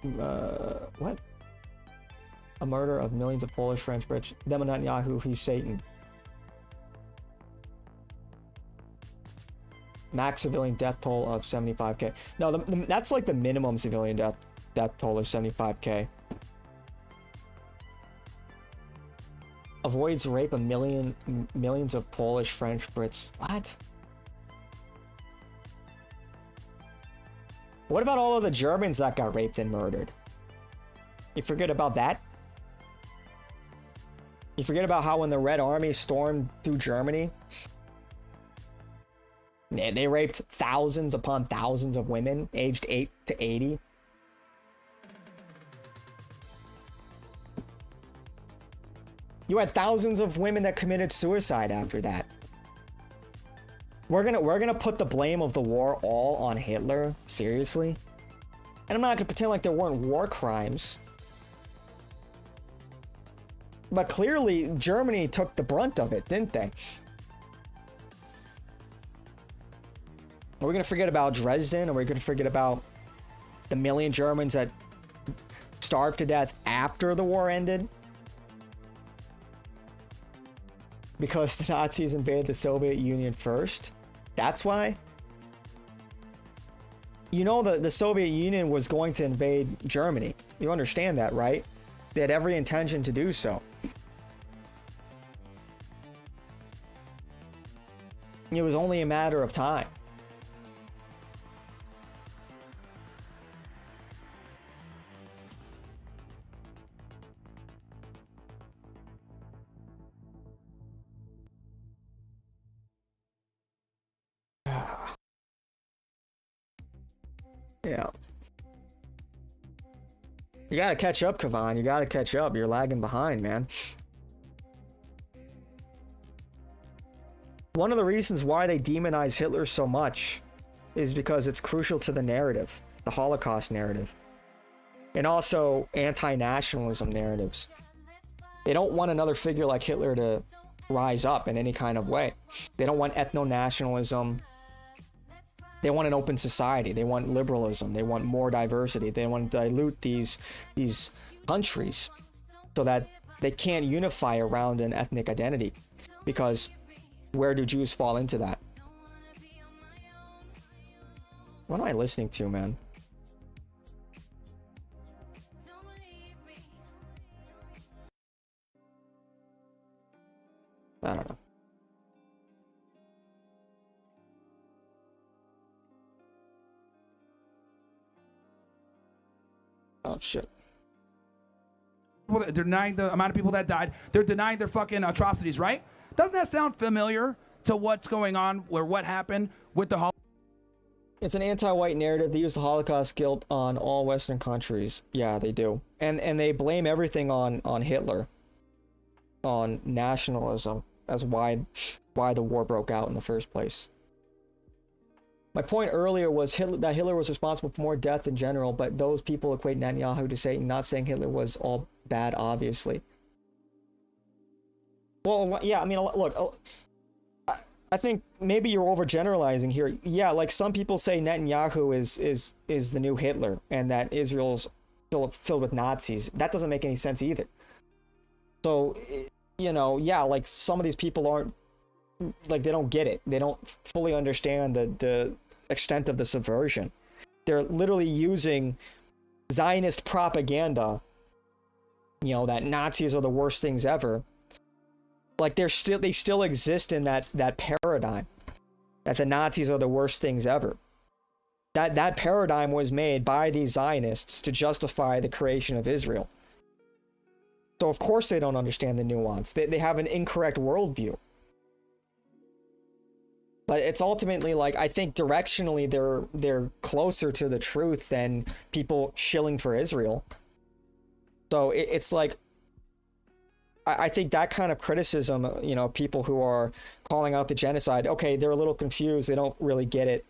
what? A murder of millions of Polish, French, British. Then Netanyahu, he's Satan. Max civilian death toll of 75K. No, that's like the minimum civilian death toll of 75K. Avoids rape of millions of Polish, French, Brits. What? What about all of the Germans that got raped and murdered? You forget about that? You forget about how when the Red Army stormed through Germany, they raped thousands upon thousands of women aged 8 to 80. You had thousands of women that committed suicide after that. We're gonna put the blame of the war all on Hitler? Seriously? And I'm not gonna pretend like there weren't war crimes. But clearly, Germany took the brunt of it, didn't they? Are we gonna forget about Dresden? Are we gonna forget about the million Germans that starved to death after the war ended? Because the Nazis invaded the Soviet Union first? That's why? You know the Soviet Union was going to invade Germany. You understand that, right? They had every intention to do so. It was only a matter of time. Yeah. You gotta catch up, Kavan. You gotta catch up. You're lagging behind, man. One of the reasons why they demonize Hitler so much is because it's crucial to the narrative, the Holocaust narrative, and also anti-nationalism narratives. They don't want another figure like Hitler to rise up in any kind of way. They don't want ethno-nationalism. They want an open society. They want liberalism. They want more diversity. They want to dilute these countries so that they can't unify around an ethnic identity. Because where do Jews fall into that? What am I listening to, man? I don't know. Oh, shit. They're denying the amount of people that died. They're denying their fucking atrocities, right? Doesn't that sound familiar to what's going on or what happened with the Holocaust? It's an anti-white narrative. They use the Holocaust guilt on all Western countries. Yeah, they do. And they blame everything on Hitler. On nationalism. As why the war broke out in the first place. My point earlier was that Hitler was responsible for more death in general, but those people equate Netanyahu to Satan, not saying Hitler was all bad, obviously. Well, yeah, I mean, look, I think maybe you're overgeneralizing here. Yeah, like some people say Netanyahu is the new Hitler and that Israel's filled with Nazis. That doesn't make any sense either. So, you know, yeah, like some of these people aren't, like they don't get it. They don't fully understand the extent of the subversion. They're literally using Zionist propaganda, you know, that Nazis are the worst things ever. Like they still exist in that paradigm, that the Nazis are the worst things ever. That paradigm was made by these Zionists to justify the creation of Israel. So of course they don't understand the nuance. They have an incorrect worldview. But it's ultimately like, I think directionally they're closer to the truth than people shilling for Israel. So it's like, I think that kind of criticism, you know, people who are calling out the genocide, okay, they're a little confused. They don't really get it.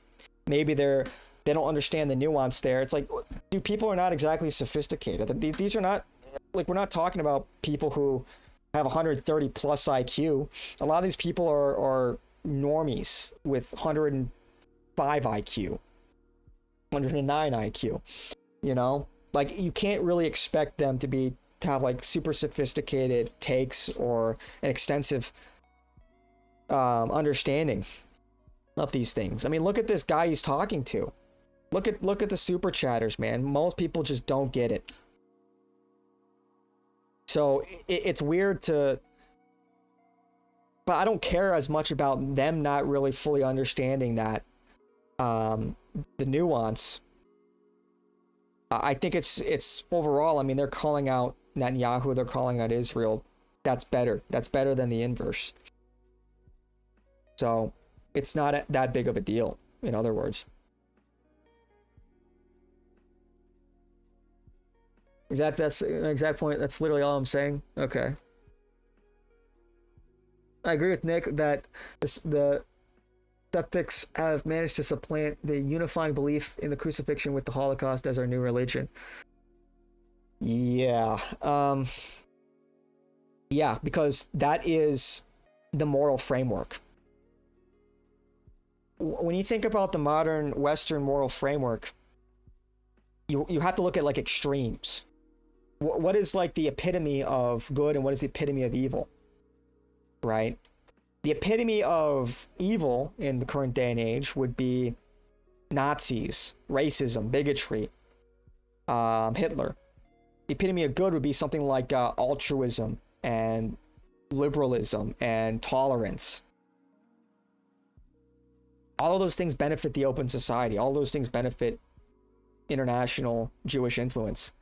Maybe they don't understand the nuance there. It's like, dude, people are not exactly sophisticated. These are not, like, we're not talking about people who have 130 plus IQ. A lot of these people are normies with 105 IQ, 109 IQ, you know? Like, you can't really expect them to have like super sophisticated takes or an extensive understanding of these things. I mean, look at this guy he's talking to. Look at the super chatters, man. Most people just don't get it. So it's weird but I don't care as much about them not really fully understanding that the nuance. I think it's overall, I mean, they're calling out Netanyahu, they're calling out Israel. That's better. That's better than the inverse. So it's not that big of a deal, in other words. That's an exact point. That's literally all I'm saying. Okay. I agree with Nick that the skeptics have managed to supplant the unifying belief in the crucifixion with the Holocaust as our new religion. Yeah. Yeah, because that is the moral framework. When you think about the modern Western moral framework, you have to look at like extremes. What is like the epitome of good and what is the epitome of evil? Right? The epitome of evil in the current day and age would be Nazis, racism, bigotry, Hitler. The epitome of good would be something like altruism and liberalism and tolerance. All of those things benefit the open society. All those things benefit international Jewish influence.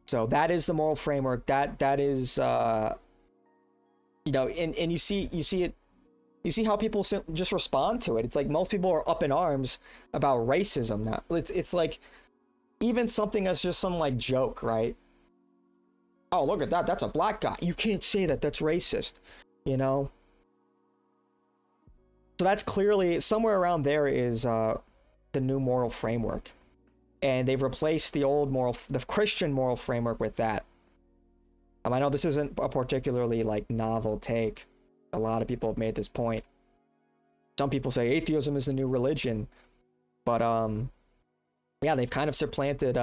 So that is the moral framework. That is, you know, and you see it. You see how people just respond to it. It's like most people are up in arms about racism now. It's like even something that's just some like joke, right? Oh, look at that. That's a black guy. You can't say that. That's racist, you know? So that's clearly somewhere around there is the new moral framework. And they've replaced the Christian moral framework with that. I know this isn't a particularly like novel take. A lot of people have made this point. Some people say atheism is the new religion, but yeah, they've kind of supplanted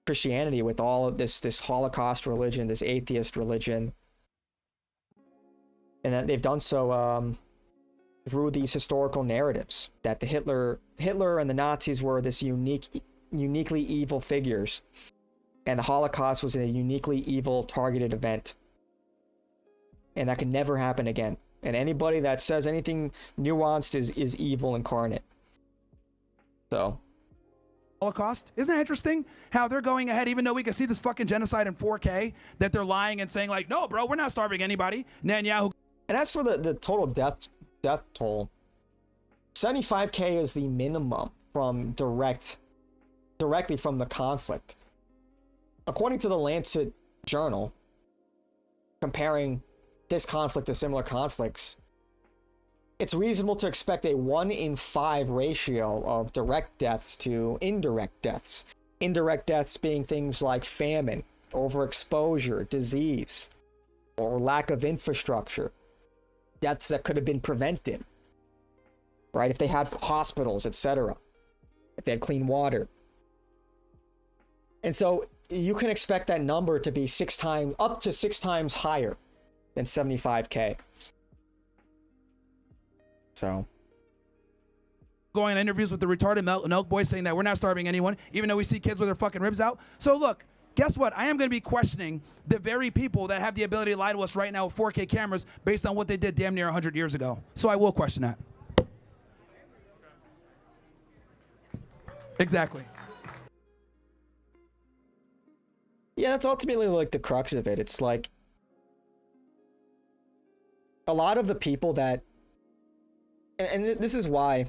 Christianity with all of this Holocaust religion, this atheist religion, and that they've done so through these historical narratives that the Hitler and the Nazis were this uniquely evil figures, and the Holocaust was a uniquely evil targeted event, and that can never happen again. And anybody that says anything nuanced is evil incarnate. So, Holocaust. Isn't that interesting? How they're going ahead, even though we can see this fucking genocide in 4K, that they're lying and saying like, no, bro, we're not starving anybody. Netanyahu. And as for the total death toll, 75K is the minimum from directly from the conflict. According to the Lancet Journal, comparing this conflict to similar conflicts, it's reasonable to expect a 1 in 5 ratio of direct deaths to indirect deaths. Indirect deaths being things like famine, overexposure, disease, or lack of infrastructure, deaths that could have been prevented, right? If they had hospitals, etc., if they had clean water. And so you can expect that number to be up to 6 times higher than 75K. So going on interviews with the retarded milk boy saying that we're not starving anyone, even though we see kids with their fucking ribs out. So look, guess what? I am going to be questioning the very people that have the ability to lie to us right now with 4K cameras based on what they did damn near 100 years ago. So I will question that. Exactly. Yeah, that's ultimately like the crux of it. It's like a lot of the people that, and this is why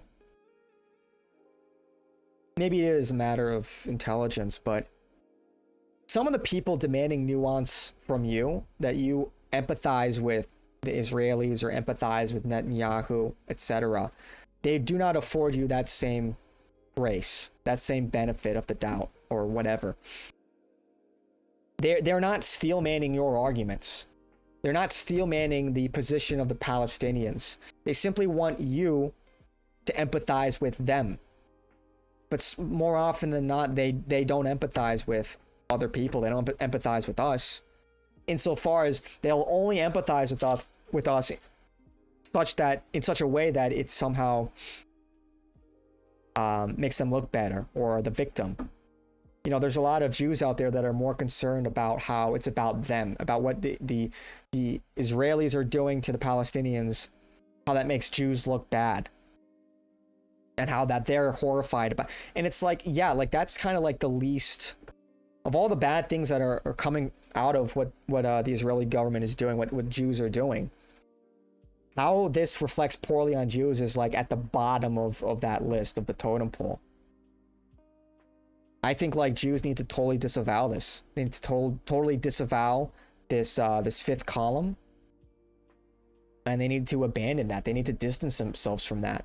maybe it is a matter of intelligence, but some of the people demanding nuance from you, that you empathize with the Israelis or empathize with Netanyahu, etc., they do not afford you that same grace, that same benefit of the doubt, or whatever. They're not steel-manning your arguments. They're not steel-manning the position of the Palestinians. They simply want you to empathize with them. But more often than not, they don't empathize with other people. They don't empathize with us. Insofar as they'll only empathize with us in such a way that it somehow makes them look better, or the victim. You know, there's a lot of Jews out there that are more concerned about how it's about them, about what the Israelis are doing to the Palestinians, how that makes Jews look bad, and how that they're horrified about. And it's like, yeah, like that's kind of like the least of all the bad things that are coming out of what the Israeli government is doing, what Jews are doing. How this reflects poorly on Jews is like at the bottom of that list of the totem pole. I think like Jews need to totally disavow this. They need to totally disavow this this fifth column, and they need to abandon that. They need to distance themselves from that.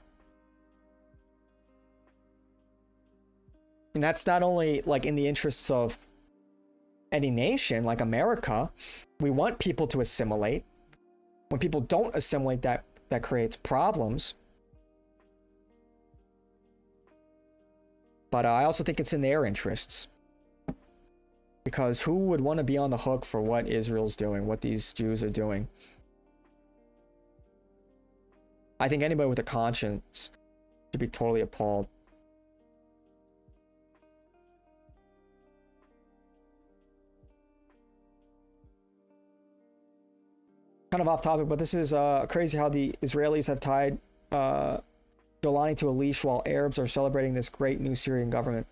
And that's not only like in the interests of any nation like America. We want people to assimilate. When people don't assimilate, that creates problems. But I also think it's in their interests. Because who would want to be on the hook for what Israel's doing, what these Jews are doing? I think anybody with a conscience should be totally appalled. Kind of off topic, but this is crazy how the Israelis have tied Golani to a leash while Arabs are celebrating this great new Syrian government.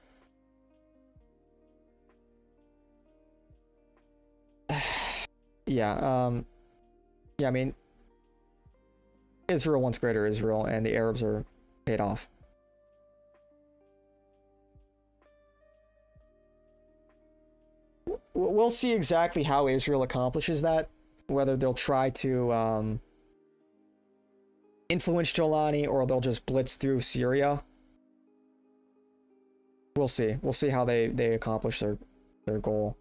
Yeah, I mean, Israel wants greater Israel, and the Arabs are paid off. We'll see exactly how Israel accomplishes that. Whether they'll try to influence Jolani or they'll just blitz through Syria. We'll see. We'll see how they accomplish their goal.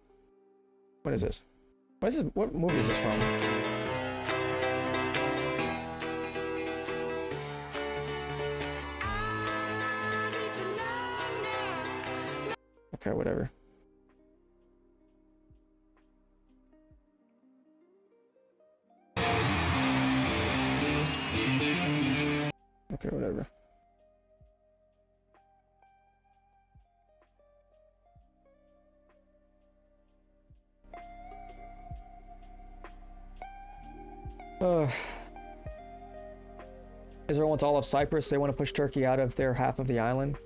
What is this? What is this? What movie is this from? Okay, whatever. Okay, whatever. Israel wants all of Cyprus. They want to push Turkey out of their half of the island.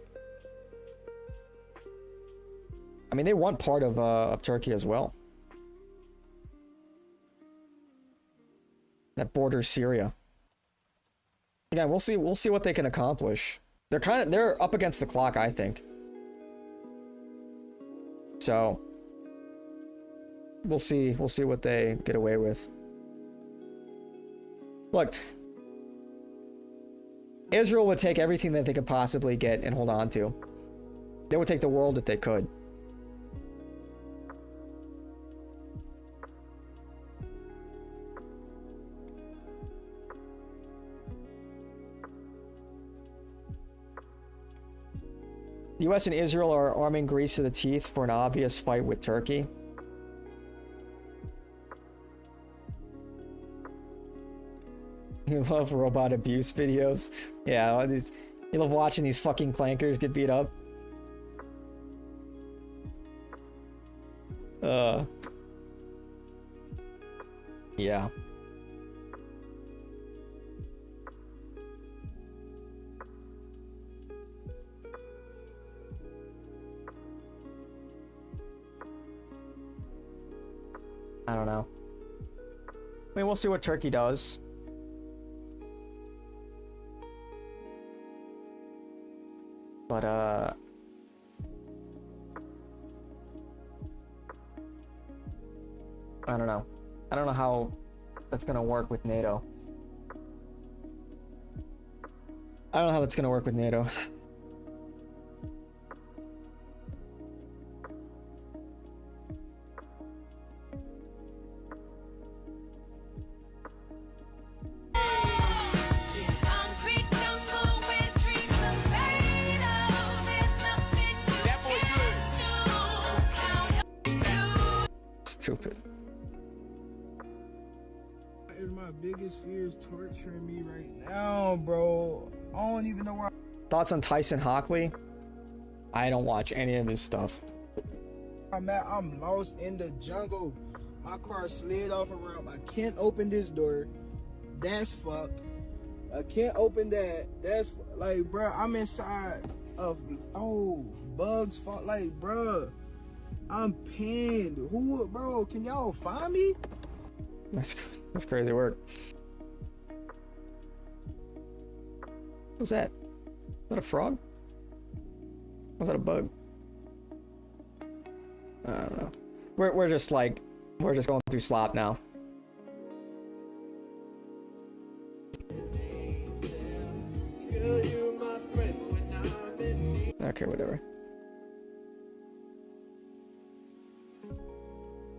I mean, they want part of Turkey as well. That borders Syria. Again, we'll see what they can accomplish. They're up against the clock, I think. So we'll see what they get away with. Look, Israel would take everything that they could possibly get and hold on to. They would take the world if they could. The US and Israel are arming Greece to the teeth for an obvious fight with Turkey. You love robot abuse videos. Yeah, you love watching these fucking clankers get beat up. Yeah. I don't know. I mean, we'll see what Turkey does. But, I don't know. I don't know how that's gonna work with NATO. I don't know how that's gonna work with NATO. Stupid. Is my biggest fear is torturing me right now, bro. I don't even know where Thoughts on Tyson Hockley? I don't watch any of his stuff. I'm at. I'm lost in the jungle. My car slid off a ramp. I can't open this door. That's fucked. I can't open that. That's like, bro. I'm inside of bugs. Like, bro. I'm pinned. Who, bro? Can y'all find me? That's crazy work. What's that? Is that a frog? Was that a bug? I don't know. We're just going through slop now. Okay, whatever.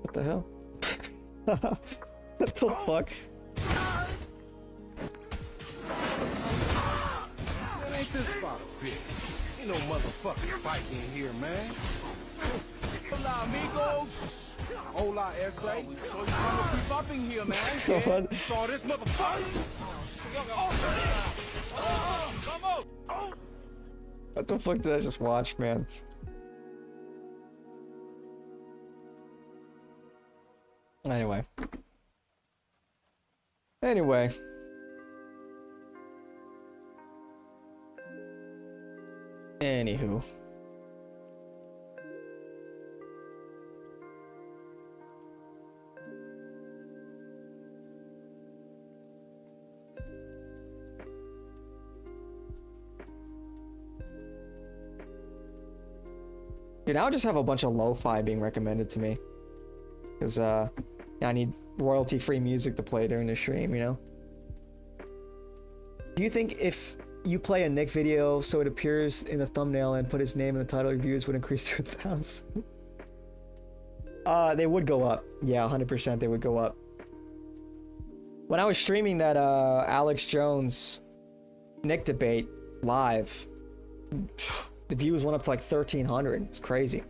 What the hell? What the fuck? Man, ain't this about a bitch? Ain't no motherfucking fight in here, man. Hola, amigos. Hola, SA. So you wanna keep up in here, man? Yeah. Saw this motherfucker. Come on. What the fuck did I just watch, man? Anyway. Anywho. Dude, now I just have a bunch of lo-fi being recommended to me. Because, I need royalty-free music to play during the stream, you know? Do you think if you play a Nick video so it appears in the thumbnail and put his name in the title, reviews would increase to 1,000? They would go up. Yeah, 100% they would go up. When I was streaming that Alex Jones Nick debate live, the views went up to like 1,300. It's crazy.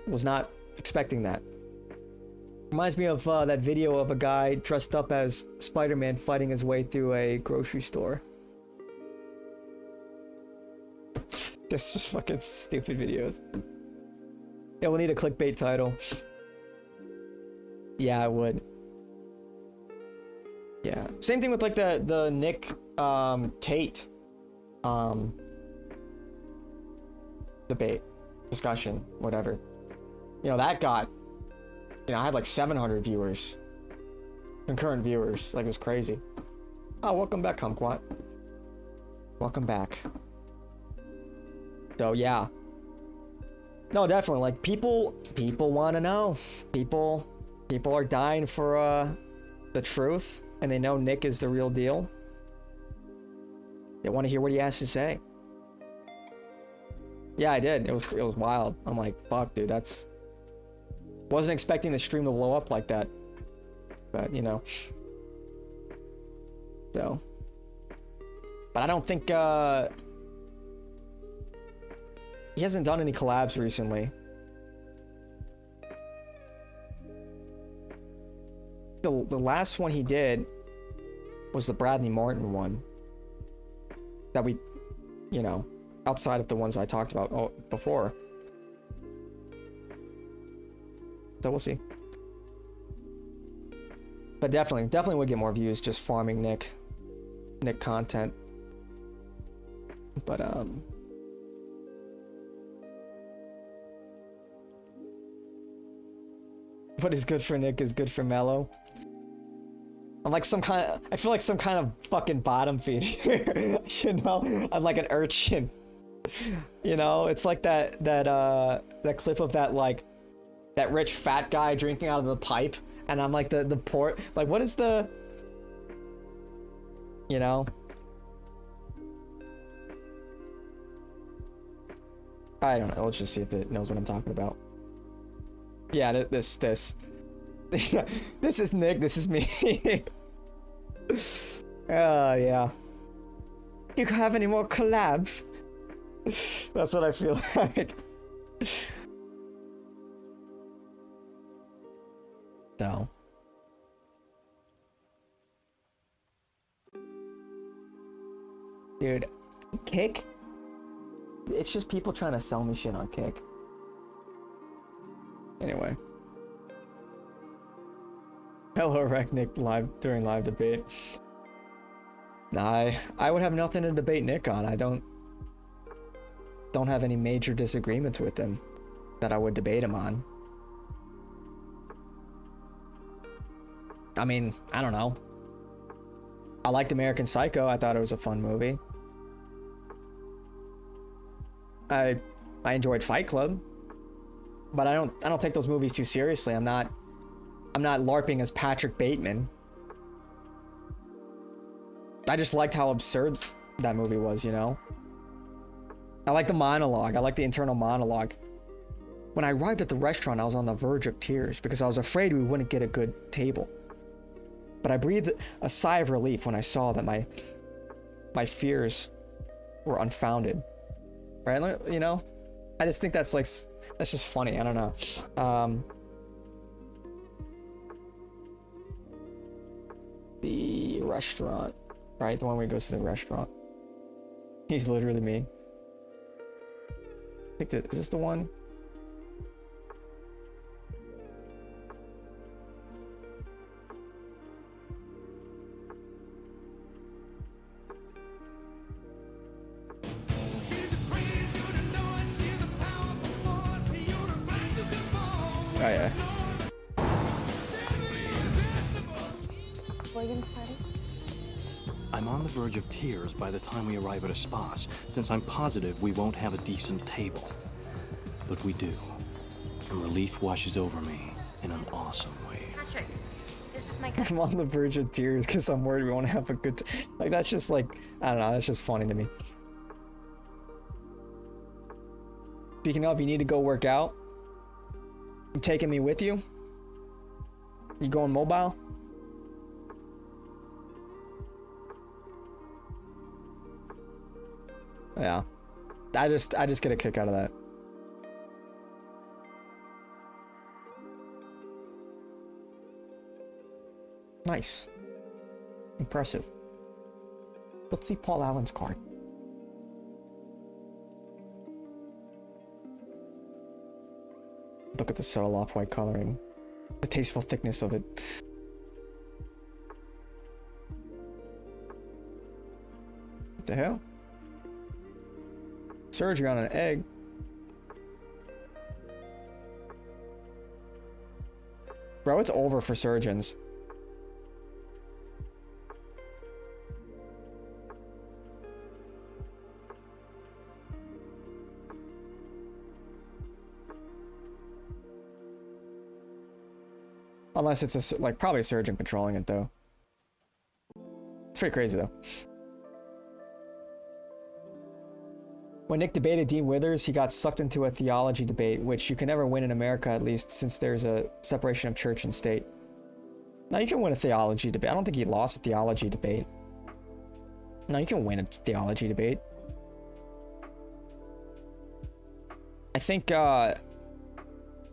Was not expecting that. Reminds me of that video of a guy dressed up as Spider-Man fighting his way through a grocery store. Just fucking stupid videos. Yeah, we'll need a clickbait title. Yeah, I would. Yeah. Same thing with like the Nick Tate debate, discussion, whatever. You know, that got, you know, I had like 700 viewers. Concurrent viewers. Like, it was crazy. Oh, welcome back, Kumquat. Welcome back. So, yeah. No, definitely. Like, people want to know. People are dying for the truth, and they know Nick is the real deal. They want to hear what he has to say. Yeah, I did. It was wild. I'm like, fuck, dude, that's... Wasn't expecting the stream to blow up like that. But, you know. So. But I don't think, He hasn't done any collabs recently. The last one he did was the Bradley Martin one. That we, you know, outside of the ones I talked about before. So we'll see. But definitely would get more views just farming Nick content. But what is good for Nick is good for Mello. I'm like I feel like some kind of fucking bottom feeder. You know? I'm like an urchin. You know, it's like that clip of that rich fat guy drinking out of the pipe, and I'm like the poor, like, what is the, you know? I don't know, let's just see if it knows what I'm talking about. Yeah, this. This is Nick, this is me. Yeah. You have any more collabs? That's what I feel like. So. Dude, Kick? It's just people trying to sell me shit on Kick. Anyway. Hello, Nick during live debate. Nah, I would have nothing to debate Nick on. I don't have any major disagreements with him that I would debate him on. I mean, I don't know. I liked American Psycho. I thought it was a fun movie. I enjoyed Fight Club, but I don't take those movies too seriously. I'm not LARPing as Patrick Bateman. I just liked how absurd that movie was, you know? I like the monologue. I like the internal monologue. When I arrived at the restaurant, I was on the verge of tears because I was afraid we wouldn't get a good table. But I breathed a sigh of relief when I saw that my fears were unfounded. Right? You know? I just think that's just funny. I don't know. The restaurant. Right? The one where he goes to the restaurant. He's literally me. I think is this the one? Oh yeah. Williams party? I'm on the verge of tears by the time we arrive at a spas, since I'm positive we won't have a decent table. But we do. And relief washes over me in an awesome way. Patrick, this is my I'm on the verge of tears because I'm worried we won't have a good like, that's just like, I don't know, that's just funny to me. Speaking of, you need to go work out. You taking me with you? You going mobile? Yeah. I just get a kick out of that. Nice. Impressive. Let's see Paul Allen's card. Look at the subtle off-white coloring. The tasteful thickness of it. What the hell? Surgery on an egg. Bro, it's over for surgeons. Unless it's probably a surgeon controlling it though. It's pretty crazy though. When Nick debated Dean Withers, he got sucked into a theology debate, which you can never win in America, at least, since there's a separation of church and state. Now, you can win a theology debate. I don't think he lost a theology debate. No, you can win a theology debate. I think a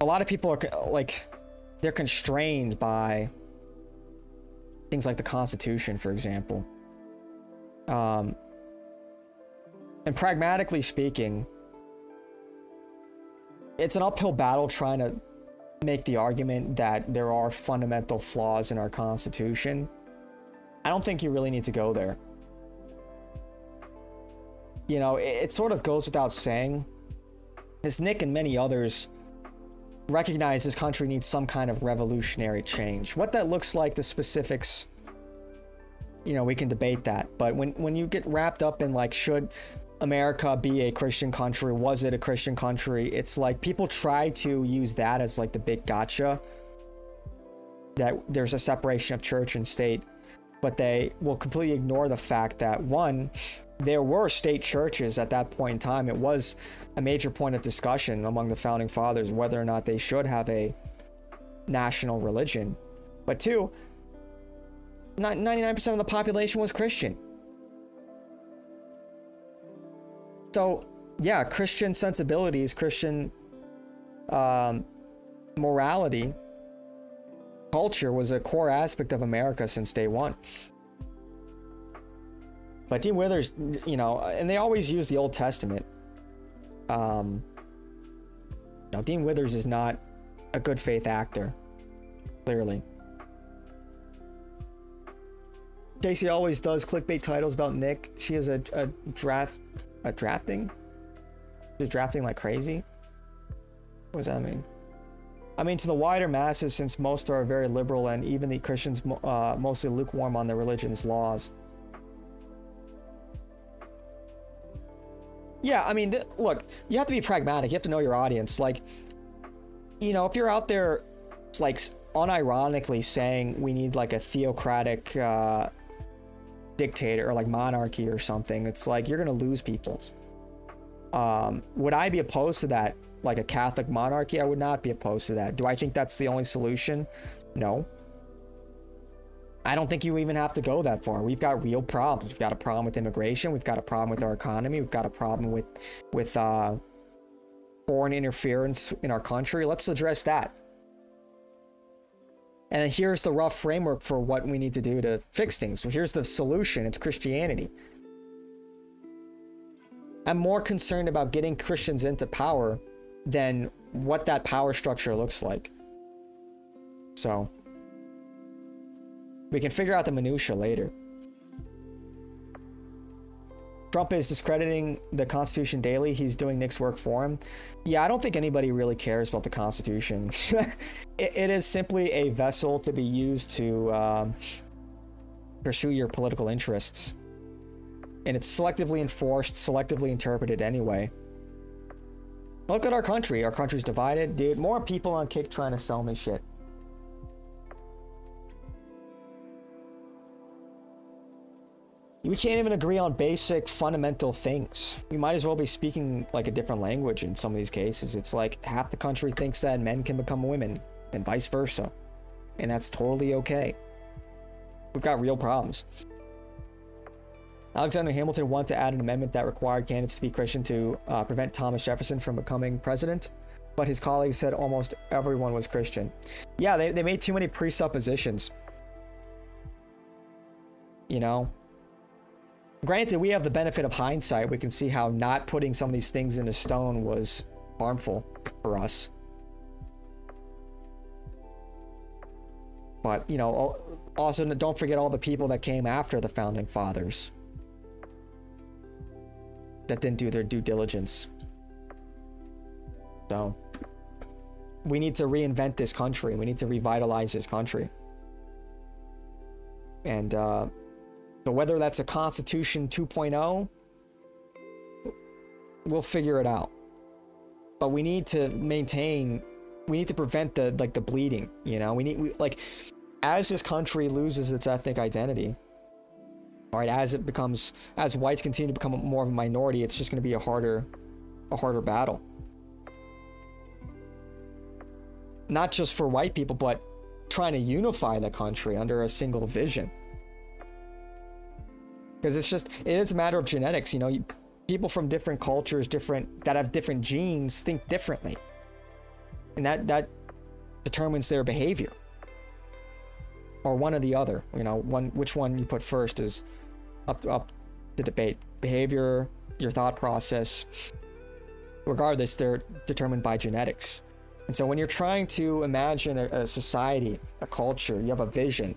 lot of people are like, they're constrained by things like the Constitution, for example. And pragmatically speaking, it's an uphill battle trying to make the argument that there are fundamental flaws in our Constitution. I don't think you really need to go there. You know, it sort of goes without saying, as Nick and many others recognize this country needs some kind of revolutionary change. What that looks like, the specifics, you know, we can debate that. But when you get wrapped up in like, should America be a Christian country? Was it a Christian country? It's like people try to use that as like the big gotcha, that there's a separation of church and state, but they will completely ignore the fact that, one, there were state churches at that point in time. It was a major point of discussion among the founding fathers whether or not they should have a national religion. But two, 99% of the population was Christian. So, yeah, Christian sensibilities, Christian morality, culture was a core aspect of America since day one. But Dean Withers, you know, and they always use the Old Testament. Now, Dean Withers is not a good faith actor, clearly. Casey always does clickbait titles about Nick. She is a drafting? She's drafting like crazy? What does that mean? I mean, to the wider masses, since most are very liberal and even the Christians mostly lukewarm on their religion's laws. Yeah, I mean, look, you have to be pragmatic. You have to know your audience. Like, you know, if you're out there, like, unironically saying we need, like, a theocratic dictator or, like, monarchy or something, it's like, you're going to lose people. Would I be opposed to that? Like a Catholic monarchy? I would not be opposed to that. Do I think that's the only solution? No. I don't think you even have to go that far. We've got real problems. We've got a problem with immigration. We've got a problem with our economy. We've got a problem with foreign interference in our country. Let's address that. And here's the rough framework for what we need to do to fix things. So here's the solution. It's Christianity. I'm more concerned about getting Christians into power than what that power structure looks like. So we can figure out the minutia later. Trump is discrediting the Constitution daily. He's doing Nick's work for him. Yeah, I don't think anybody really cares about the Constitution. It is simply a vessel to be used to pursue your political interests. And it's selectively enforced, selectively interpreted anyway. Look at our country. Our country's divided. Dude, more people on Kick trying to sell me shit. We can't even agree on basic fundamental things. We might as well be speaking like a different language in some of these cases. It's like half the country thinks that men can become women and vice versa. And that's totally okay. We've got real problems. Alexander Hamilton wanted to add an amendment that required candidates to be Christian to prevent Thomas Jefferson from becoming president, but his colleagues said almost everyone was Christian. Yeah, they made too many presuppositions. You know? Granted, we have the benefit of hindsight. We can see how not putting some of these things into stone was harmful for us. But, you know, also don't forget all the people that came after the founding fathers that didn't do their due diligence. So we need to reinvent this country. We need to revitalize this country. And so whether that's a Constitution 2.0, we'll figure it out. But we need to prevent the bleeding, you know? As this country loses its ethnic identity, all right, as whites continue to become more of a minority, it's just going to be a harder battle. Not just for white people, but trying to unify the country under a single vision. Because it is a matter of genetics, you know. people from different cultures, that have different genes, think differently, and that determines their behavior, or one or the other. You know, which one you put first is up to debate. Behavior, your thought process, regardless, they're determined by genetics. And so when you're trying to imagine a society, a culture, you have a vision,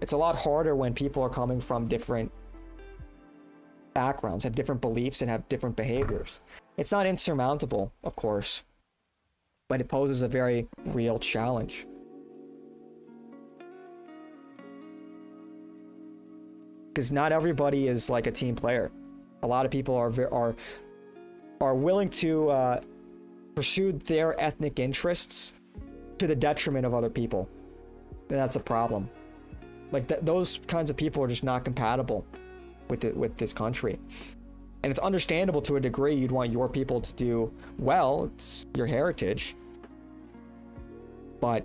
it's a lot harder when people are coming from different backgrounds, have different beliefs, and have different behaviors. It's not insurmountable, of course, but it poses a very real challenge. Because not everybody is like a team player. A lot of people are willing to pursue their ethnic interests to the detriment of other people, and that's a problem. Like those kinds of people are just not compatible with this country, and it's understandable to a degree. You'd want your people to do well. It's your heritage, but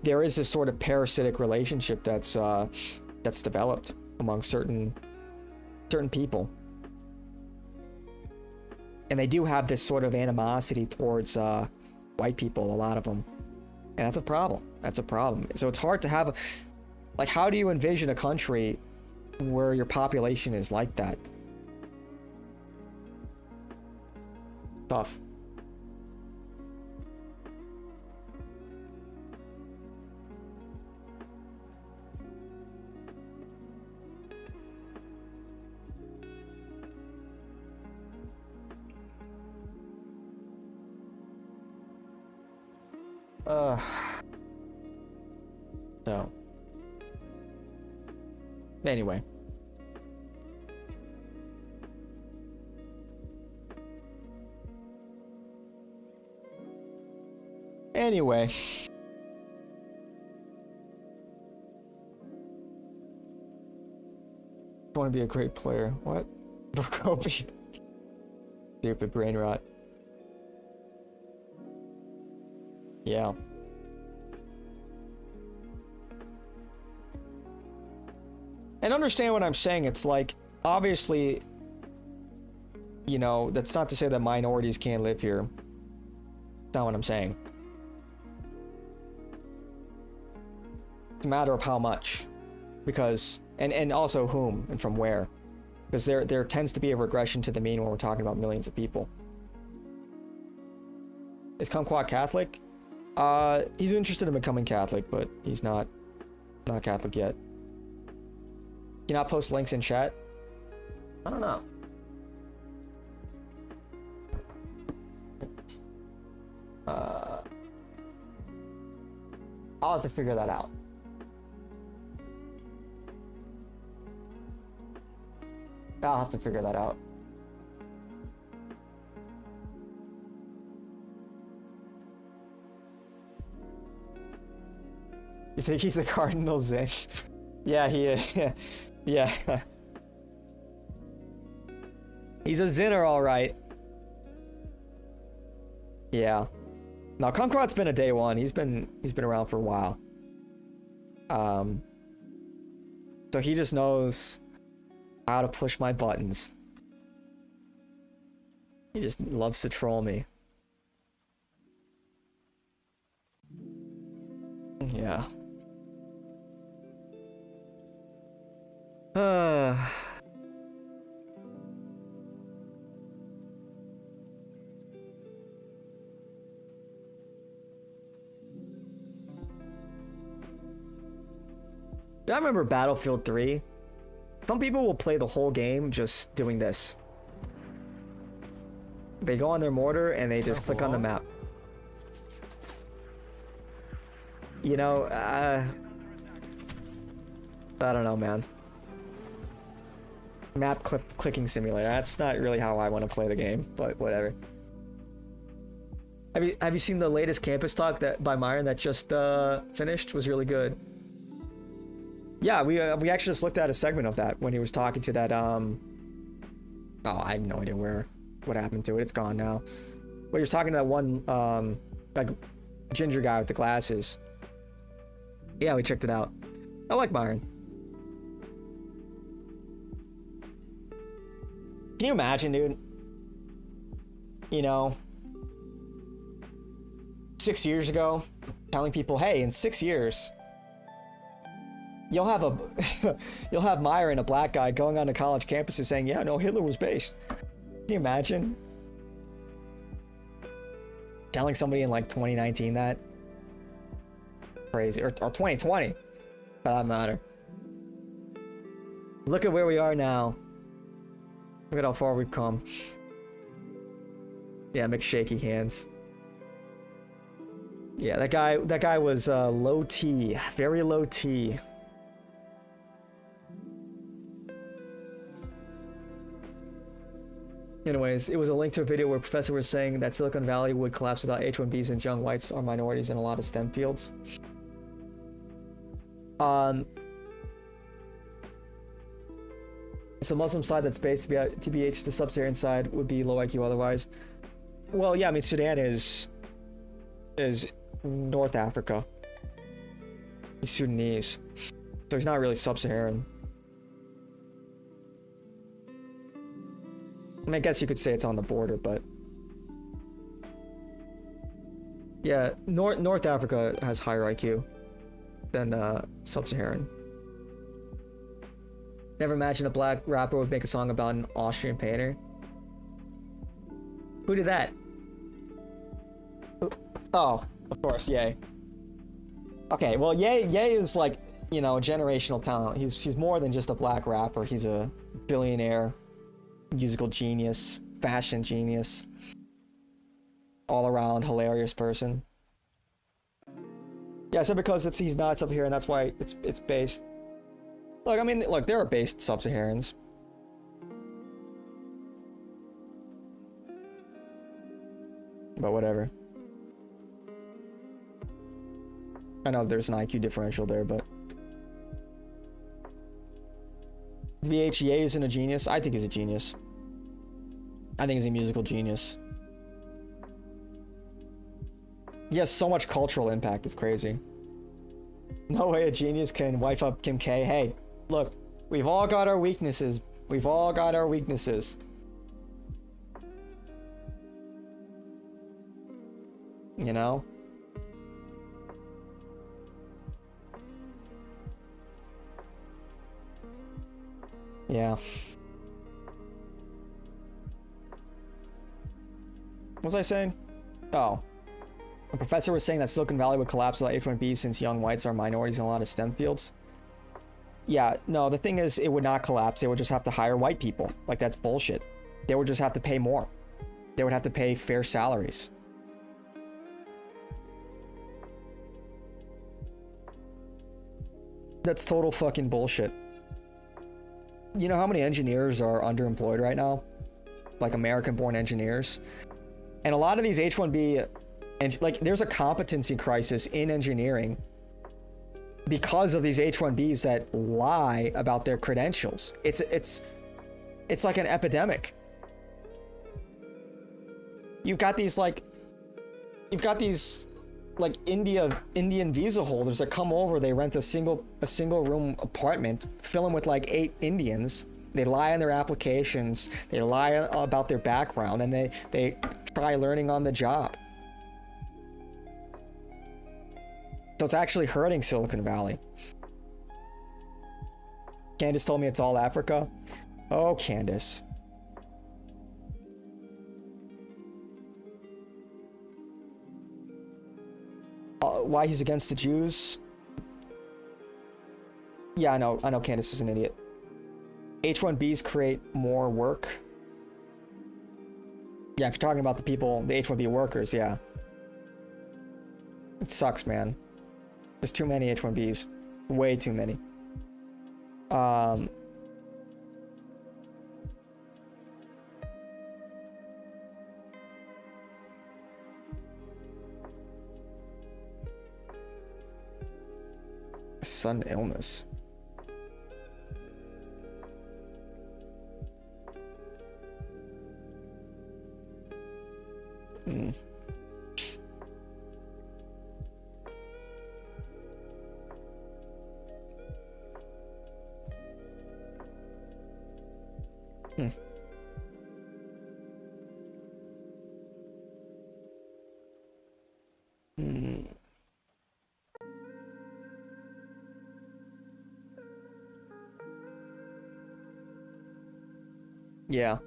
there is this sort of parasitic relationship that's developed among certain people. And they do have this sort of animosity towards white people, a lot of them. And that's a problem. That's a problem. So it's hard to have, like, how do you envision a country where your population is like that? Tough. So anyway, I want to be a great player. What? Brokopi. Stupid brain rot. Yeah. And understand what I'm saying. It's like, obviously, you know, that's not to say that minorities can't live here. That's not what I'm saying. It's a matter of how much. Because, and also whom and from where. Because there tends to be a regression to the mean when we're talking about millions of people. Is Kumquat Catholic? He's interested in becoming Catholic, but he's not Catholic yet. Can you not post links in chat? I don't know. I'll have to figure that out. I'll have to figure that out. You think he's a Cardinal Zen? Yeah, he is. Yeah. He's a Zinner, all right. Yeah. Now, Kumquat's been a day one. He's been around for a while. So he just knows how to push my buttons. He just loves to troll me. Yeah. I remember Battlefield 3. Some people will play the whole game just doing this. They go on their mortar and they just click on the map. You know, I don't know, man. Map clicking simulator. That's not really how I want to play the game, but whatever. Have you seen the latest campus talk by Myron that just finished? Was really good. Yeah, we actually just looked at a segment of that when he was talking to that oh, I have no idea what happened to it. It's gone now. But he was talking to that one like ginger guy with the glasses. Yeah, we checked it out. I like Myron. Can you imagine, dude? You know, 6 years ago, telling people, hey, in 6 years, you'll have a you'll have Myron, a black guy, going onto college campuses saying, yeah, no, Hitler was based. Can you imagine? Telling somebody in like 2019 that? Crazy. Or 2020, for that matter. Look at where we are now. Look at how far we've come. Yeah, make shaky hands. Yeah, that guy was low T, very low T. Anyways, it was a link to a video where a professor was saying that Silicon Valley would collapse without H-1Bs since young whites are minorities in a lot of STEM fields. It's a Muslim side that's based TBH, the sub-Saharan side would be low IQ otherwise. Well, yeah, I mean, Sudan is North Africa. He's Sudanese. So he's not really sub-Saharan. I mean, I guess you could say it's on the border, but... Yeah, North Africa has higher IQ than sub-Saharan. Never imagined a black rapper would make a song about an Austrian painter. Who did that? Oh, of course, Ye. Okay, well, Ye is like, you know, a generational talent. He's more than just a black rapper. He's a billionaire, musical genius, fashion genius, all-around hilarious person. Yeah, I said because he's not sub here, and that's why it's based. Look, I mean, look, there are based sub-Saharans. But whatever. I know there's an IQ differential there, but... VHA isn't a genius? I think he's a genius. I think he's a musical genius. He has so much cultural impact, it's crazy. No way a genius can wife up Kim K. Hey, look, we've all got our weaknesses. We've all got our weaknesses. You know? Yeah. What was I saying? Oh. A professor was saying that Silicon Valley would collapse without H-1Bs since young whites are minorities in a lot of STEM fields. Yeah, no, the thing is, it would not collapse. They would just have to hire white people. Like, that's bullshit. They would just have to pay more. They would have to pay fair salaries. That's total fucking bullshit. You know how many engineers are underemployed right now? Like American-born engineers? And a lot of these H-1B... And like, there's a competency crisis in engineering because of these H-1Bs that lie about their credentials. It's like an epidemic. You've got these Indian visa holders that come over. They rent a single room apartment, fill them with like 8 Indians. They lie on their applications. They lie about their background, and they try learning on the job. So it's actually hurting Silicon Valley. Candace told me it's all Africa. Oh, Candace. Why he's against the Jews? Yeah, I know Candace is an idiot. H-1Bs create more work. Yeah, if you're talking about the people, the H-1B workers, yeah. It sucks, man. There's too many H-1Bs. Way too many. Sudden illness. Hmm. Yeah.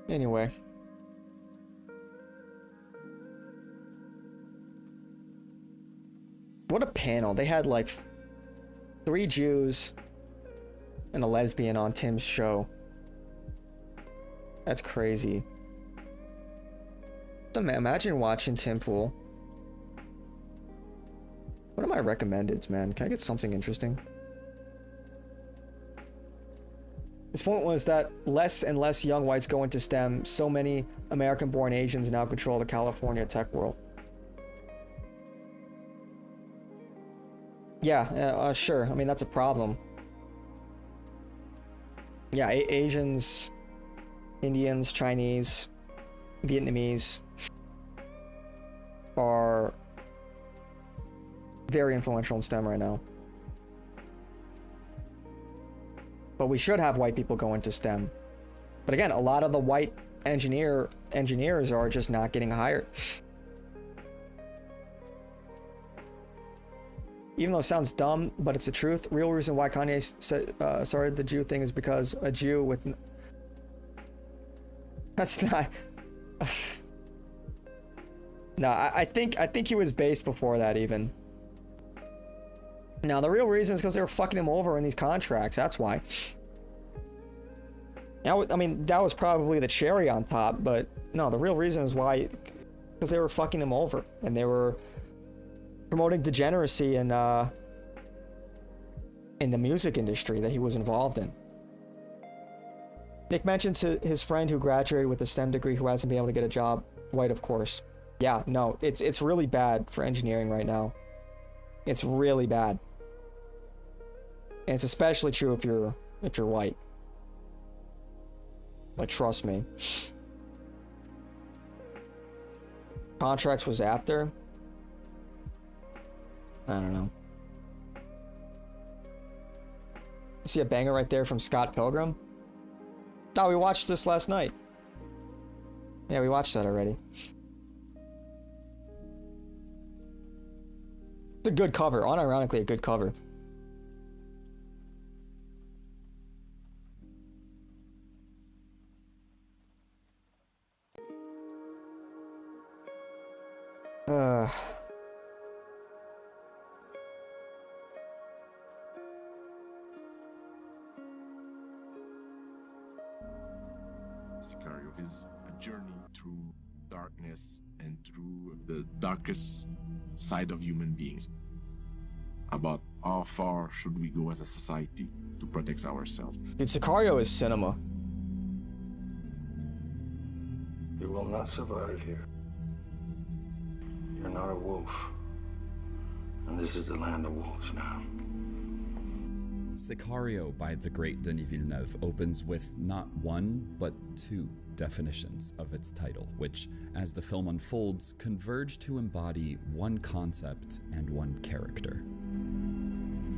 Anyway. What a panel. They had like 3 Jews and a lesbian on Tim's show. That's crazy. Imagine watching Tim Pool. What are my recommendeds, man? Can I get something interesting? His point was that less and less young whites go into STEM. So many American-born Asians now control the California tech world. Yeah, sure. I mean, that's a problem. Yeah, Asians, Indians, Chinese, Vietnamese are very influential in STEM right now. But we should have white people go into STEM. But again, a lot of the white engineers are just not getting hired. Even though it sounds dumb, but it's the truth. Real reason why Kanye started the Jew thing is because a Jew with... That's not... No, I think he was based before that even. Now the real reason is because they were fucking him over in these contracts. That's why. Now, I mean, that was probably the cherry on top, but no, the real reason is why, because they were fucking him over and they were promoting degeneracy in the music industry that he was involved in. Nick mentions his friend who graduated with a STEM degree who hasn't been able to get a job. White, of course. Yeah, no, it's really bad for engineering right now. It's really bad. And it's especially true if you're white. Like, trust me. Contracts was after. I don't know. You see a banger right there from Scott Pilgrim? Oh, we watched this last night. Yeah, we watched that already. It's a good cover, unironically a good cover. Sicario is a journey through darkness and through the darkest side of human beings. About how far should we go as a society to protect ourselves. Dude, Sicario is cinema. You will not survive here. You're not a wolf. And this is the land of wolves now. Sicario by the great Denis Villeneuve opens with not one, but 2 definitions of its title, which, as the film unfolds, converge to embody one concept and one character.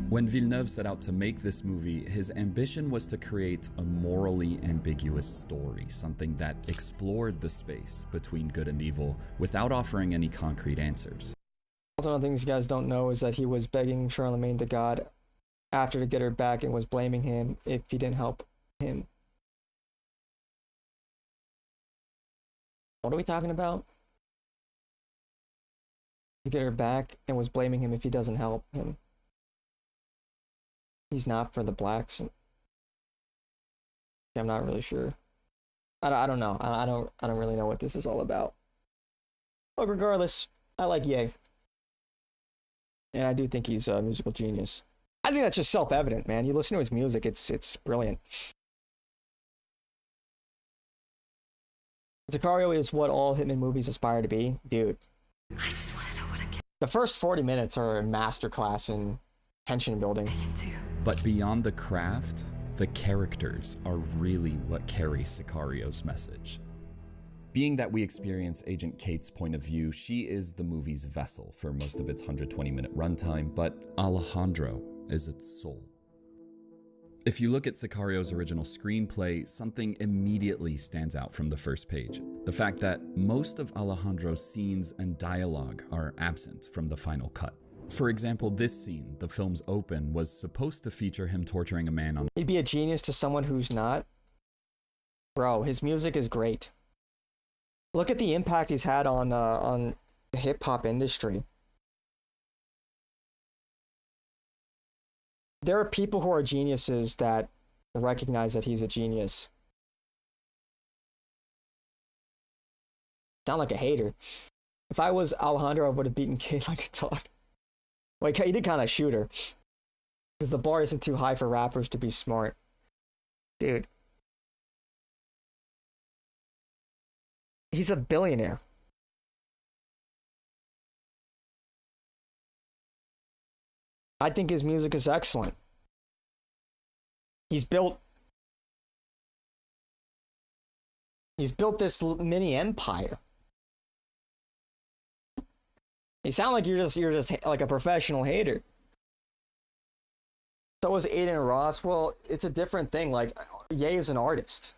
When Villeneuve set out to make this movie, his ambition was to create a morally ambiguous story, something that explored the space between good and evil without offering any concrete answers. Also, one of the things you guys don't know is that he was begging Charlemagne the God after to get her back and was blaming him if he didn't help him. What are we talking about? To get her back and was blaming him if he doesn't help him. He's not for the blacks. I'm not really sure. I don't know. I don't really know what this is all about. But regardless, I like Ye. And I do think he's a musical genius. I think that's just self-evident, man. You listen to his music, it's brilliant. Sicario is what all Hitman movies aspire to be. Dude. I just want to know what I'm getting. The first 40 minutes are a masterclass in tension building. But beyond the craft, the characters are really what carry Sicario's message. Being that we experience Agent Kate's point of view, she is the movie's vessel for most of its 120-minute runtime, but Alejandro is its soul. If you look at Sicario's original screenplay, something immediately stands out from the first page. The fact that most of Alejandro's scenes and dialogue are absent from the final cut. For example, this scene, the film's open, was supposed to feature him torturing a man on... He'd be a genius to someone who's not. Bro, his music is great. Look at the impact he's had on the hip hop industry. There are people who are geniuses that recognize that he's a genius. Sound like a hater. If I was Alejandro, I would have beaten Kate like a dog. Like, he did kind of shoot her. Because the bar isn't too high for rappers to be smart. Dude. He's a billionaire. I think his music is excellent. He's built this mini empire. You sound like you're just like a professional hater. So was Aiden Ross. Well, it's a different thing. Like, Ye is an artist.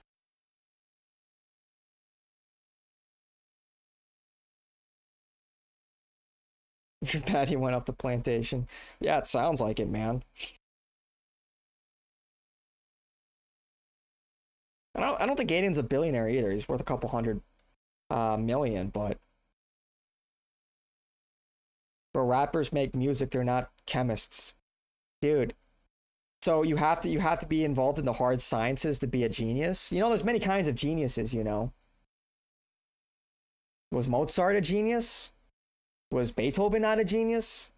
You're bad he went off the plantation. Yeah, it sounds like it, man. I don't think Aiden's a billionaire either. He's worth a couple hundred million, but rappers make music, they're not chemists. Dude. So you have to be involved in the hard sciences to be a genius. You know, there's many kinds of geniuses, you know. Was Mozart a genius? Was Beethoven not a genius?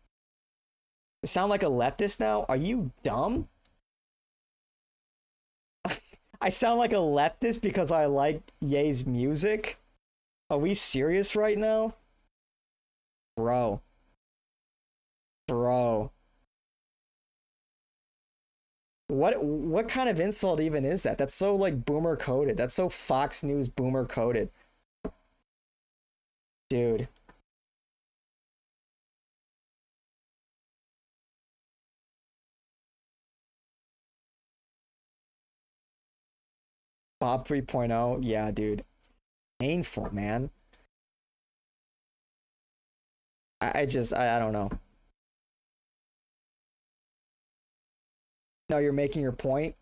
You sound like a leftist now? Are you dumb? I sound like a leftist because I like Ye's music? Are we serious right now? Bro. What kind of insult even is that? That's so like boomer coded. That's so Fox News boomer coded. Dude. Bob 3.0, yeah, dude. Painful, man. I don't know. No, you're making your point?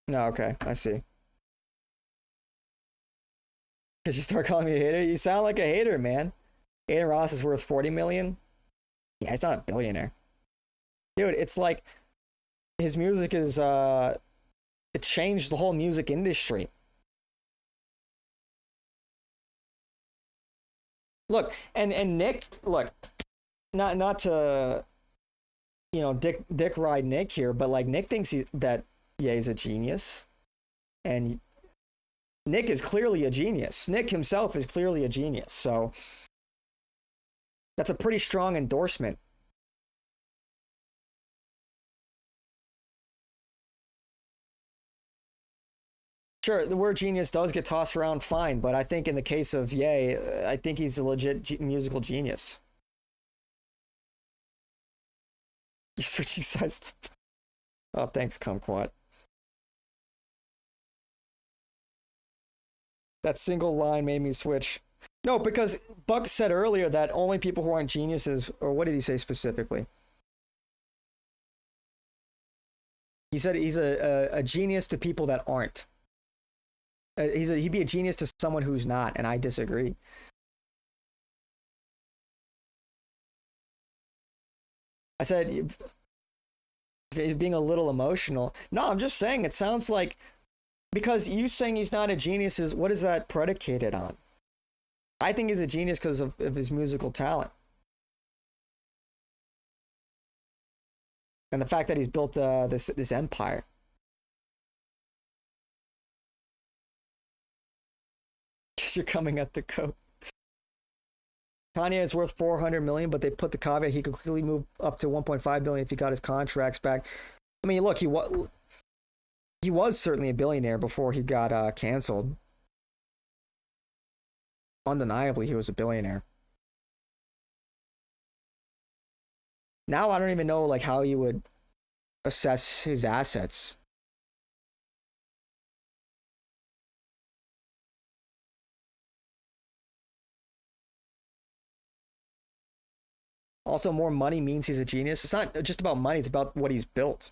No, okay, I see. Because you start calling me a hater? You sound like a hater, man. Aiden Ross is worth 40 million? Yeah, he's not a billionaire. Dude, it's like his music is it changed the whole music industry. Look, and Nick, look, not to, you know, dick ride Nick here, but like Nick thinks that Ye's a genius, and Nick is clearly a genius. Nick himself is clearly a genius, so that's a pretty strong endorsement. Sure, the word genius does get tossed around fine, but I think in the case of Ye, I think he's a legit musical genius. You're switching sides. Oh, thanks, Kumquat. That single line made me switch. No, because Buck said earlier that only people who aren't geniuses, or what did he say specifically? He said he's a genius to people that aren't. He'd be a genius to someone who's not, and I disagree. I said he's being a little emotional. No, I'm just saying it sounds like, because you saying he's not a genius is, what is that predicated on? I think he's a genius because of his musical talent. And the fact that he's built this empire. You're coming at the coat. Kanye is worth 400 million, but they put the caveat he could quickly move up to 1.5 billion if he got his contracts back. I mean, look, he was certainly a billionaire before he got canceled. Undeniably, he was a billionaire. Now I don't even know like how you would assess his assets. Also, more money means he's a genius. It's not just about money, it's about what he's built.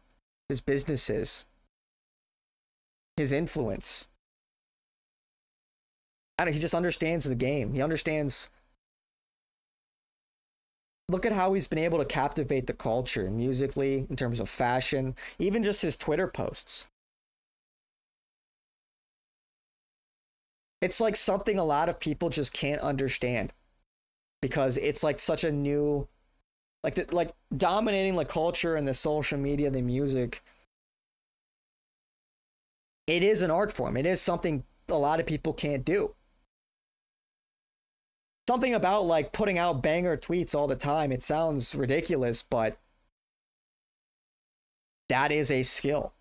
His businesses. his influence. He just understands the game. He understands. Look at how he's been able to captivate the culture musically, in terms of fashion, even just his Twitter posts. It's like something a lot of people just can't understand, because it's like such a new, like dominating the culture and the social media, the music. It is an art form. It is something a lot of people can't do. Something about like putting out banger tweets all the time. It sounds ridiculous, but that is a skill.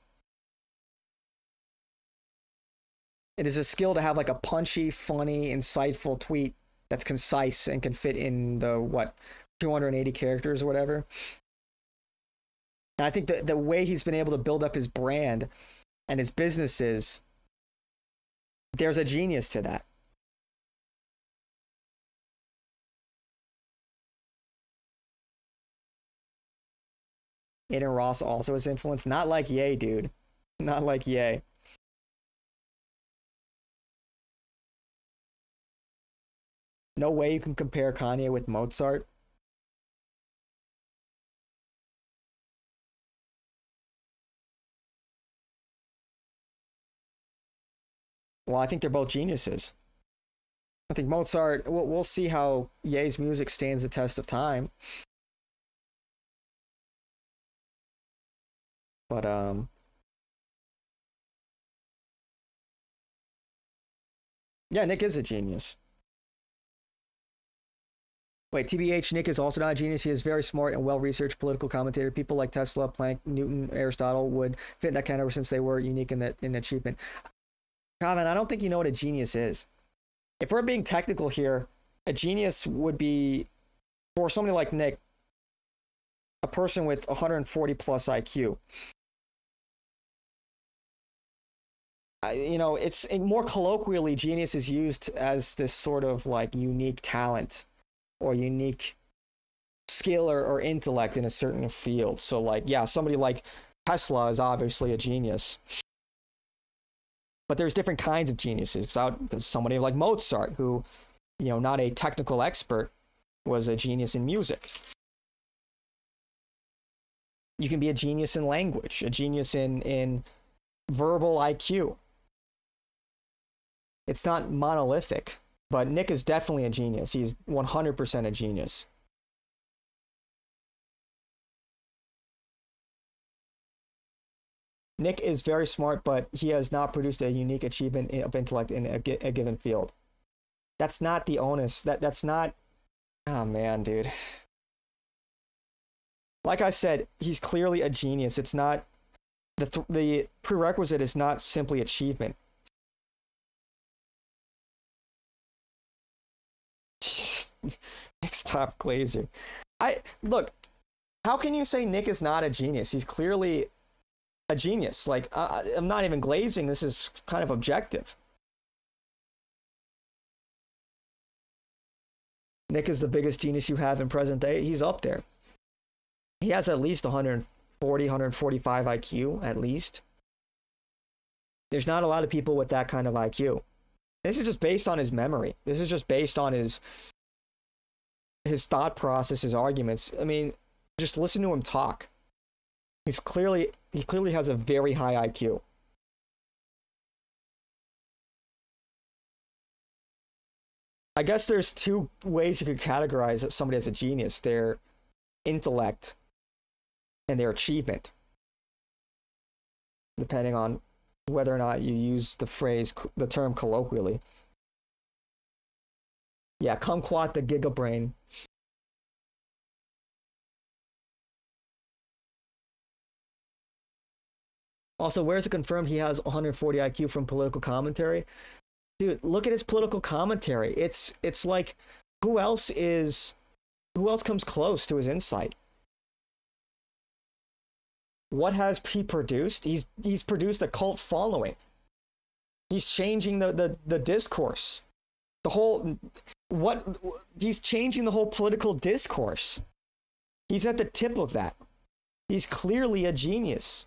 It is a skill to have like a punchy, funny, insightful tweet that's concise and can fit in the 280 characters or whatever. And I think that the way he's been able to build up his brand and his businesses, there's a genius to that. Aiden Ross also has influence. Not like Ye, dude. Not like Ye. No way you can compare Kanye with Mozart. Well, I think they're both geniuses. I think Mozart, we'll see how Ye's music stands the test of time. But, yeah, Nick is a genius. Wait, TBH, Nick is also not a genius. He is very smart and well-researched political commentator. People like Tesla, Planck, Newton, Aristotle would fit in that category since they were unique in achievement. Calvin, I don't think you know what a genius is. If we're being technical here, a genius would be, for somebody like Nick, a person with 140 plus IQ. It's more colloquially, genius is used as this sort of like unique talent or unique skill or intellect in a certain field. So like, yeah, somebody like Tesla is obviously a genius. But there's different kinds of geniuses. Because somebody like Mozart, who, not a technical expert, was a genius in music. You can be a genius in language, a genius in verbal IQ. It's not monolithic, but Nick is definitely a genius. He's 100% a genius. Nick is very smart, but he has not produced a unique achievement of intellect in a given field. That's not the onus. That's not... Oh, man, dude. Like I said, he's clearly a genius. It's not... The prerequisite is not simply achievement. Nick's top glazer. Look, how can you say Nick is not a genius? He's clearly a genius. Like, I'm not even glazing. This is kind of objective. Nick is the biggest genius you have in present day. He's up there. He has at least 140, 145 IQ, at least. There's not a lot of people with that kind of IQ. This is just based on his memory. This is just based on his thought process, his arguments. I mean, just listen to him talk. He clearly has a very high IQ. I guess there's two ways you could categorize somebody as a genius: their intellect and their achievement, depending on whether or not you use the term colloquially. Yeah, kumquat the gigabrain. Also, where's it confirmed he has 140 IQ from political commentary? Dude, look at his political commentary. It's like, who else comes close to his insight? What has he produced? He's produced a cult following. He's changing the discourse. He's changing the whole political discourse. He's at the tip of that. He's clearly a genius.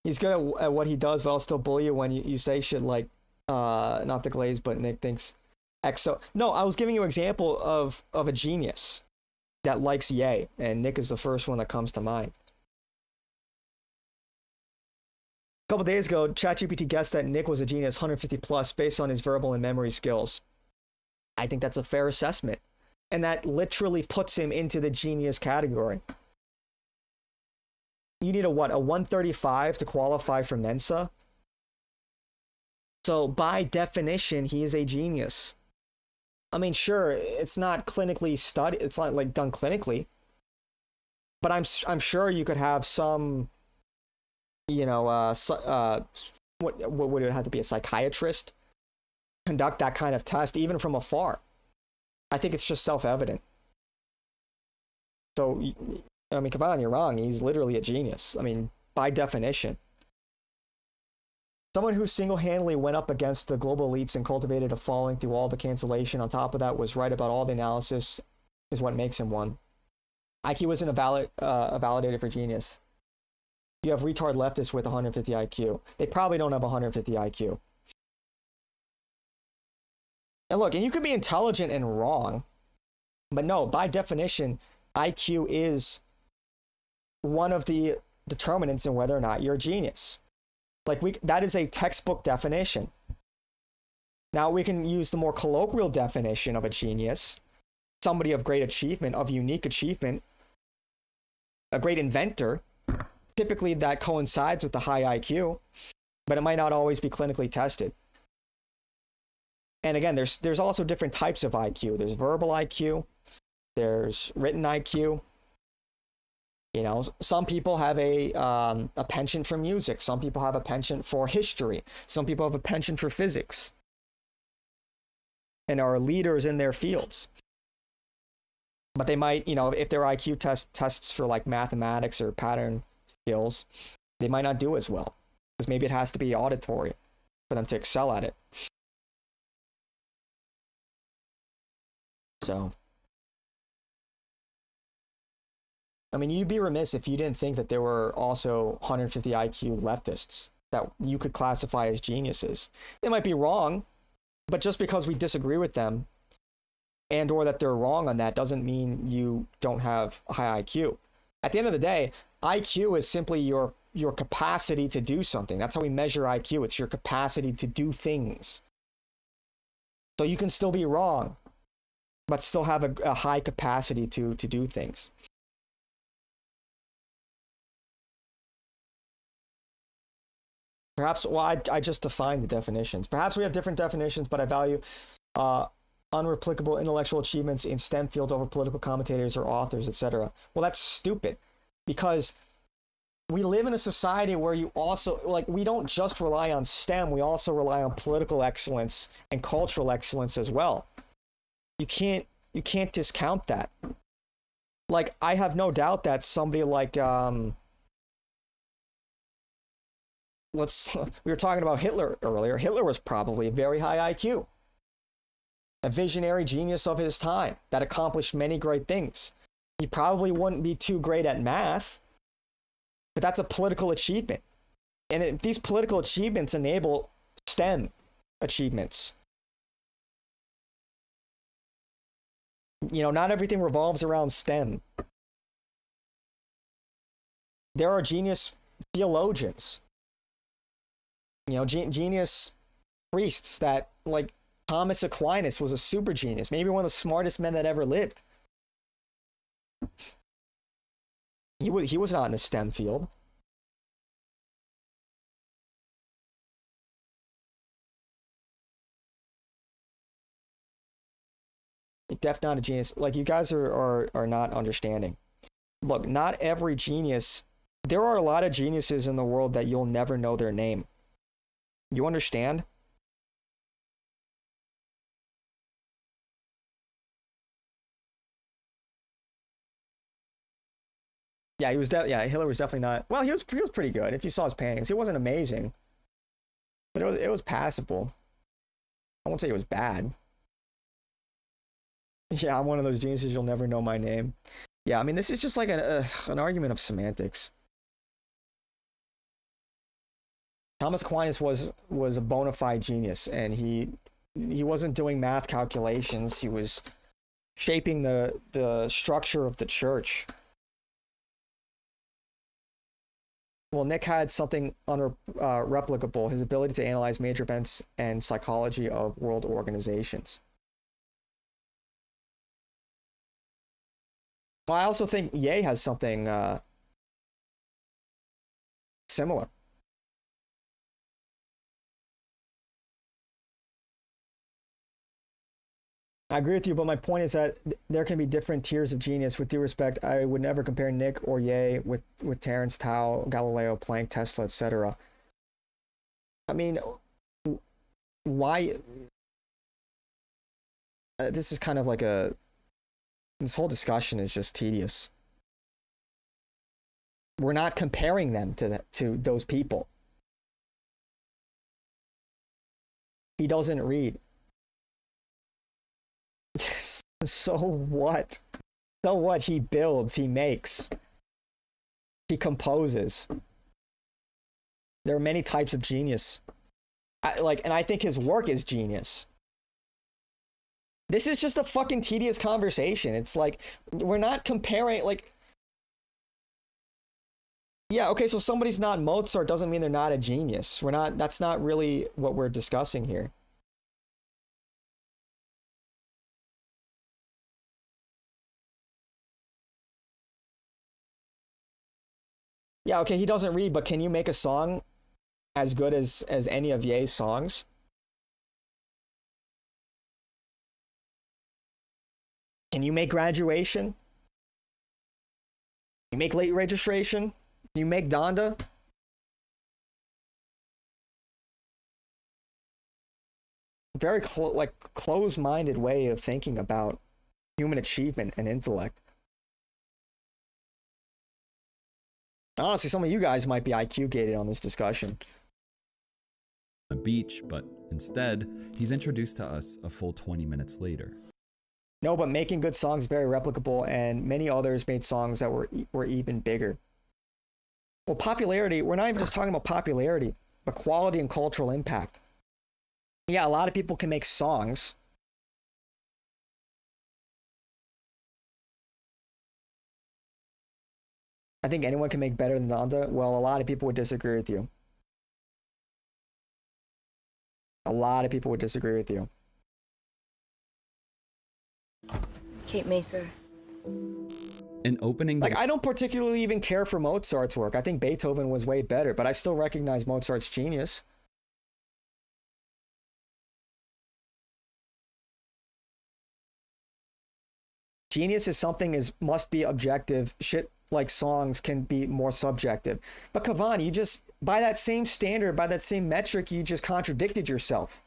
He's good at what he does, but I'll still bully you when you say shit like, not the Glaze, but Nick thinks XO. No, I was giving you an example of a genius that likes Ye, and Nick is the first one that comes to mind. A couple days ago, ChatGPT guessed that Nick was a genius 150 plus based on his verbal and memory skills. I think that's a fair assessment. And that literally puts him into the genius category. You need a 135 to qualify for Mensa. So by definition, he is a genius. I mean, sure, it's not clinically studied. It's not like done clinically. But I'm sure you could have some, what would it have to be, a psychiatrist conduct that kind of test even from afar. I think it's just self-evident. So, I mean, Kavan, you're wrong. He's literally a genius. I mean, by definition. Someone who single-handedly went up against the global elites and cultivated a following through all the cancellation, on top of that was right about all the analysis, is what makes him one. IQ isn't a validator for genius. You have retard leftists with 150 IQ. They probably don't have 150 IQ. And look, and you could be intelligent and wrong, but no, by definition, IQ is one of the determinants in whether or not you're a genius. Like that is a textbook definition. Now we can use the more colloquial definition of a genius, somebody of great achievement, of unique achievement, a great inventor. Typically that coincides with the high IQ, but it might not always be clinically tested. And again, there's also different types of IQ. There's verbal IQ, there's written IQ. Some people have a penchant for music. Some people have a penchant for history. Some people have a penchant for physics and are leaders in their fields. But they might, if their IQ tests for like mathematics or pattern skills, they might not do as well because maybe it has to be auditory for them to excel at it. So, I mean, you'd be remiss if you didn't think that there were also 150 IQ leftists that you could classify as geniuses. They might be wrong, but just because we disagree with them and or that they're wrong on that doesn't mean you don't have a high IQ. At the end of the day, IQ is simply your capacity to do something. That's how we measure IQ. It's your capacity to do things. So you can still be wrong, but still have a high capacity to do things. Perhaps, well, I just defined the definitions. Perhaps we have different definitions, but I value unreplicable intellectual achievements in STEM fields over political commentators or authors, etc. Well, that's stupid, because we live in a society where you also, we don't just rely on STEM, we also rely on political excellence and cultural excellence as well. You can't discount that. Like, I have no doubt that somebody like, we were talking about Hitler earlier. Hitler was probably a very high IQ. A visionary genius of his time that accomplished many great things. He probably wouldn't be too great at math, but that's a political achievement. And these political achievements enable STEM achievements. Not everything revolves around STEM. There are genius theologians. Genius priests that, like, Thomas Aquinas was a super genius, maybe one of the smartest men that ever lived. He was not in the STEM field. Definitely not a genius. Like, you guys are not understanding. Look, not every genius. There are a lot of geniuses in the world that you'll never know their name. You understand? Yeah, Hitler was definitely not. Well, he was pretty good. If you saw his paintings, it wasn't amazing, but it was passable. I won't say it was bad. Yeah, I'm one of those geniuses you'll never know my name. Yeah, I mean, this is just like an argument of semantics. Thomas Aquinas was a bona fide genius, and he wasn't doing math calculations. He was shaping the structure of the church. Well, Nick had something replicable, his ability to analyze major events and psychology of world organizations. Well, I also think Ye has something similar. I agree with you, but my point is that there can be different tiers of genius. With due respect, I would never compare Nick or Ye with Terence Tao, Galileo, Planck, Tesla, etc. I mean, why? This is kind of like this whole discussion is just tedious. We're not comparing them to those people. He doesn't read. So what? So what? He builds, he makes, he composes. There are many types of genius. And I think his work is genius. This is just a fucking tedious conversation. It's like, we're not comparing, like, yeah, okay, so somebody's not Mozart doesn't mean they're not a genius. That's not really what we're discussing here. Yeah, okay, he doesn't read, but can you make a song as good as any of Ye's songs? Can you make Graduation? You make Late Registration? You make Donda? Very close-minded way of thinking about human achievement and intellect. Honestly, some of you guys might be IQ gated on this discussion. A beach, but instead, he's introduced to us a full 20 minutes later. No, but making good songs is very replicable, and many others made songs that were even bigger. Well, popularity, we're not even just talking about popularity, but quality and cultural impact. Yeah, a lot of people can make songs. I think anyone can make better than Donda. Well, a lot of people would disagree with you. A lot of people would disagree with you. Kate Macer. In opening Like, I don't particularly even care for Mozart's work. I think Beethoven was way better, but I still recognize Mozart's genius. Genius is something must be objective. Shit like songs can be more subjective. But Kavan, you just, by that same standard, by that same metric, you just contradicted yourself.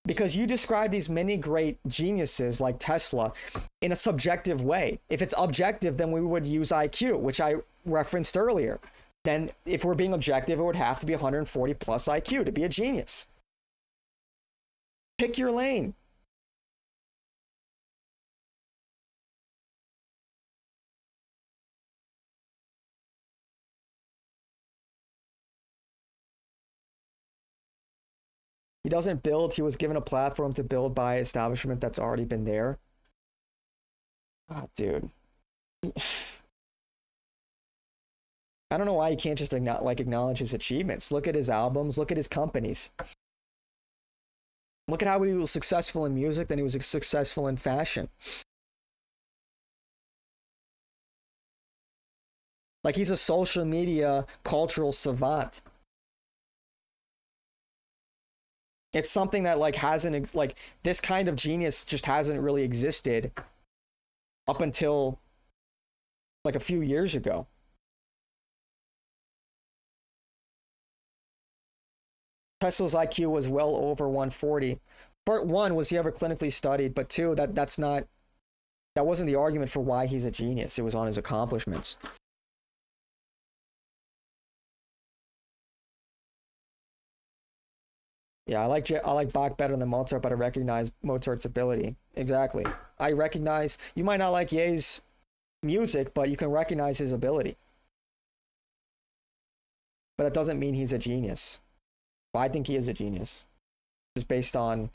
Because you describe these many great geniuses like Tesla in a subjective way. If it's objective, then we would use IQ, which I referenced earlier. Then if we're being objective, it would have to be 140 plus IQ to be a genius. Pick your lane. He doesn't build. He was given a platform to build by establishment that's already been there. Oh, dude. I don't know why you can't just acknowledge his achievements. Look at his albums. Look at his companies. Look at how he was successful in music, then he was successful in fashion. Like, he's a social media cultural savant. It's something that hasn't, this kind of genius just hasn't really existed up until a few years ago. Tesla's IQ was well over 140. Part one, was he ever clinically studied? But two, that wasn't the argument for why he's a genius. It was on his accomplishments. Yeah, I like Bach better than Mozart, but I recognize Mozart's ability. Exactly. I recognize, you might not like Ye's music, but you can recognize his ability. but it doesn't mean he's a genius. But I think he is a genius, just based on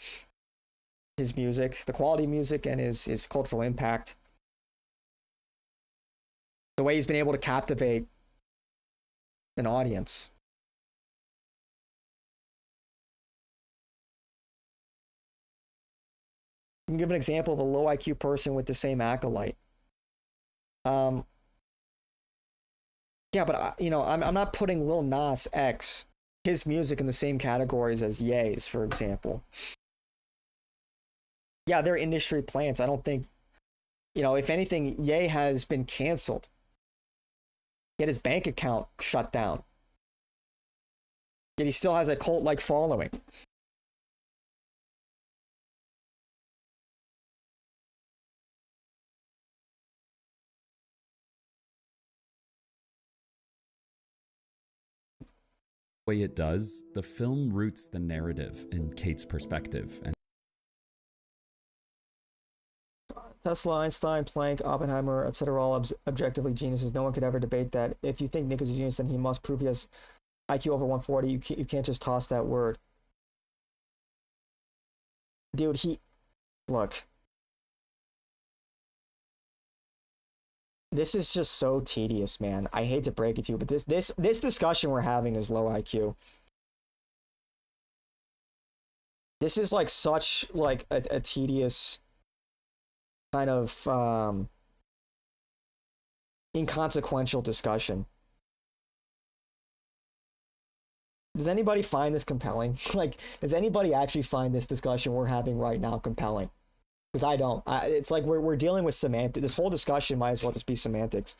his music, the quality of music, and his cultural impact. The way he's been able to captivate an audience. You can give an example of a low IQ person with the same acolyte. Yeah, but I'm not putting Lil Nas X, his music, in the same categories as Ye's, for example. Yeah, they're industry plants. I don't think, if anything, Ye has been canceled. Yet his bank account shut down. Yet he still has a cult-like following. Way it does, the film roots the narrative in Kate's perspective. And Tesla, Einstein, Planck, Oppenheimer, etc. all objectively geniuses. No one could ever debate that. If you think Nick is a genius, then he must prove he has IQ over 140. You can't just toss that word. Dude, look. This is just so tedious, man. I hate to break it to you, but this discussion we're having is low IQ. This is like such like a tedious kind of inconsequential discussion. Does anybody find this compelling? Like, does anybody actually find this discussion we're having right now compelling? Because I don't. It's like we're dealing with semantics. This whole discussion might as well just be semantics.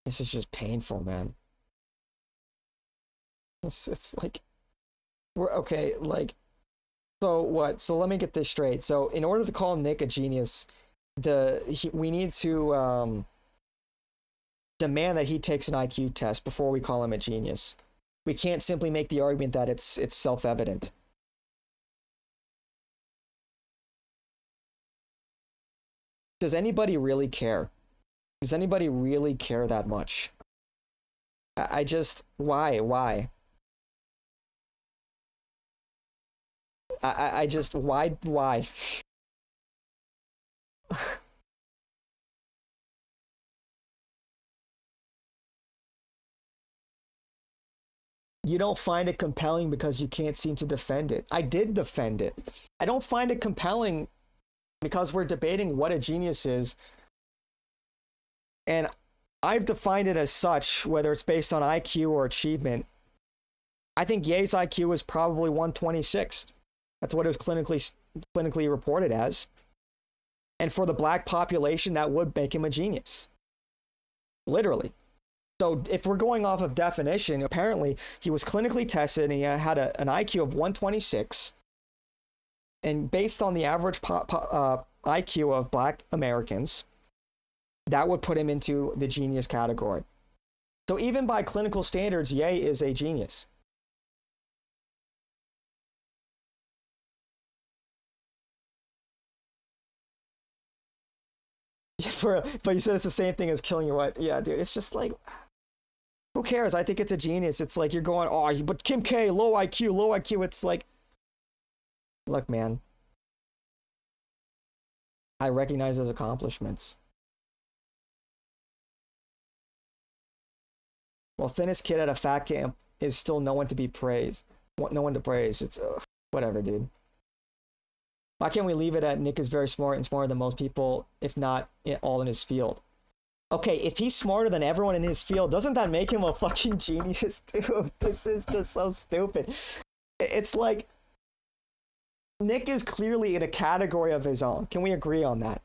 This is just painful, man. It's like we're okay, like, so what? So let me get this straight. So in order to call Nick a genius, we need to demand that he takes an IQ test before we call him a genius. We can't simply make the argument that it's self-evident. Does anybody really care? Does anybody really care that much? I just, why? I just, why? You don't find it compelling because you can't seem to defend it. I did defend it. I don't find it compelling because we're debating what a genius is. And I've defined it as such, whether it's based on IQ or achievement. I think Ye's IQ is probably 126. That's what it was clinically reported as. And for the black population, that would make him a genius. Literally. So if we're going off of definition, apparently he was clinically tested and he had an IQ of 126. And based on the average IQ of black Americans, that would put him into the genius category. So even by clinical standards, Ye is a genius. But you said it's the same thing as killing your wife. Yeah, dude, it's just like, who cares? I think it's a genius. It's like you're going, oh, but Kim K, low IQ. It's like, look, man, I recognize his accomplishments. Well, thinnest kid at a fat camp is still no one to be praised. No one to praise. It's whatever, dude. Why can't we leave it at Nick is very smart and smarter than most people, if not all in his field? Okay, if he's smarter than everyone in his field, doesn't that make him a fucking genius, dude? This is just so stupid. It's like, Nick is clearly in a category of his own. Can we agree on that?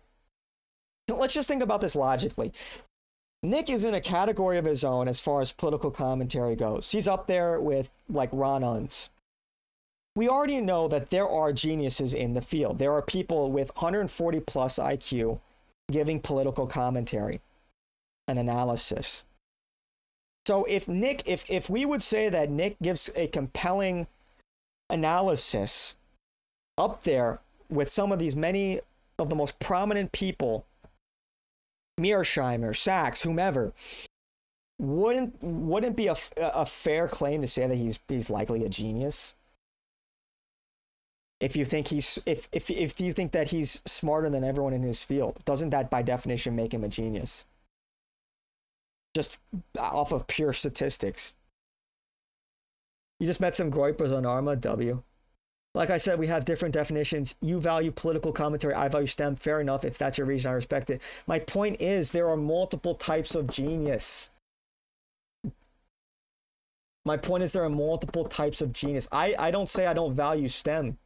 Let's just think about this logically. Nick is in a category of his own as far as political commentary goes. He's up there with, like, Ron Unz. We already know that there are geniuses in the field. There are people with 140 plus IQ giving political commentary and analysis. So if we would say that Nick gives a compelling analysis up there with some of these many of the most prominent people, Mearsheimer, Sachs, whomever, wouldn't be a fair claim to say that he's likely a genius? If you think if you think that he's smarter than everyone in his field, doesn't that by definition make him a genius? Just off of pure statistics. You just met some groypers on Arma, W. Like I said, we have different definitions. You value political commentary, I value STEM. Fair enough. If that's your reason, I respect it. My point is there are multiple types of genius. My point is there are multiple types of genius. I don't say I don't value STEM.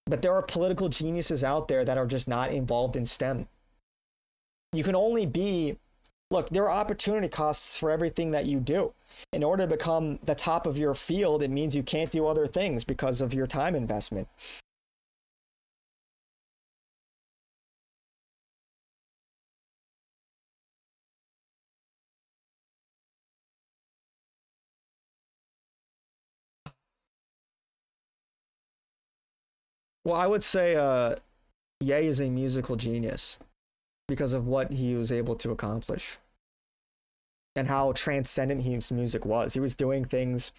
But there are political geniuses out there that are just not involved in STEM. You can only be... Look, there are opportunity costs for everything that you do. In order to become the top of your field, it means you can't do other things because of your time investment. Well, I would say Ye is a musical genius because of what he was able to accomplish and how transcendent his music was. He was doing things,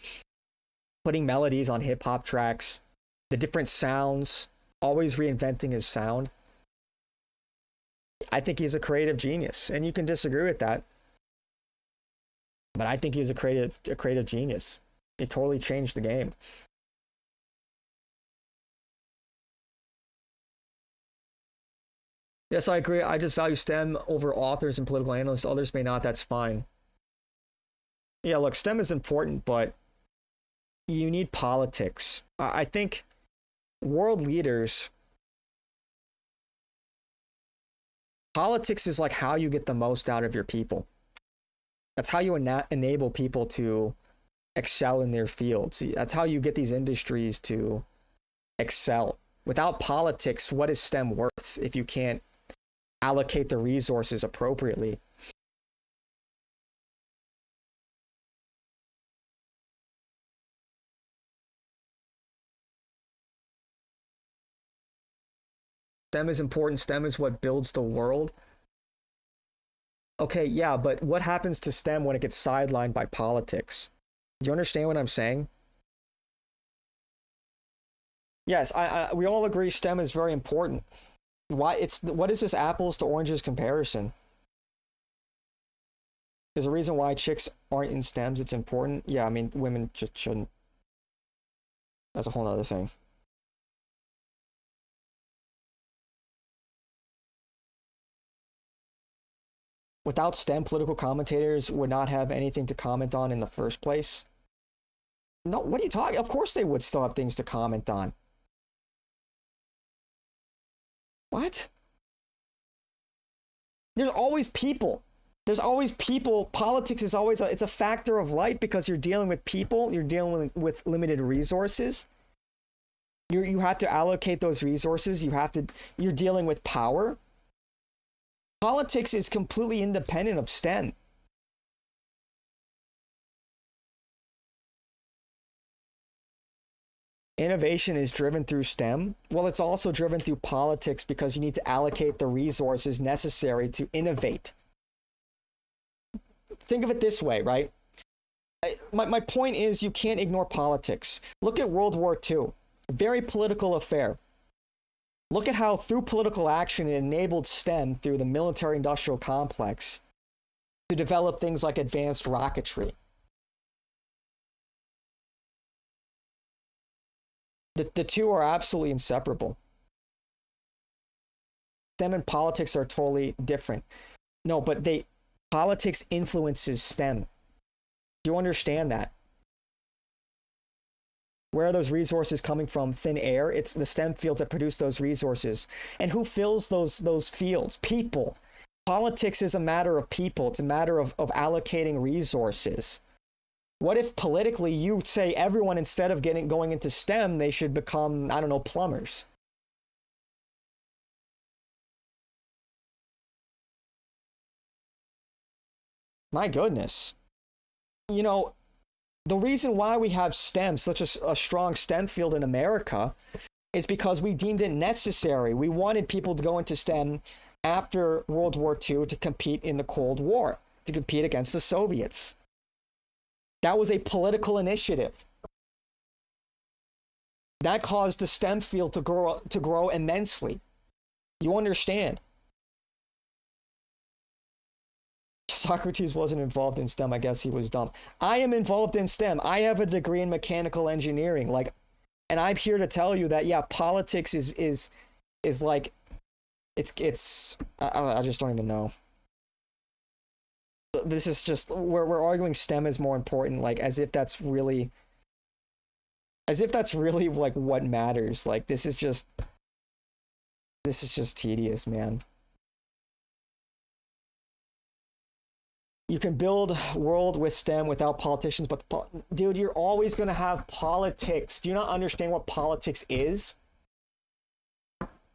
putting melodies on hip-hop tracks, the different sounds, always reinventing his sound. I think he's a creative genius, and you can disagree with that, but I think he's a creative genius. It totally changed the game. Yes, I agree. I just value STEM over authors and political analysts. Others may not. That's fine. Yeah, look, STEM is important, but you need politics. I think world leaders... Politics is like how you get the most out of your people. That's how you enable people to excel in their fields. That's how you get these industries to excel. Without politics, what is STEM worth if you can't allocate the resources appropriately? STEM is important. STEM is what builds the world. Okay, yeah, but what happens to STEM when it gets sidelined by politics? Do you understand what I'm saying? Yes, we all agree STEM is very important. What is this apples to oranges comparison? There's a reason why chicks aren't in STEMs. It's important. Yeah, I mean, women just shouldn't. That's a whole other thing. Without STEM, political commentators would not have anything to comment on in the first place. No, what are you talking? Of course they would still have things to comment on. What? There's always people. There's always people. Politics is always it's a factor of life because you're dealing with people. You're dealing with limited resources. You have to allocate those resources. You're dealing with power. Politics is completely independent of STEM. Innovation is driven through STEM. Well, it's also driven through politics because you need to allocate the resources necessary to innovate. Think of it this way, right? My point is you can't ignore politics. Look at World War II. A very political affair. Look at how through political action it enabled STEM through the military-industrial complex to develop things like advanced rocketry. The two are absolutely inseparable. STEM and politics are totally different. No, but politics influences STEM. Do you understand that? Where are those resources coming from? Thin air? It's the STEM fields that produce those resources. And who fills those fields? People. Politics is a matter of people. It's a matter of allocating resources. What if politically you say everyone, instead of going into STEM, they should become, I don't know, plumbers? My goodness. you know, the reason why we have STEM, such a strong STEM field in America, is because we deemed it necessary. We wanted people to go into STEM after World War II to compete in the Cold War, to compete against the Soviets. That was a political initiative. That caused the STEM field to grow immensely. You understand? Socrates wasn't involved in STEM. I guess he was dumb. I am involved in STEM. I have a degree in mechanical engineering. Like, and I'm here to tell you that, yeah, politics is like, I just don't even know. This is just, we're arguing STEM is more important, like, as if that's really like what matters. Like, this is just tedious, man. You can build a world with STEM without politicians, but dude, you're always going to have politics. Do you not understand what politics is?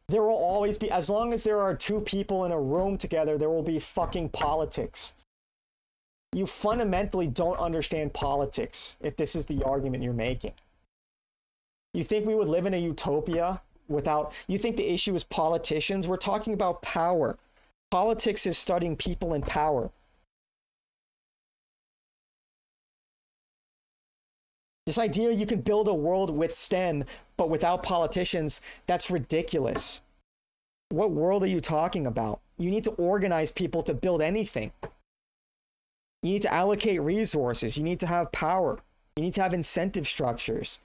There will always be, as long as there are two people in a room together, there will be fucking politics. You fundamentally don't understand politics if this is the argument you're making. You think we would live in a utopia without, you think the issue is politicians? We're talking about power. Politics is studying people in power. This idea you can build a world with STEM, but without politicians, that's ridiculous. What world are you talking about? You need to organize people to build anything. You need to allocate resources. You need to have power. You need to have incentive structures.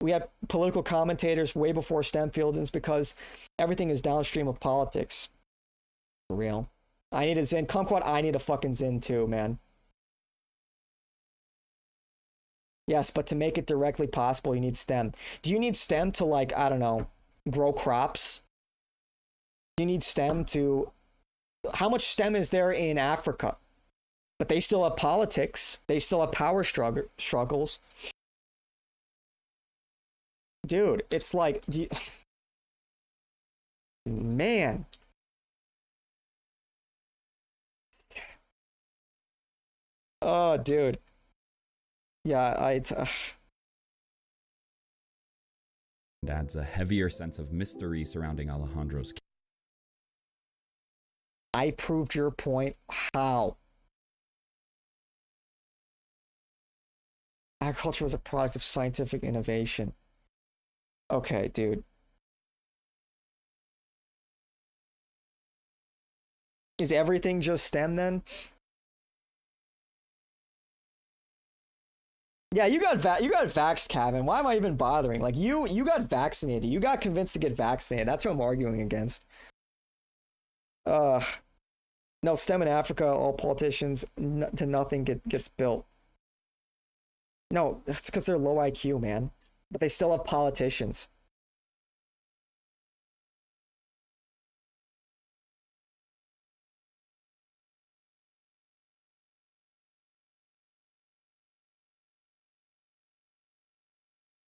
We had political commentators way before STEM fields because everything is downstream of politics. For real. I need a Zen. Kumquat, I need a fucking Zen too, man. Yes, but to make it directly possible, you need STEM. Do you need STEM to, like, I don't know, grow crops? Do you need STEM to... How much STEM is there in Africa? But they still have politics. They still have power struggles. Dude, it's like... Man. Oh, dude. Yeah, It adds a heavier sense of mystery surrounding Alejandro's. I proved your point. How? Agriculture was a product of scientific innovation. Okay, dude. Is everything just STEM then? Yeah, you got vaxxed, Kevin. Why am I even bothering? Like, you got vaccinated. You got convinced to get vaccinated. That's what I'm arguing against. No, STEM in Africa, all politicians, to nothing gets built. No, that's because they're low IQ, man. But they still have politicians.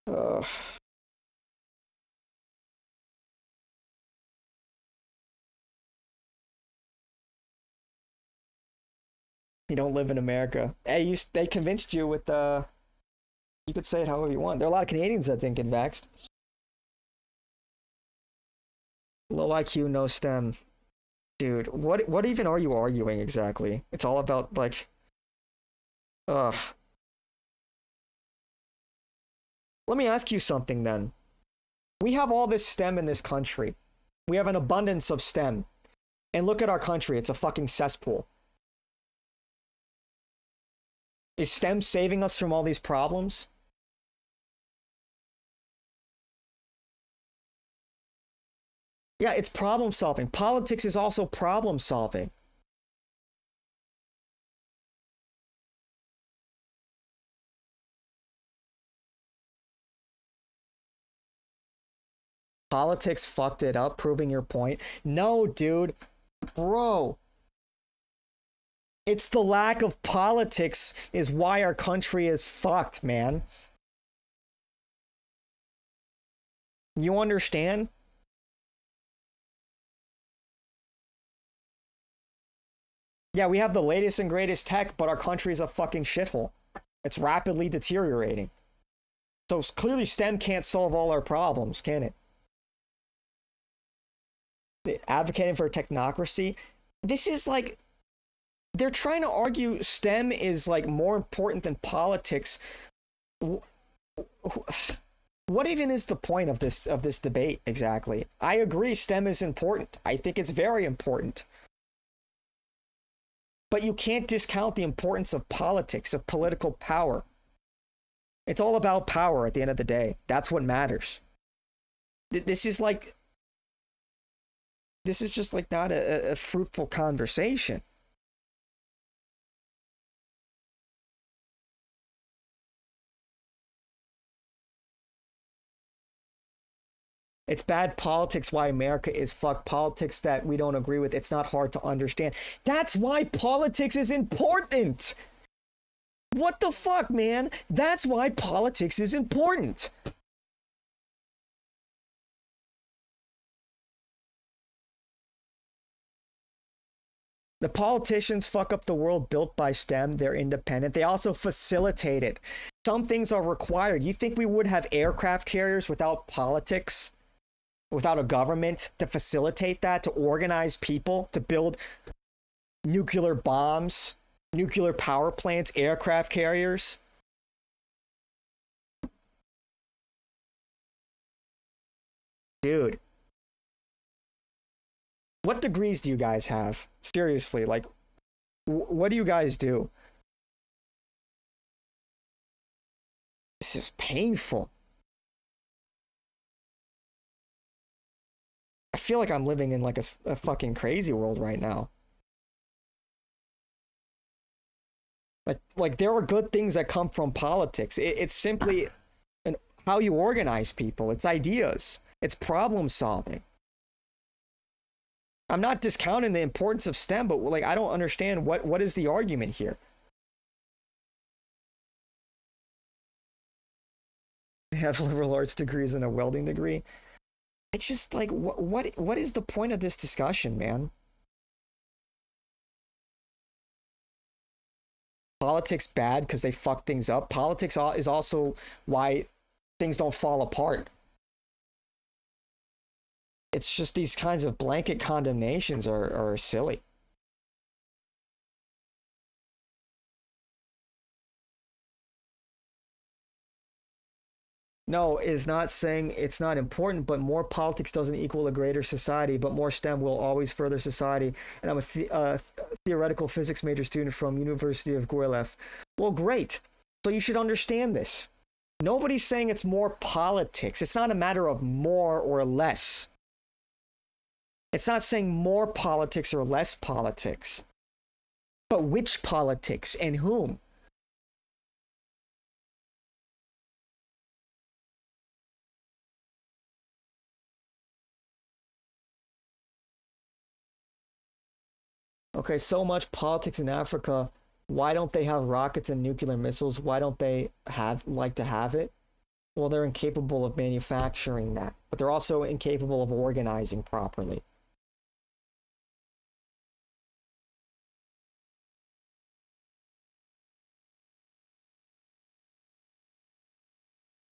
Ugh. You don't live in America. Hey, they convinced you with you could say it however you want. There are a lot of Canadians that didn't get vaxxed. Low IQ, no STEM. Dude, what even are you arguing exactly? It's all about, like... Ugh. Let me ask you something then. We have all this STEM in this country. We have an abundance of STEM. And look at our country. It's a fucking cesspool. Is STEM saving us from all these problems? Yeah, it's problem solving. Politics is also problem solving. Politics fucked it up, proving your point. No, dude. Bro. It's the lack of politics is why our country is fucked, man. You understand? Yeah, we have the latest and greatest tech, but our country is a fucking shithole. It's rapidly deteriorating. So clearly STEM can't solve all our problems, can it? Advocating for technocracy. This is like, they're trying to argue STEM is like more important than politics. What even is the point of this debate exactly? I agree STEM is important. I think it's very important. But you can't discount the importance of politics, of political power. It's all about power at the end of the day. That's what matters. This is just like not a fruitful conversation. It's bad politics why America is fucked. Politics that we don't agree with. It's not hard to understand. That's why politics is important. What the fuck, man? That's why politics is important. The politicians fuck up the world built by STEM. They're independent. They also facilitate it. Some things are required. You think we would have aircraft carriers without politics? Without a government to facilitate that, to organize people, to build nuclear bombs, nuclear power plants, aircraft carriers? Dude. What degrees do you guys have? Seriously, like, what do you guys do? This is painful. I feel like I'm living in like a fucking crazy world right now. Like there are good things that come from politics. It's simply how you organize people. It's ideas. It's problem solving. I'm not discounting the importance of STEM, but like I don't understand what is the argument here. They have liberal arts degrees and a welding degree. It's just like what is the point of this discussion, man? Politics bad because they fuck things up. Politics is also why things don't fall apart. It's just these kinds of blanket condemnations are silly. No, is not saying it's not important, but more politics doesn't equal a greater society, but more STEM will always further society. And I'm a theoretical physics major student from University of Guelph. Well, great. So you should understand this. Nobody's saying it's more politics. It's not a matter of more or less. It's not saying more politics or less politics. But which politics and whom? Okay, so much politics in Africa. Why don't they have rockets and nuclear missiles? Why don't they like to have it? Well, they're incapable of manufacturing that, but they're also incapable of organizing properly.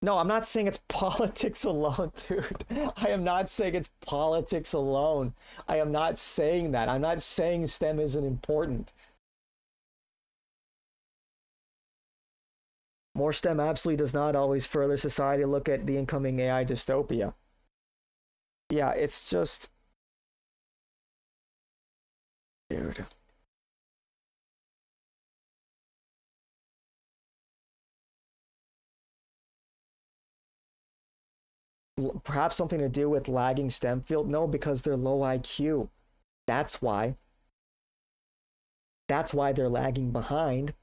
No, I'm not saying it's politics alone, dude. I am not saying it's politics alone. I am not saying that. I'm not saying STEM isn't important. More STEM absolutely does not always further society. Look at the incoming AI dystopia. Yeah, it's just... Dude. Perhaps something to do with lagging STEM field? No, because they're low IQ. That's why. That's why they're lagging behind.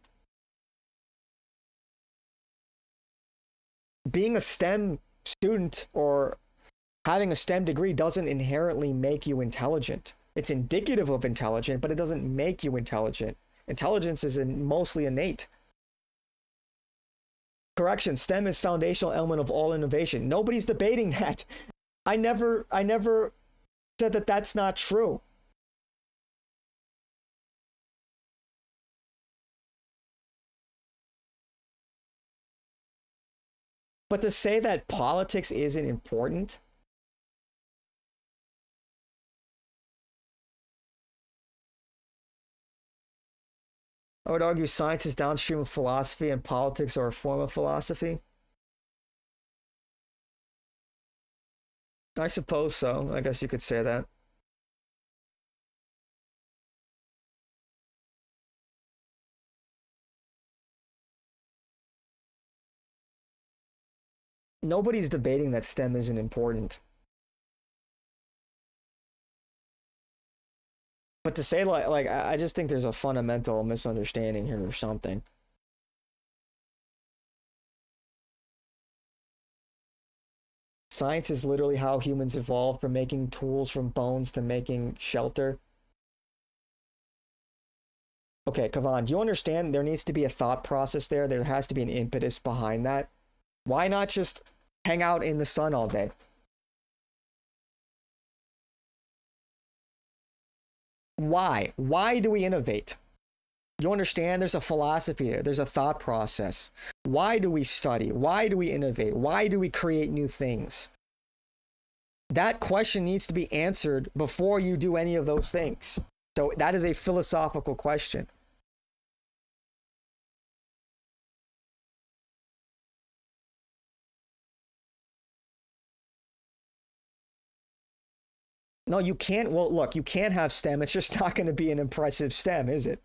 Being a STEM student or having a STEM degree doesn't inherently make you intelligent. It's indicative of intelligent, but it doesn't make you intelligent. Intelligence is mostly innate. Correction, STEM is foundational element of all innovation. Nobody's debating that. I never said that that's not true. But to say that politics isn't important, I would argue science is downstream of philosophy and politics are a form of philosophy. I suppose so. I guess you could say that. Nobody's debating that STEM isn't important. But to say like I just think there's a fundamental misunderstanding here or something. Science is literally how humans evolved from making tools from bones to making shelter. Okay, Kavan, do you understand there needs to be a thought process there? There has to be an impetus behind that. Why not just hang out in the sun all day? Why? Why do we innovate? You understand there's a philosophy there. There's a thought process. Why do we study? Why do we innovate? Why do we create new things? That question needs to be answered before you do any of those things. So that is a philosophical question. No, you can't. Well, look, you can't have STEM. It's just not going to be an impressive STEM, is it?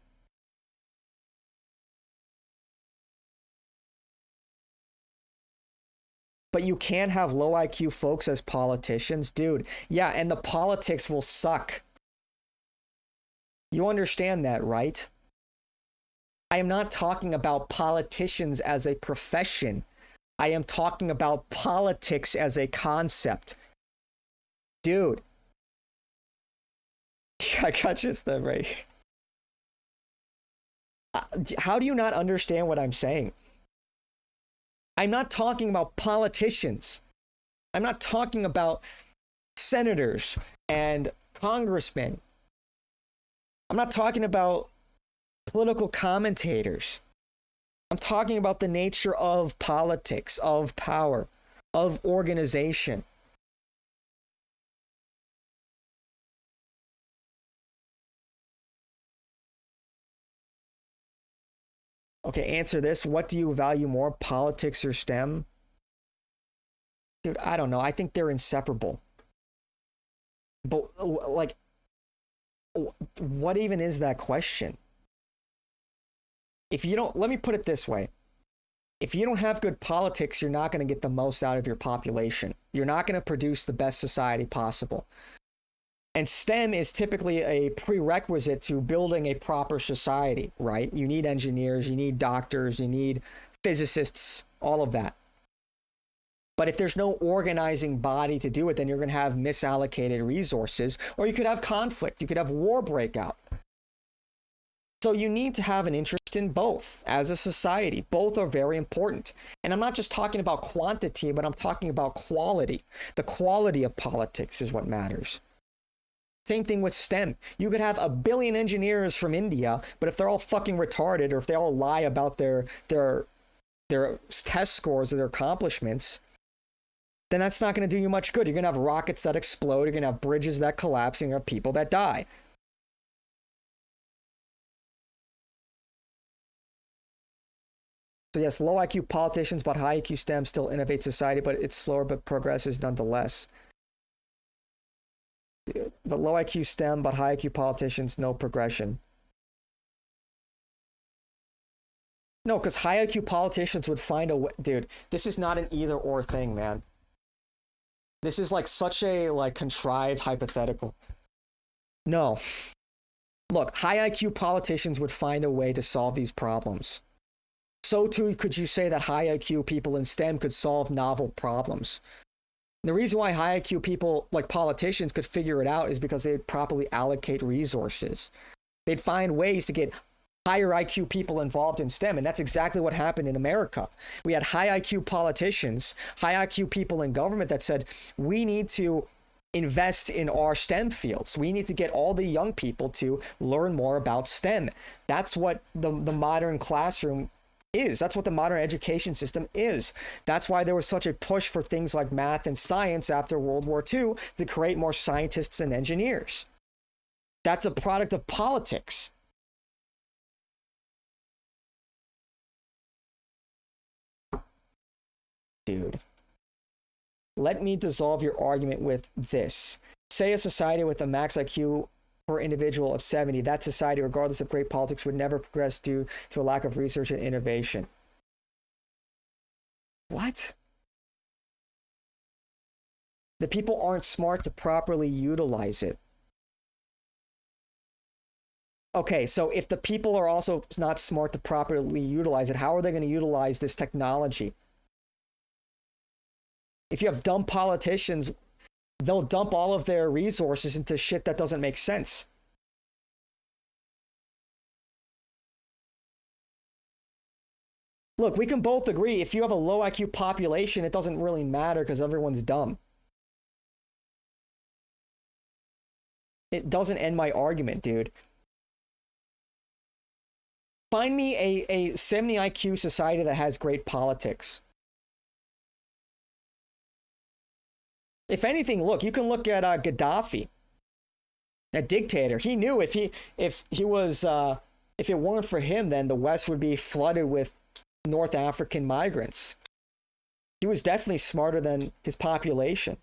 But you can't have low IQ folks as politicians. Dude, yeah, and the politics will suck. You understand that, right? I am not talking about politicians as a profession. I am talking about politics as a concept. Dude. I got your stuff right here. How do you not understand what I'm saying? I'm not talking about politicians. I'm not talking about senators and congressmen. I'm not talking about political commentators. I'm talking about the nature of politics, of power, of organization. Okay, answer this. What do you value more, politics or STEM? Dude, I don't know. I think they're inseparable. But, like, what even is that question? If you don't, let me put it this way. If you don't have good politics, you're not going to get the most out of your population. You're not going to produce the best society possible. And STEM is typically a prerequisite to building a proper society, right? You need engineers, you need doctors, you need physicists, all of that. But if there's no organizing body to do it, then you're going to have misallocated resources, or you could have conflict, you could have war breakout. So you need to have an interest in both as a society. Both are very important. And I'm not just talking about quantity, but I'm talking about quality. The quality of politics is what matters. Same thing with STEM. You could have 1 billion engineers from India, but if they're all fucking retarded or if they all lie about their test scores or their accomplishments, then that's not going to do you much good. You're going to have rockets that explode. You're going to have bridges that collapse. And you're going to have people that die. So yes, low IQ politicians, but high IQ STEM still innovate society, but it's slower but progresses nonetheless. But low IQ STEM, but high IQ politicians, no progression. No, because high IQ politicians would find a way. Dude, this is not an either or thing, man. This is like such a contrived hypothetical. No. Look, high IQ politicians would find a way to solve these problems. So too could you say that high IQ people in STEM could solve novel problems. The reason why high IQ people, like politicians, could figure it out is because they'd properly allocate resources. They'd find ways to get higher IQ people involved in STEM, and that's exactly what happened in America. We had high IQ politicians, high IQ people in government that said, we need to invest in our STEM fields. We need to get all the young people to learn more about STEM. That's what the modern classroom is. That's what the modern education system is. That's why there was such a push for things like math and science after World War II to create more scientists and engineers. That's a product of politics. Dude. Let me dissolve your argument with this. Say a society with a max IQ per individual of 70, that society, regardless of great politics, would never progress due to a lack of research and innovation. What? The people aren't smart to properly utilize it. Okay, so if the people are also not smart to properly utilize it, how are they going to utilize this technology? If you have dumb politicians, they'll dump all of their resources into shit that doesn't make sense. Look, we can both agree if you have a low IQ population, it doesn't really matter because everyone's dumb. It doesn't end my argument, dude. Find me a 70 IQ society that has great politics. If anything, look, you can look at Gaddafi, a dictator. He knew if it weren't for him, then the West would be flooded with North African migrants. He was definitely smarter than his population.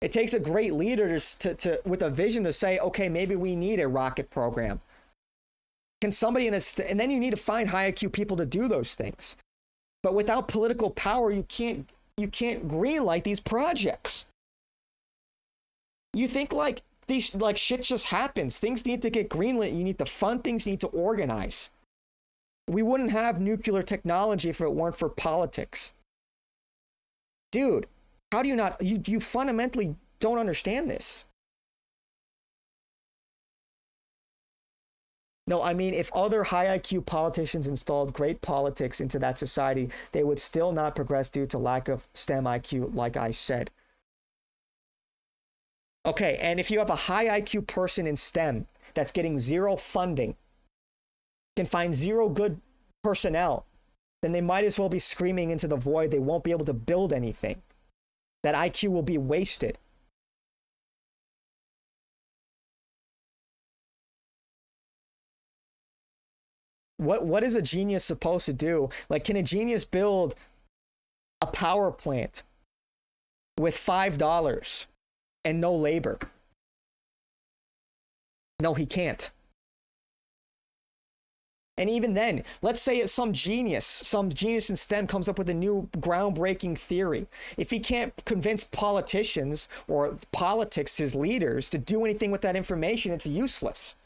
It takes a great leader to with a vision to say, okay, maybe we need a rocket program. Can somebody and then you need to find high IQ people to do those things. But without political power, you can't greenlight these projects. You think like these shit just happens. Things need to get greenlit. You need to fund things. You need to organize. We wouldn't have nuclear technology if it weren't for politics. Dude, how do you not? You fundamentally don't understand this. No, I mean, if other high IQ politicians installed great politics into that society, they would still not progress due to lack of STEM IQ, like I said. Okay, and if you have a high IQ person in STEM that's getting zero funding, can find zero good personnel, then they might as well be screaming into the void. They won't be able to build anything. That IQ will be wasted. What is a genius supposed to do? Like, can a genius build a power plant with $5 and no labor? No, he can't. And even then, let's say it's some genius in STEM comes up with a new groundbreaking theory. If he can't convince politicians or politics, his leaders, to do anything with that information, it's useless.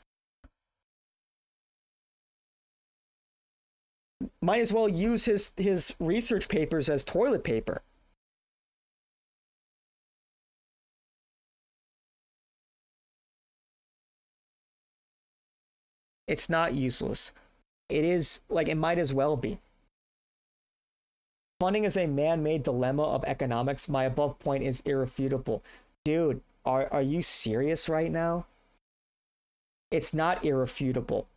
Might as well use his research papers as toilet paper. It's not useless. It is, like, it might as well be. Funding is a man-made dilemma of economics. My above point is irrefutable. Dude, are you serious right now? It's not irrefutable.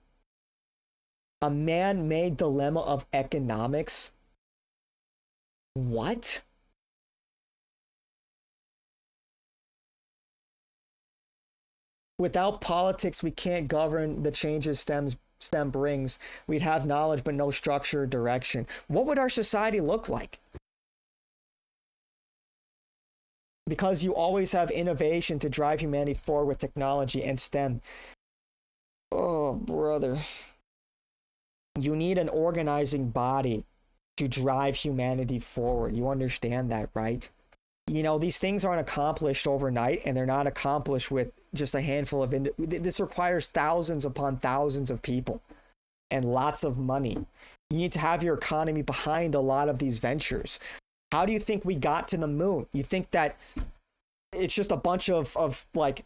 A man-made dilemma of economics? What? Without politics, we can't govern the changes STEM brings. We'd have knowledge but no structure or direction. What would our society look like? Because you always have innovation to drive humanity forward with technology and STEM. Oh, brother. You need an organizing body to drive humanity forward. You understand that, right? You know, these things aren't accomplished overnight, and they're not accomplished with just a handful of... This requires thousands upon thousands of people and lots of money. You need to have your economy behind a lot of these ventures. How do you think we got to the moon? You think that it's just a bunch of like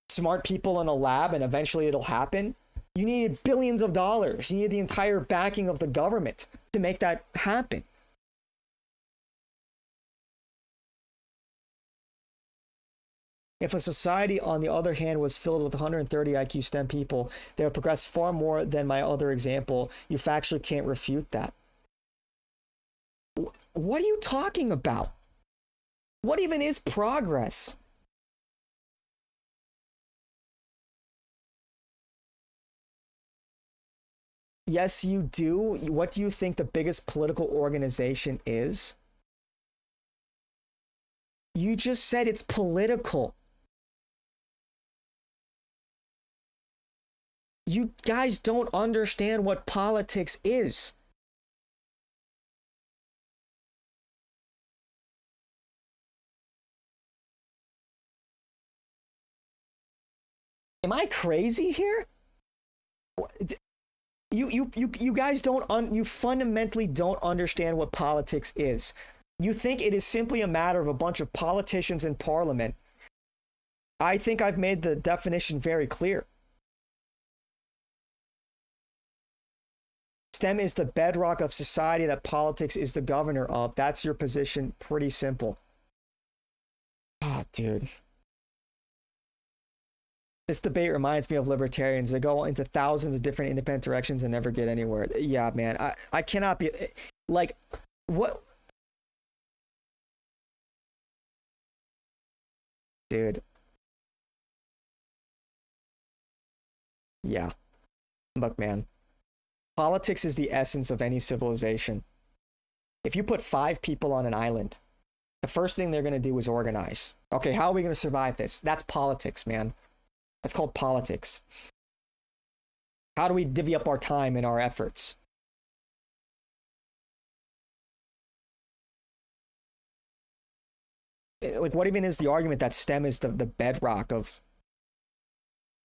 smart people in a lab and eventually it'll happen? You need billions of dollars. You need the entire backing of the government to make that happen. If a society, on the other hand, was filled with 130 IQ STEM people, they would progress far more than my other example. You factually can't refute that. What are you talking about? What even is progress? Yes, you do. What do you think the biggest political organization is? You just said it's political. You guys don't understand what politics is. Am I crazy here? You guys you fundamentally don't understand what politics is. You think it is simply a matter of a bunch of politicians in parliament. I think I've made the definition very clear. STEM is the bedrock of society that politics is the governor of. That's your position. Pretty simple. Ah, dude. This debate reminds me of libertarians. They go into thousands of different independent directions and never get anywhere. Yeah, man. I cannot be... Like, what... Dude. Yeah. Look, man. Politics is the essence of any civilization. If you put 5 people on an island, the first thing they're going to do is organize. Okay, how are we going to survive this? That's politics, man. That's called politics. How do we divvy up our time and our efforts? Like, what even is the argument that STEM is the bedrock of...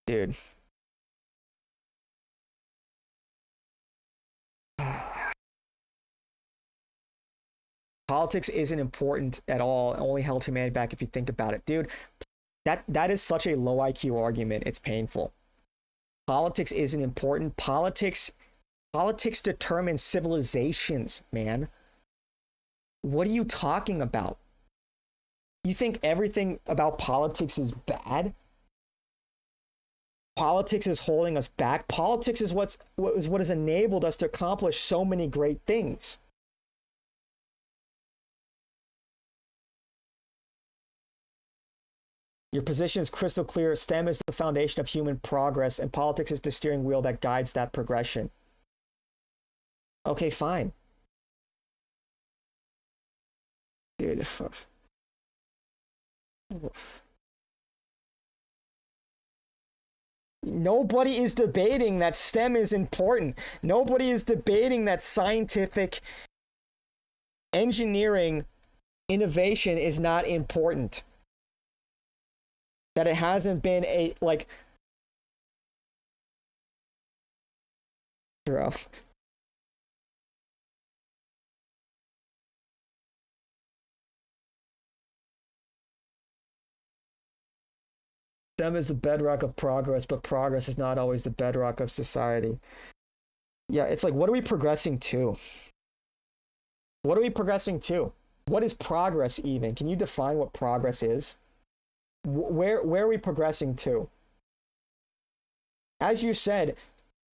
Dude. Politics isn't important at all. It only held humanity back if you think about it. Dude, that is such a low IQ argument. It's painful. Politics isn't important. Politics determines civilizations, man. What are you talking about? You think everything about politics is bad? Politics is holding us back. Politics is what has enabled us to accomplish so many great things. Your position is crystal clear. STEM is the foundation of human progress, and politics is the steering wheel that guides that progression. Okay, fine. Dude. Nobody is debating that STEM is important. Nobody is debating that scientific engineering innovation is not important. That it hasn't been a, like... Bro. STEM is the bedrock of progress, but progress is not always the bedrock of society. Yeah, it's like, what are we progressing to? What are we progressing to? What is progress even? Can you define what progress is? Where are we progressing to? As you said,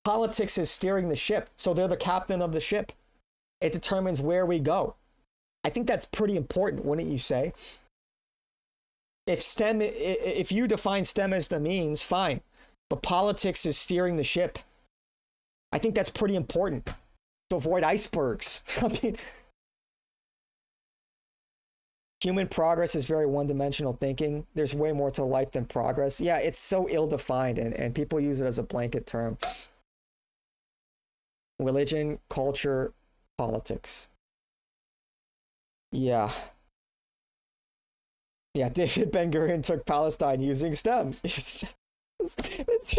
politics is steering the ship, so they're the captain of the ship. It determines where we go. I think that's pretty important, wouldn't you say? If you define STEM as the means, fine. But politics is steering the ship. I think that's pretty important to avoid icebergs. I mean, human progress is very one-dimensional thinking. There's way more to life than progress. Yeah, it's so ill-defined, and people use it as a blanket term. Religion, culture, politics. Yeah. Yeah, David Ben-Gurion took Palestine using STEM. It's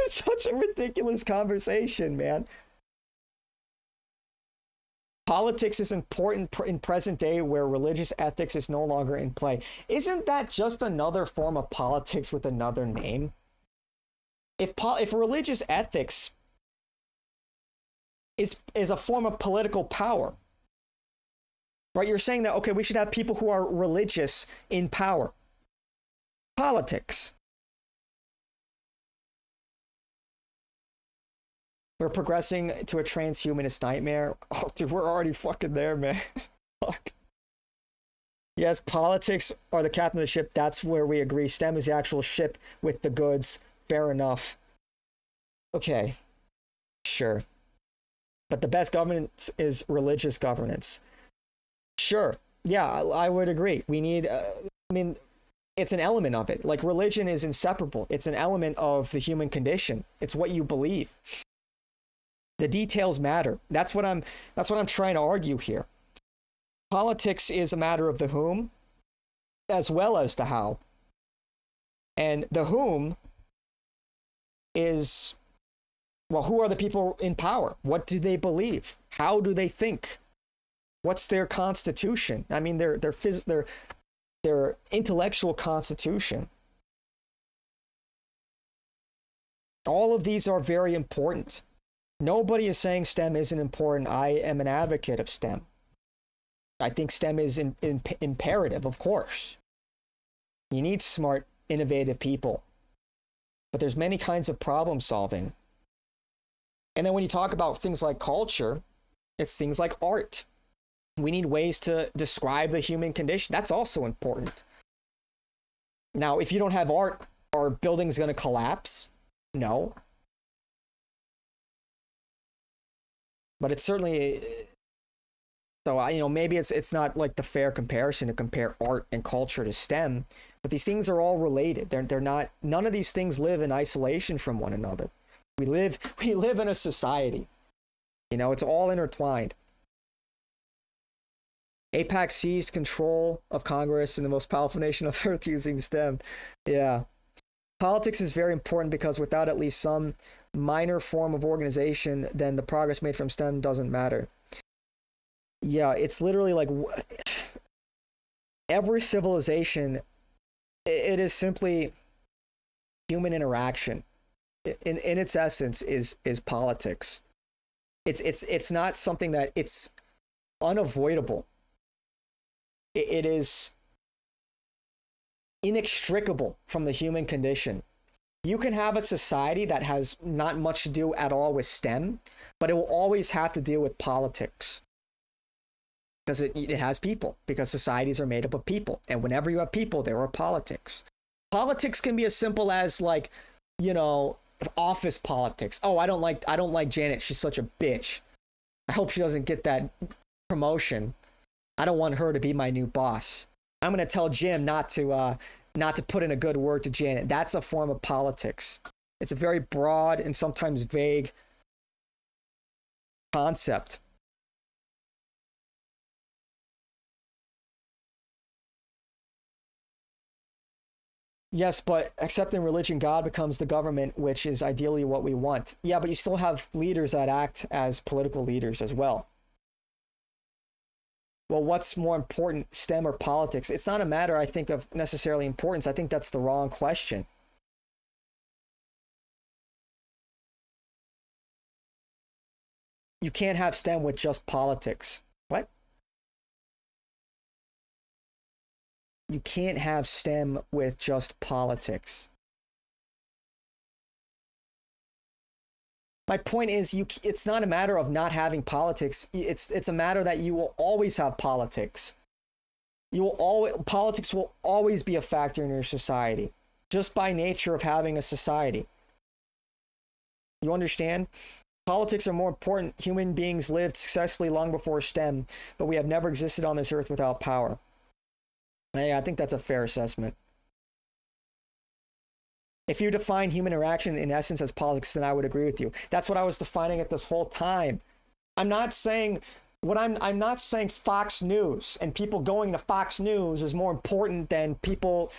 such a ridiculous conversation, man. Politics is important in present day where religious ethics is no longer in play. Isn't that just another form of politics with another name? If religious ethics is a form of political power, right? You're saying that, okay, we should have people who are religious in power. politics. We're progressing to a transhumanist nightmare. Oh, dude, we're already fucking there, man. Fuck. Yes, politics are the captain of the ship. That's where we agree. STEM is the actual ship with the goods. Fair enough. Okay. Sure. But the best governance is religious governance. Sure. Yeah, I would agree. We need, it's an element of it. Like, religion is inseparable. It's an element of the human condition. It's what you believe. The details matter. That's what I'm trying to argue here. Politics is a matter of the whom as well as the how. And the whom is, well, who are the people in power? What do they believe? How do they think? What's their constitution? I mean, their intellectual constitution. All of these are very important. Nobody is saying STEM isn't important. I am an advocate of STEM. I think STEM is imperative, of course. You need smart, innovative people. But there's many kinds of problem solving. And then when you talk about things like culture, it's things like art. We need ways to describe the human condition. That's also important. Now, if you don't have art, are buildings going to collapse? No. But it's certainly, so maybe it's not like the fair comparison to compare art and culture to STEM, but these things are all related. They're not, none of these things live in isolation from one another. We live in a society. It's all intertwined. AIPAC seized control of Congress in the most powerful nation on earth using STEM. Yeah. Politics is very important because without at least some minor form of organization, then the progress made from STEM doesn't matter. Yeah, it's literally like every civilization, it is simply human interaction. In its essence is politics. It's not something that it's unavoidable. It is inextricable from the human condition. You can have a society that has not much to do at all with STEM, but it will always have to deal with politics. Because it has people, because societies are made up of people. And whenever you have people, there are politics. Politics can be as simple as office politics. Oh, I don't like Janet. She's such a bitch. I hope she doesn't get that promotion. I don't want her to be my new boss. I'm going to tell Jim not to put in a good word to Janet. That's a form of politics. It's a very broad and sometimes vague concept. Yes, but accepting religion, God becomes the government, which is ideally what we want. Yeah, but you still have leaders that act as political leaders as well. Well, what's more important, STEM or politics? It's not a matter, I think, of necessarily importance. I think that's the wrong question. You can't have STEM with just politics. What? You can't have STEM with just politics. My point is, it's not a matter of not having politics. It's a matter that you will always have politics. Politics will always be a factor in your society, just by nature of having a society. You understand? Politics are more important. Human beings lived successfully long before STEM, but we have never existed on this earth without power. Yeah, I think that's a fair assessment. If you define human interaction in essence as politics, then I would agree with you. That's what I was defining it this whole time. I'm not saying Fox News and people going to Fox News is more important than people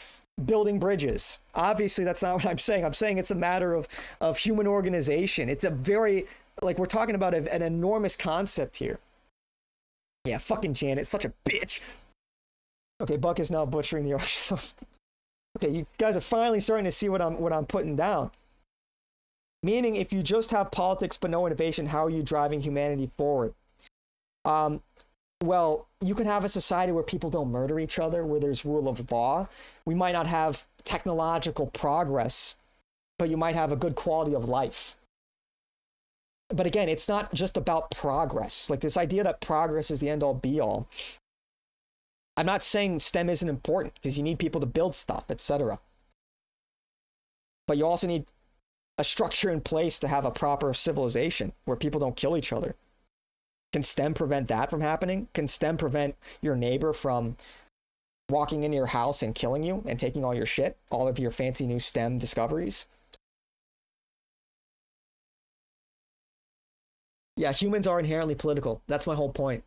building bridges. Obviously, that's not what I'm saying. I'm saying it's a matter of human organization. It's a very, we're talking about an enormous concept here. Yeah, fucking Janet, such a bitch. Okay, Buck is now butchering the argument. Okay, you guys are finally starting to see what I'm putting down. Meaning, if you just have politics but no innovation, how are you driving humanity forward? Well, you can have a society where people don't murder each other, where there's rule of law. We might not have technological progress, but you might have a good quality of life. But again, it's not just about progress. Like this idea that progress is the end all be all. I'm not saying STEM isn't important because you need people to build stuff, etc. But you also need a structure in place to have a proper civilization where people don't kill each other. Can STEM prevent that from happening? Can STEM prevent your neighbor from walking into your house and killing you and taking all your shit, all of your fancy new STEM discoveries? Yeah, humans are inherently political. That's my whole point.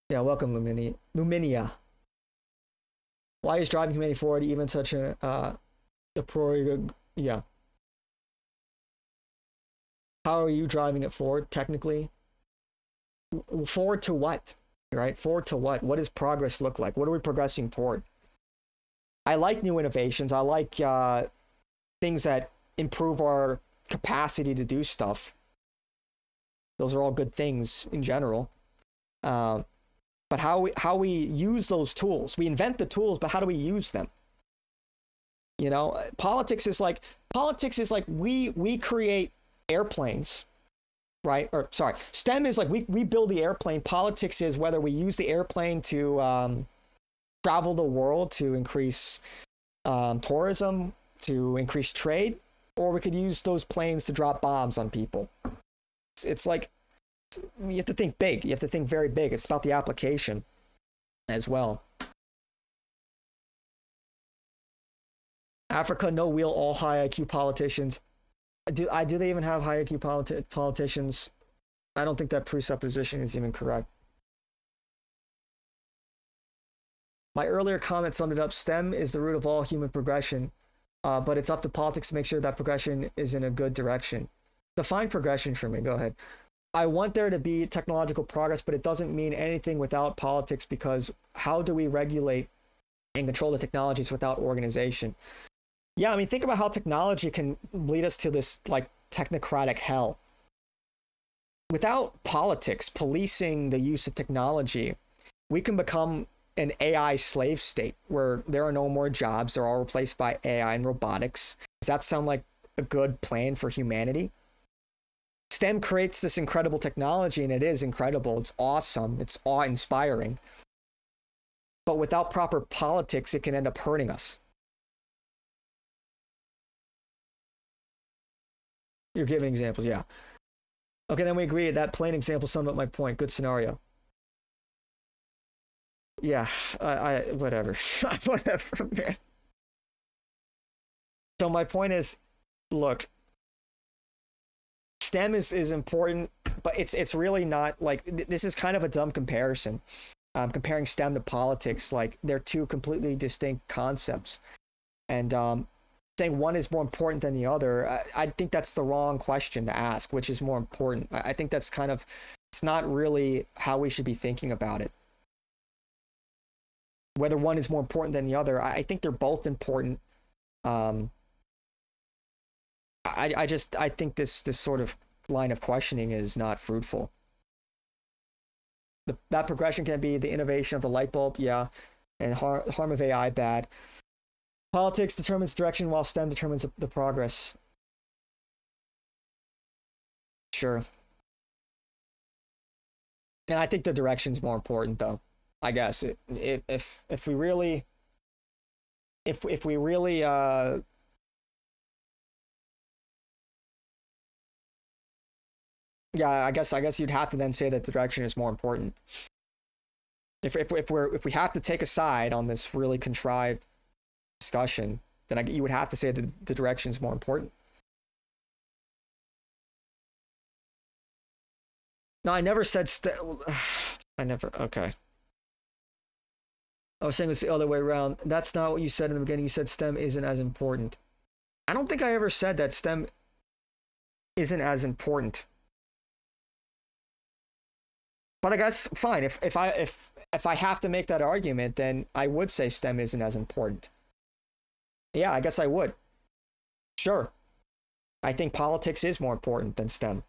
Yeah, welcome, Luminia. Why is driving humanity forward even such a priori? Yeah. How are you driving it forward, technically? Forward to what? Right? Forward to what? What does progress look like? What are we progressing toward? I like new innovations. I like things that improve our capacity to do stuff. Those are all good things in general. But how we use those tools, we invent the tools, but how do we use them? You know, politics is like we create airplanes, right? Or sorry, STEM is like we build the airplane. Politics is whether we use the airplane to travel the world to increase tourism, to increase trade, or we could use those planes to drop bombs on people. It's like, you have to think big. You have to think very big. It's about the application as well. Africa, no wheel, all high IQ politicians. Do they even have high IQ politicians? I don't think that presupposition is even correct. My earlier comment summed it up. STEM is the root of all human progression, but it's up to politics to make sure that progression is in a good direction. Define progression for me. Go ahead. I want there to be technological progress, but it doesn't mean anything without politics, because how do we regulate and control the technologies without organization? Yeah, I mean, think about how technology can lead us to this like technocratic hell. Without politics policing the use of technology, we can become an AI slave state where there are no more jobs. They're all replaced by AI and robotics. Does that sound like a good plan for humanity? STEM creates this incredible technology, and it is incredible. It's awesome. It's awe-inspiring. But without proper politics, it can end up hurting us. You're giving examples, yeah. Okay, then we agree that plain example summed up my point. Good scenario. Yeah, whatever. Whatever, man. So my point is, look, STEM is important, but it's really not like, this is kind of a dumb comparison. Comparing STEM to politics, like they're two completely distinct concepts. And saying one is more important than the other, I think that's the wrong question to ask, which is more important. I think that's kind of, it's not really how we should be thinking about it. Whether one is more important than the other, I think they're both important. I think this sort of line of questioning is not fruitful. That progression can be the innovation of the light bulb, yeah, and harm of AI, bad. Politics determines direction while STEM determines the progress. Sure. And I think the direction's more important, though. I guess if we really yeah, I guess you'd have to then say that the direction is more important. If we have to take a side on this really contrived discussion, then you would have to say that the direction is more important. No, I never said okay. I was saying it's the other way around. That's not what you said in the beginning. You said STEM isn't as important. I don't think I ever said that STEM isn't as important. But I guess fine. If I have to make that argument, then I would say STEM isn't as important. Yeah, I guess I would. Sure. I think politics is more important than STEM.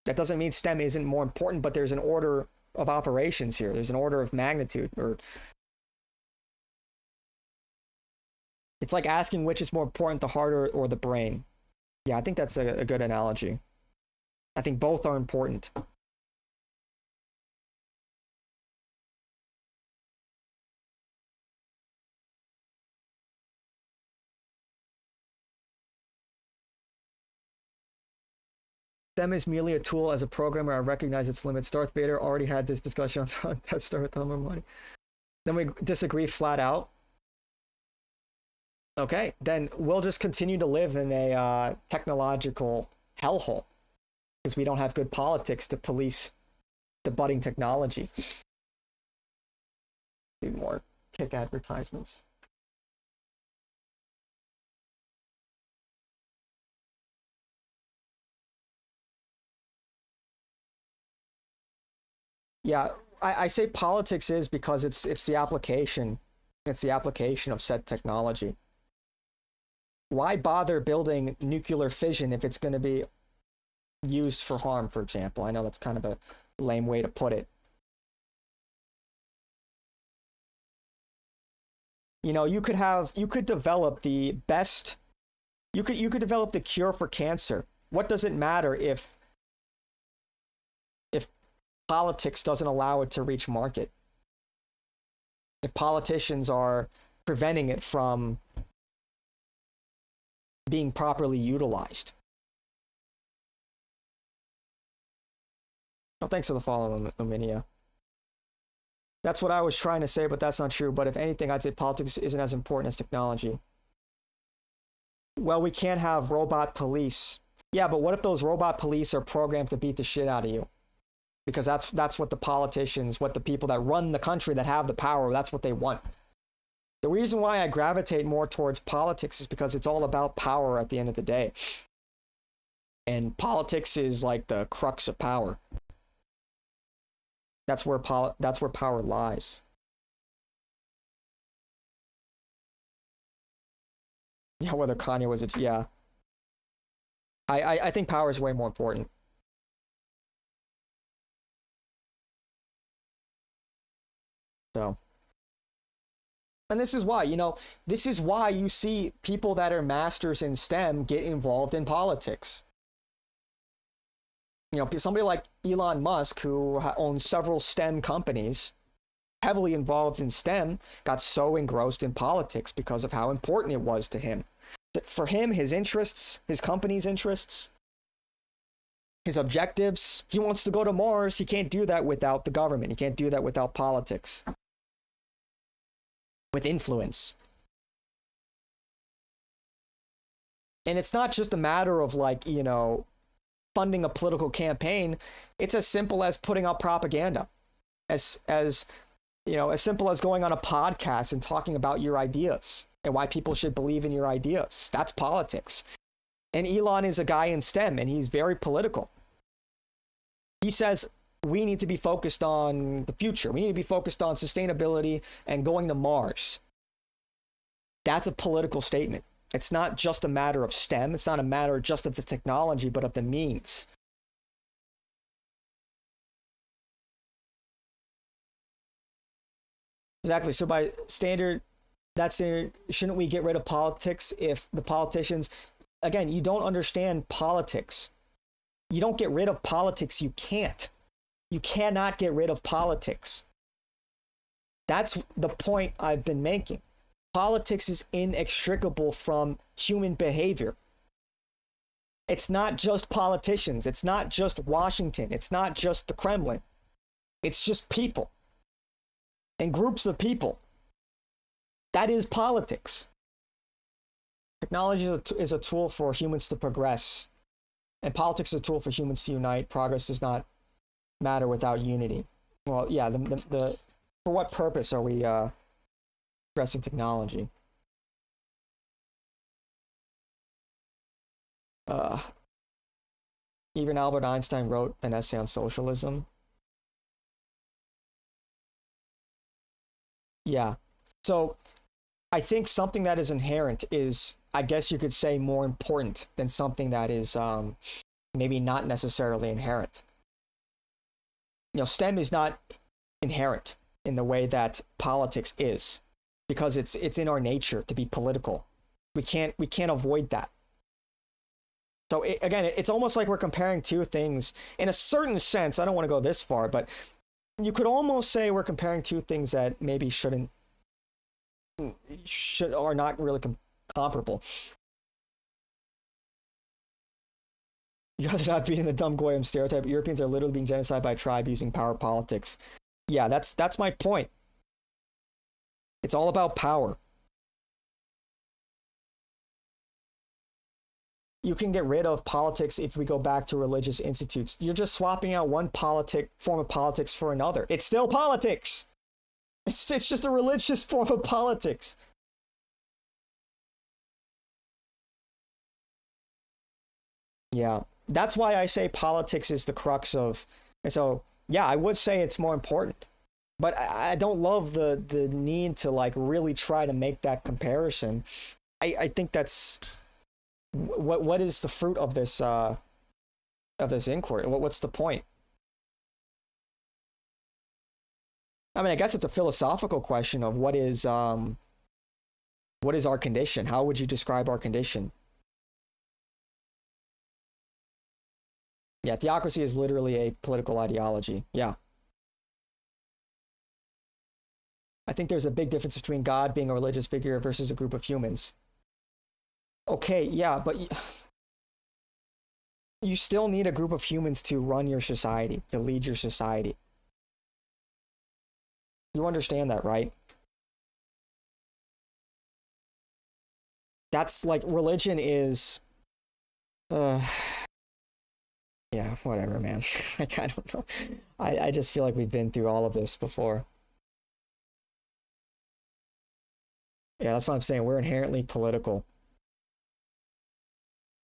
That doesn't mean STEM isn't more important, but there's an order of operations here. There's an order of magnitude, or It's like asking which is more important, the heart or the brain. Yeah, I think that's a good analogy. I think both are important. STEM is merely a tool. As a programmer, I recognize its limits. Darth Vader already had this discussion on Death Star with Hummer money. Then we disagree flat out. Okay, then we'll just continue to live in a technological hellhole because we don't have good politics to police the budding technology. Need more kick advertisements. Yeah, I say politics is because it's the application. It's the application of said technology. Why bother building nuclear fission if it's going to be used for harm, for example? I know that's kind of a lame way to put it. You know, you could develop the best, you could develop the cure for cancer. What does it matter if politics doesn't allow it to reach market? If politicians are preventing it from being properly utilized. Oh, thanks for the follow, Luminia. That's what I was trying to say, but that's not true. But if anything, I'd say politics isn't as important as technology. Well, we can't have robot police. Yeah, but what if those robot police are programmed to beat the shit out of you? Because that's what the politicians, what the people that run the country that have the power, that's what they want. The reason why I gravitate more towards politics is because it's all about power at the end of the day. And politics is like the crux of power. That's where power lies. Yeah, whether Kanye was yeah. I think power is way more important. So, and this is why, this is why you see people that are masters in STEM get involved in politics. Somebody like Elon Musk, who owns several STEM companies, heavily involved in STEM, got so engrossed in politics because of how important it was to him. For him, his interests, his company's interests, his objectives, he wants to go to Mars. He can't do that without the government. He can't do that without politics. With influence. And it's not just a matter of funding a political campaign. It's as simple as putting out propaganda. As simple as going on a podcast and talking about your ideas and why people should believe in your ideas. That's politics. And Elon is a guy in STEM, and he's very political. He says we need to be focused on the future. We need to be focused on sustainability and going to Mars. That's a political statement. It's not just a matter of STEM. It's not a matter just of the technology, but of the means. Exactly. So by standard, shouldn't we get rid of politics if the politicians, again, you don't understand politics. You don't get rid of politics. You can't. You cannot get rid of politics. That's the point I've been making. Politics is inextricable from human behavior. It's not just politicians. It's not just Washington. It's not just the Kremlin. It's just people and groups of people. That is politics. Technology is a tool for humans to progress, and politics is a tool for humans to unite. Progress does not matter without unity. Well, yeah, for what purpose are we progressing technology? Even Albert Einstein wrote an essay on socialism. Yeah. So I think something that is inherent is, I guess you could say, more important than something that is maybe not necessarily inherent. STEM is not inherent in the way that politics is, because it's in our nature to be political. We can't avoid that. So again, it's almost like we're comparing two things in a certain sense. I don't want to go this far, but you could almost say we're comparing two things that maybe are not really comparable. You guys are not beating the dumb Goyim stereotype. Europeans are literally being genocided by a tribe using power politics. Yeah, that's my point. It's all about power. You can get rid of politics if we go back to religious institutes. You're just swapping out one form of politics for another. It's still politics. It's just a religious form of politics. Yeah, that's why I say politics is the crux of. And so, yeah, I would say it's more important. But I don't love the need to like really try to make that comparison. I think that's what is the fruit of this inquiry? What's the point? I mean, I guess it's a philosophical question of what is our condition? How would you describe our condition? Yeah, theocracy is literally a political ideology. Yeah. I think there's a big difference between God being a religious figure versus a group of humans. Okay, yeah, but you still need a group of humans to run your society, to lead your society. You understand that, right? That's like religion is... yeah, whatever, man. Like, I don't know. I just feel like we've been through all of this before. Yeah, that's what I'm saying. We're inherently political.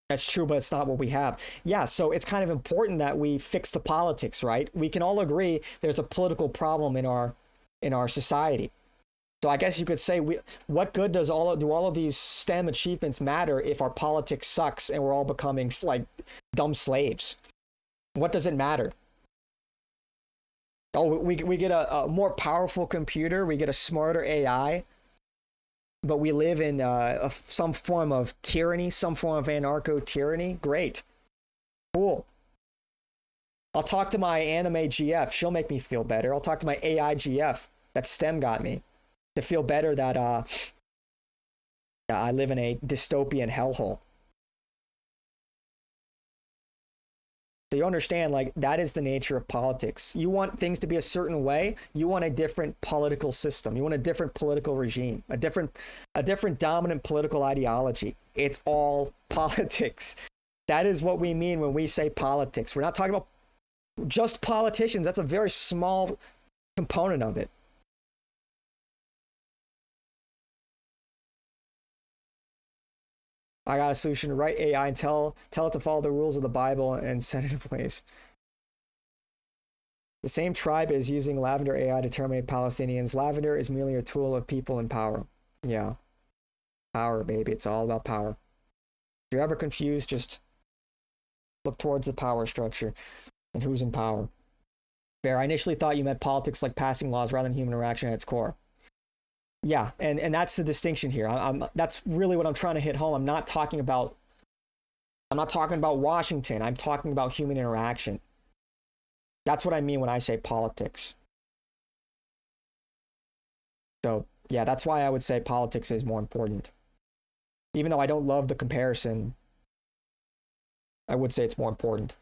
That's true, but it's not what we have. Yeah, so it's kind of important that we fix the politics, right? We can all agree there's a political problem in our society. So I guess you could say, what good do all of these STEM achievements matter if our politics sucks and we're all becoming like dumb slaves? What does it matter? Oh, we get a more powerful computer, we get a smarter AI, but we live in some form of tyranny, some form of anarcho-tyranny. Great. Cool. I'll talk to my anime GF. She'll make me feel better. I'll talk to my AI GF that STEM got me to feel better that I live in a dystopian hellhole. So you understand, like, that is the nature of politics. You want things to be a certain way. You want a different political system. You want a different political regime, a different dominant political ideology. It's all politics. That is what we mean when we say politics. We're not talking about just politicians. That's a very small component of it. I got a solution to write AI and tell it to follow the rules of the Bible and set it in place. The same tribe is using Lavender AI to terminate Palestinians. Lavender is merely a tool of people in power. Yeah. Power, baby. It's all about power. If you're ever confused, just look towards the power structure and who's in power. Fair. I initially thought you meant politics like passing laws rather than human interaction at its core. Yeah, and that's the distinction here. That's really what I'm trying to hit home. I'm not talking about Washington. I'm talking about human interaction. That's what I mean when I say politics. So, yeah, that's why I would say politics is more important. Even though I don't love the comparison, I would say it's more important.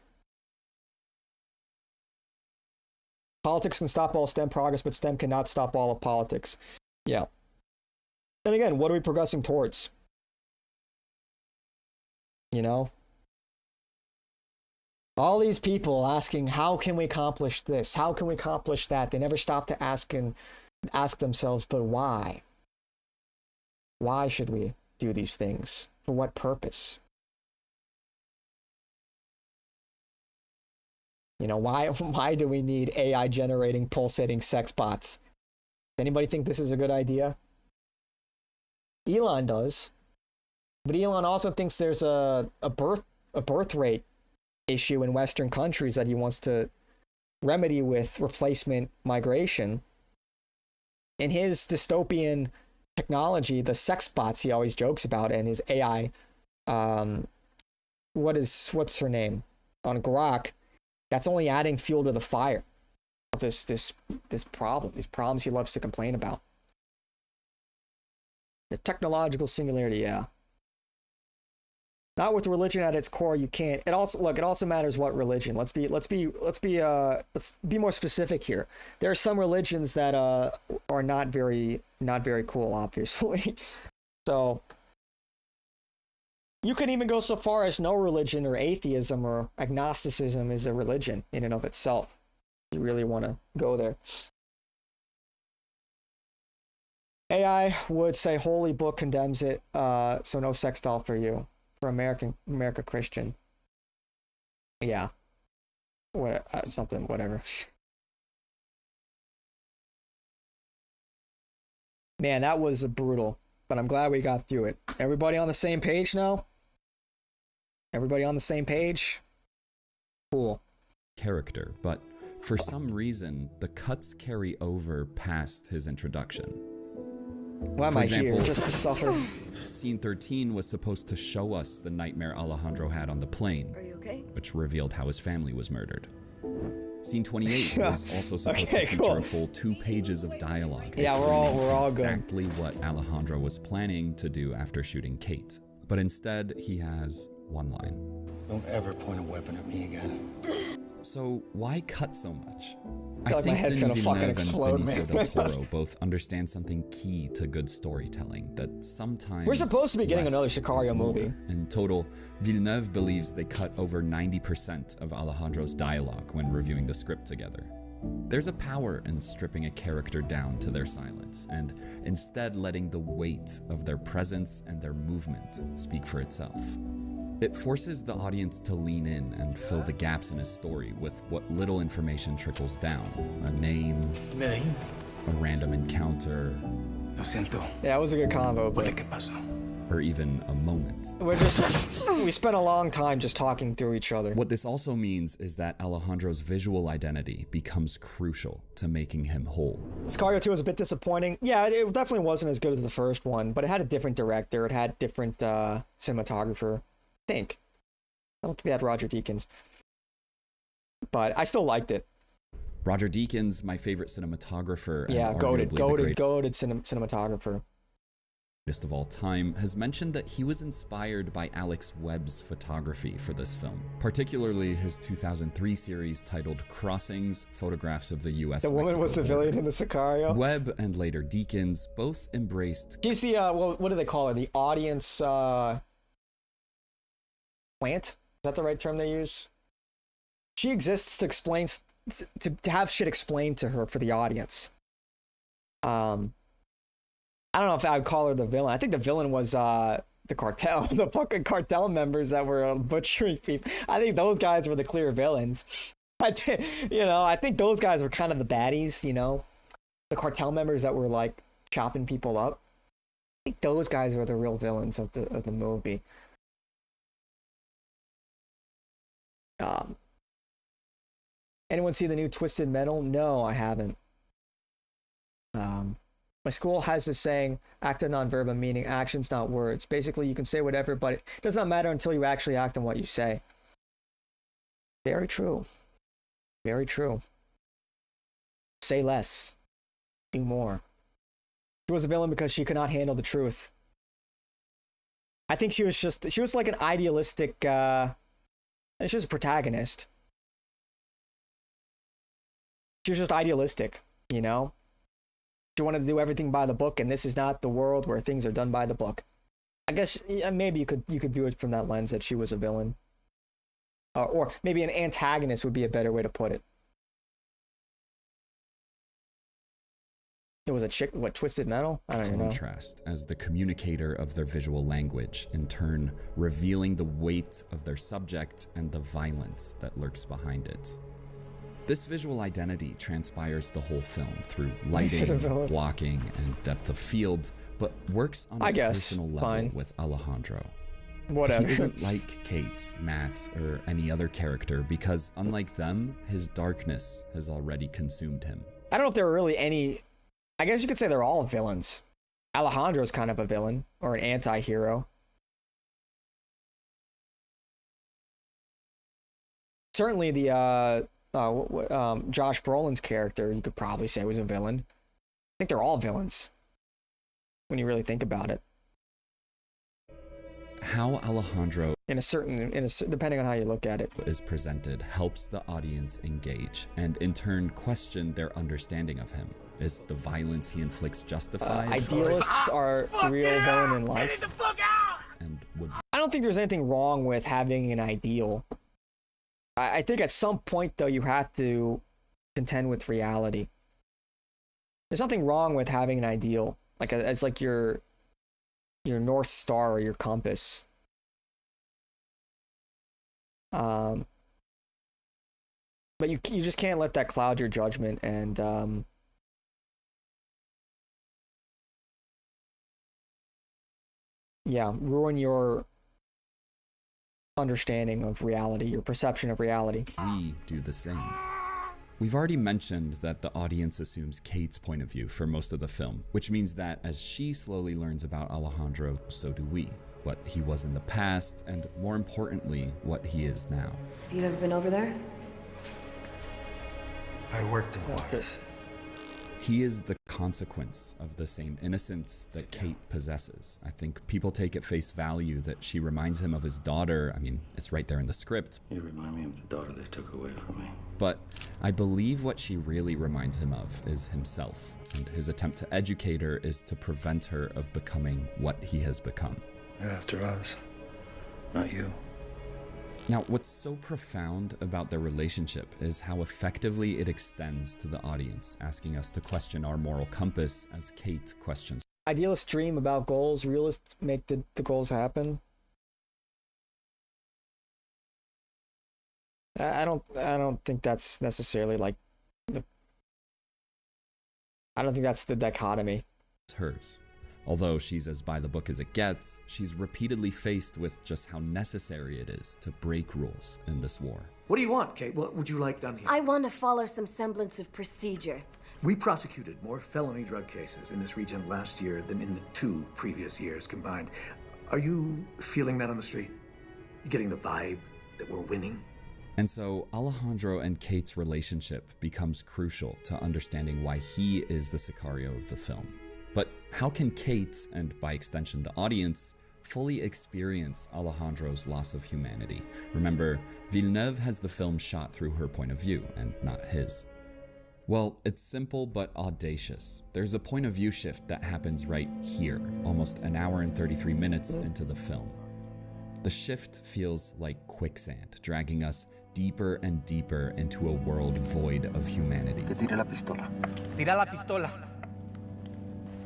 Politics can stop all STEM progress, but STEM cannot stop all of politics. Yeah. And again, what are we progressing towards? You know? All these people asking, how can we accomplish this? How can we accomplish that? They never stop to ask themselves, but why? Why should we do these things? For what purpose? You know, why do we need AI generating pulsating sex bots? Anybody think this is a good idea? Elon does. But Elon also thinks there's a birth rate issue in Western countries that he wants to remedy with replacement migration. In his dystopian technology, the sex bots he always jokes about, and his AI, what's her name on Grok, that's only adding fuel to the fire of these problems he loves to complain about. The technological singularity, yeah. Not with religion at its core, you can't. It also matters what religion. Let's be more specific here. There are some religions that are not very cool, obviously. So you can even go so far as no religion or atheism or agnosticism is a religion in and of itself. You really want to go there. AI would say Holy Book condemns it, so no sex doll for you. For America Christian. Yeah. Whatever. Man, that was brutal, but I'm glad we got through it. Everybody on the same page now? Everybody on the same page? Cool. Character, but for some reason, the cuts carry over past his introduction. Why am I here? Just to suffer? Scene 13 was supposed to show us the nightmare Alejandro had on the plane, which revealed how his family was murdered. Scene 28 was also supposed to feature a full 2 pages of dialogue. Yeah, we're all exactly what Alejandro was planning to do after shooting Kate. But instead, he has one line. Don't ever point a weapon at me again. So why cut so much? I I think my head's Denis gonna fucking Villeneuve explode, and Benicio man. del Toro both understand something key to good storytelling, that sometimes We're supposed to be getting less another is Sicario more. movie. In total, Villeneuve believes they cut over 90% of Alejandro's dialogue when reviewing the script together. There's a power in stripping a character down to their silence, and instead letting the weight of their presence and their movement speak for itself. It forces the audience to lean in and fill the gaps in his story with what little information trickles down. A name, a random encounter, Yeah, it was a good combo, but or even a moment. we spent a long time just talking through each other. What this also means is that Alejandro's visual identity becomes crucial to making him whole. Sicario 2 was a bit disappointing. Yeah, it definitely wasn't as good as the first one, but it had a different director. It had different cinematographer. I think. I don't think they had Roger Deakins. But I still liked it. Roger Deakins, my favorite cinematographer, Yeah, and goated arguably cinematographer. greatest of all time, has mentioned that he was inspired by Alex Webb's photography for this film, particularly his 2003 series titled Crossings, Photographs of the U.S. The woman was the villain in the Sicario. Webb and later Deakins both embraced... Do you see, what do they call it? The audience, plant? Is that the right term they use? She exists to explain, to have shit explained to her for the audience. I don't know if I would call her the villain. I think the villain was the cartel, the fucking cartel members that were butchering people. I think those guys were the clear villains. I think those guys were kind of the baddies, the cartel members that were like chopping people up. I think those guys were the real villains of the movie. Anyone see the new Twisted Metal? No, I haven't. My school has this saying, acta non verba, meaning actions, not words. Basically, you can say whatever, but it does not matter until you actually act on what you say. Very true. Very true. Say less. Do more. She was a villain because she could not handle the truth. I think she was like an idealistic, she was a protagonist. She was just idealistic, She wanted to do everything by the book, and this is not the world where things are done by the book. I guess maybe you could view it from that lens that she was a villain. Or maybe an antagonist would be a better way to put it. It was a chick, Twisted Metal? I don't even know. Contrast as the communicator of their visual language, in turn revealing the weight of their subject and the violence that lurks behind it. This visual identity transpires the whole film through lighting, blocking, and depth of field, but works on a personal level with Alejandro. Whatever. He isn't like Kate, Matt, or any other character because, unlike them, his darkness has already consumed him. I don't know if there are really any... I guess you could say they're all villains. Alejandro's kind of a villain or an anti-hero. Certainly the Josh Brolin's character, you could probably say was a villain. I think they're all villains when you really think about it. How Alejandro, depending on how you look at it, is presented helps the audience engage and in turn question their understanding of him. Is the violence he inflicts justified? Idealists are real villain in life. And I don't think there's anything wrong with having an ideal. I think at some point, though, you have to contend with reality. There's nothing wrong with having an ideal, like as like your North Star or your compass. But you just can't let that cloud your judgment and ruin your understanding of reality, your perception of reality. We do the same. We've already mentioned that the audience assumes Kate's point of view for most of the film, which means that as she slowly learns about Alejandro, so do we. What he was in the past, and more importantly, what he is now. Have you ever been over there? I worked in Juarez. He is the consequence of the same innocence that Kate possesses. I think people take at face value that she reminds him of his daughter. I mean, it's right there in the script. You remind me of the daughter they took away from me. But I believe what she really reminds him of is himself, and his attempt to educate her is to prevent her of becoming what he has become. They're after us, not you. Now, what's so profound about their relationship is how effectively it extends to the audience, asking us to question our moral compass as Kate questions. Idealists dream about goals, realists make the goals happen. I don't think that's necessarily like I don't think that's the dichotomy. It's hers. Although she's as by the book as it gets, she's repeatedly faced with just how necessary it is to break rules in this war. What do you want, Kate? What would you like done here? I want to follow some semblance of procedure. We prosecuted more felony drug cases in this region last year than in the 2 previous years combined. Are you feeling that on the street? You getting the vibe that we're winning? And so Alejandro and Kate's relationship becomes crucial to understanding why he is the Sicario of the film. But how can Kate, and by extension the audience, fully experience Alejandro's loss of humanity? Remember, Villeneuve has the film shot through her point of view, and not his. Well, it's simple but audacious. There's a point of view shift that happens right here, almost an hour and 33 minutes into the film. The shift feels like quicksand, dragging us deeper and deeper into a world void of humanity. Tira la pistola. Tira la pistola.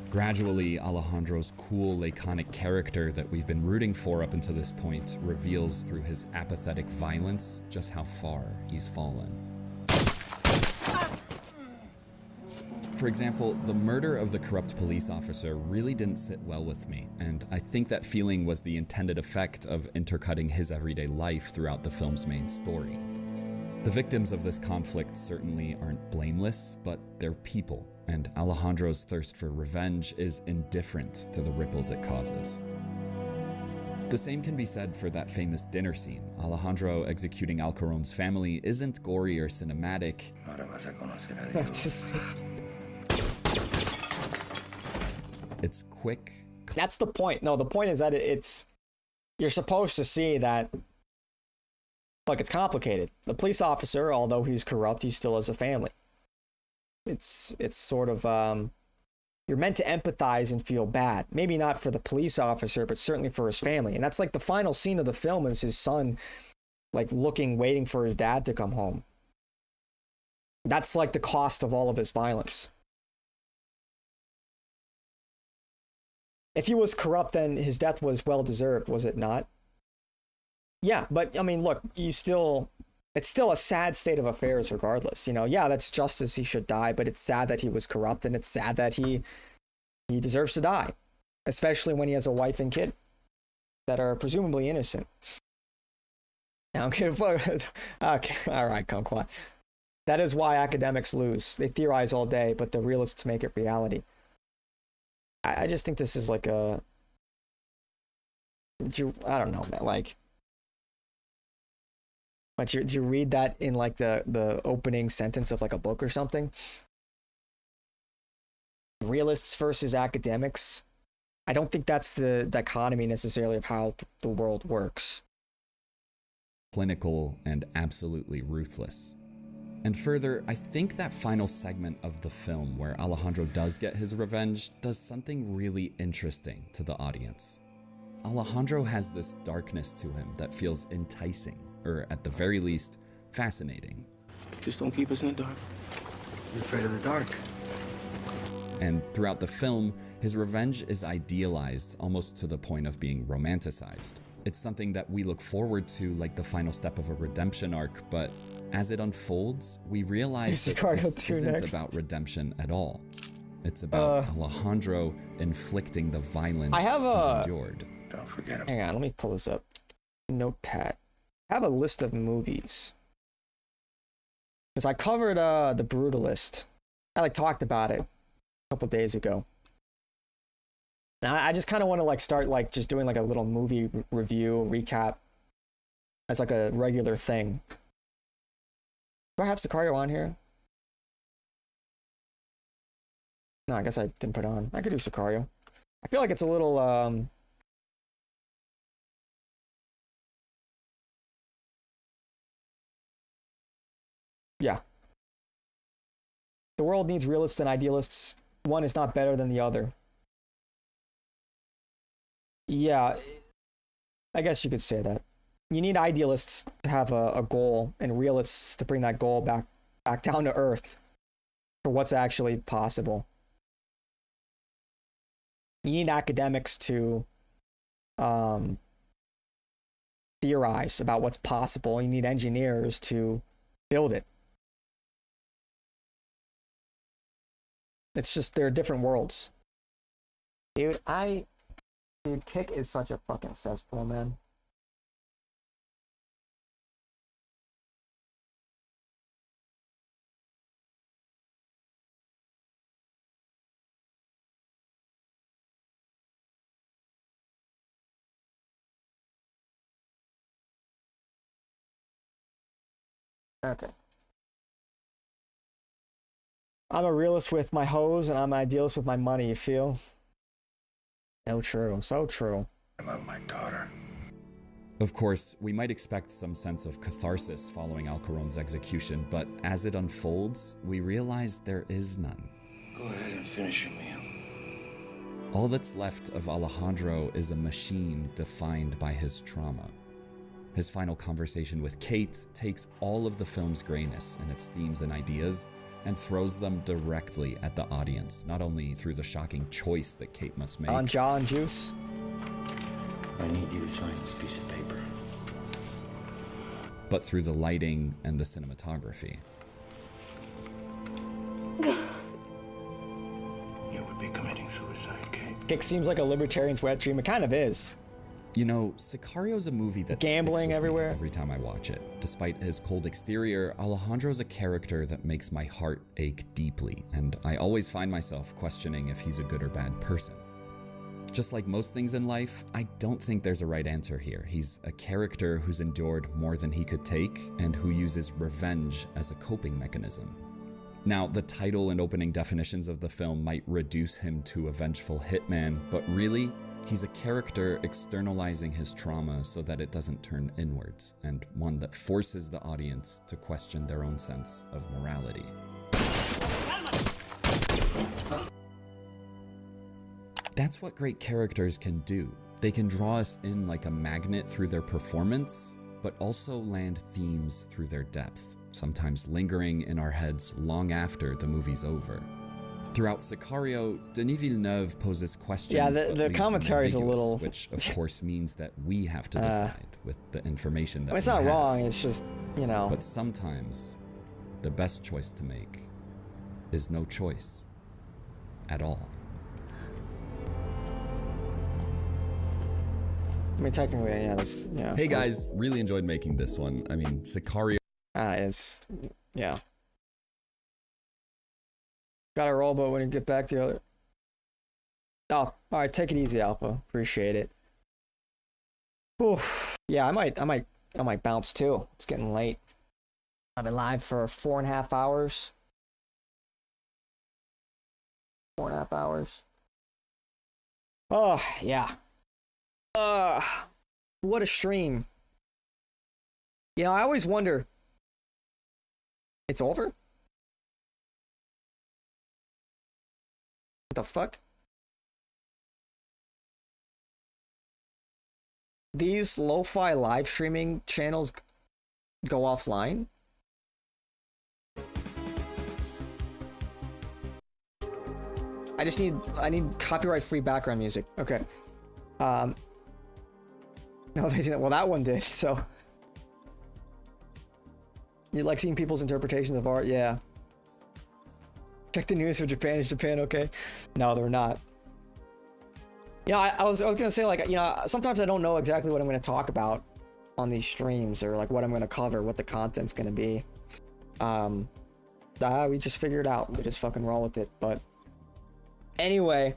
Gradually, Alejandro's cool, laconic character that we've been rooting for up until this point reveals through his apathetic violence just how far he's fallen. For example, the murder of the corrupt police officer really didn't sit well with me, and I think that feeling was the intended effect of intercutting his everyday life throughout the film's main story. The victims of this conflict certainly aren't blameless, but they're people, and Alejandro's thirst for revenge is indifferent to the ripples it causes. The same can be said for that famous dinner scene. Alejandro executing Alcarón's family isn't gory or cinematic. It's quick. That's the point. No, the point is that you're supposed to see that, look, it's complicated. The police officer, although he's corrupt, he still has a family. It's sort of, you're meant to empathize and feel bad. Maybe not for the police officer, but certainly for his family. And that's like the final scene of the film is his son, like waiting for his dad to come home. That's like the cost of all of this violence. If he was corrupt, then his death was well-deserved, was it not? Yeah, but, I mean, look, it's still a sad state of affairs regardless. You know, yeah, that's justice, he should die, but it's sad that he was corrupt, and it's sad that he deserves to die. Especially when he has a wife and kid that are presumably innocent. Okay, all right, Kumquat. That is why academics lose. They theorize all day, but the realists make it reality. I just think this is like a... I don't know, man. Like... But did you read that in like the opening sentence of like a book or something? Realists versus academics. I don't think that's the dichotomy necessarily of how the world works. Clinical and absolutely ruthless. And further, I think that final segment of the film where Alejandro does get his revenge does something really interesting to the audience. Alejandro has this darkness to him that feels enticing, or at the very least, fascinating. Just don't keep us in the dark. You're afraid of the dark. And throughout the film, his revenge is idealized almost to the point of being romanticized. It's something that we look forward to like the final step of a redemption arc, but as it unfolds, we realize that this isn't about redemption at all. It's about Alejandro inflicting the violence he's endured. Don't forget him. Hang on, let me pull this up. Notepad. I have a list of movies. Because I covered The Brutalist. I like talked about it a couple days ago. And I just kind of want to like start like just doing like a little movie review recap as like a regular thing. Do I have Sicario on here? No, I guess I didn't put it on. I could do Sicario. I feel like it's a little yeah. The world needs realists and idealists. One is not better than the other. Yeah, I guess you could say that. You need idealists to have a goal and realists to bring that goal back down to earth for what's actually possible. You need academics to theorize about what's possible. You need engineers to build it. It's just, they're different worlds. Dude, Kick is such a fucking cesspool, man. Okay. I'm a realist with my hoes, and I'm an idealist with my money, you feel? So true, so true. I love my daughter. Of course, we might expect some sense of catharsis following Alcaron's execution, but as it unfolds, we realize there is none. Go ahead and finish your meal. All that's left of Alejandro is a machine defined by his trauma. His final conversation with Kate takes all of the film's grayness and its themes and ideas and throws them directly at the audience, not only through the shocking choice that Kate must make. On Jaw and Juice? I need you to sign this piece of paper. But through the lighting and the cinematography. You would be committing suicide, Kate. Kick seems like a libertarian's wet dream. It kind of is. You know, Sicario's a movie that gambling everywhere every time I watch it. Despite his cold exterior, Alejandro's a character that makes my heart ache deeply, and I always find myself questioning if he's a good or bad person. Just like most things in life, I don't think there's a right answer here. He's a character who's endured more than he could take, and who uses revenge as a coping mechanism. Now, the title and opening definitions of the film might reduce him to a vengeful hitman, but really, he's a character externalizing his trauma so that it doesn't turn inwards, and one that forces the audience to question their own sense of morality. That's what great characters can do. They can draw us in like a magnet through their performance, but also land themes through their depth, sometimes lingering in our heads long after the movie's over. Throughout Sicario, Denis Villeneuve poses questions. Yeah, the commentary is a little, which of course means that we have to decide with the information that it's we not have. wrong. It's just, you know. But sometimes, the best choice to make is no choice at all. I mean, technically, yeah, that's, yeah. Hey guys, really enjoyed making this one. I mean, Sicario. It's, yeah. Gotta roll, but when you get back together. Oh, all right. Take it easy, Alpha. Appreciate it. Oof. Yeah, I might bounce too. It's getting late. I've been live for 4.5 hours. 4.5 hours. Oh, yeah. What a stream. You know, I always wonder. It's over? What the fuck? These lo-fi live streaming channels go offline? I need copyright-free background music. Okay. No, they didn't. Well, that one did, so. You like seeing people's interpretations of art? Yeah. Check the news for Japan. Is Japan okay? No, they're not. You know, I was gonna say, like, you know, sometimes I don't know exactly what I'm gonna talk about on these streams, or like what I'm gonna cover, what the content's gonna be. We just figure it out. We just fucking roll with it. But anyway,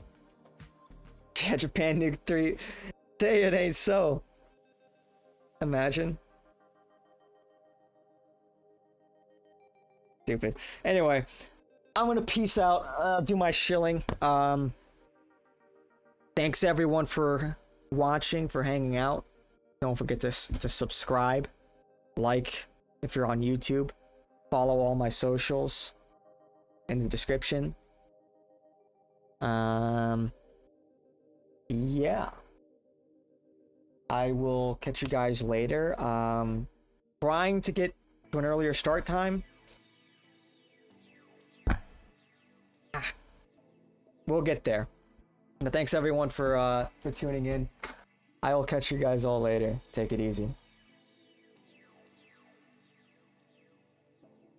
yeah, Japan Nuke 3. Say it ain't so. Imagine. Stupid. Anyway, I'm gonna peace out, do my shilling. Thanks everyone for watching, for hanging out. Don't forget to subscribe, like if you're on YouTube, follow all my socials in the description. Yeah. I will catch you guys later. Trying to get to an earlier start time. We'll get there. But thanks everyone for tuning in. I will catch you guys all later. Take it easy.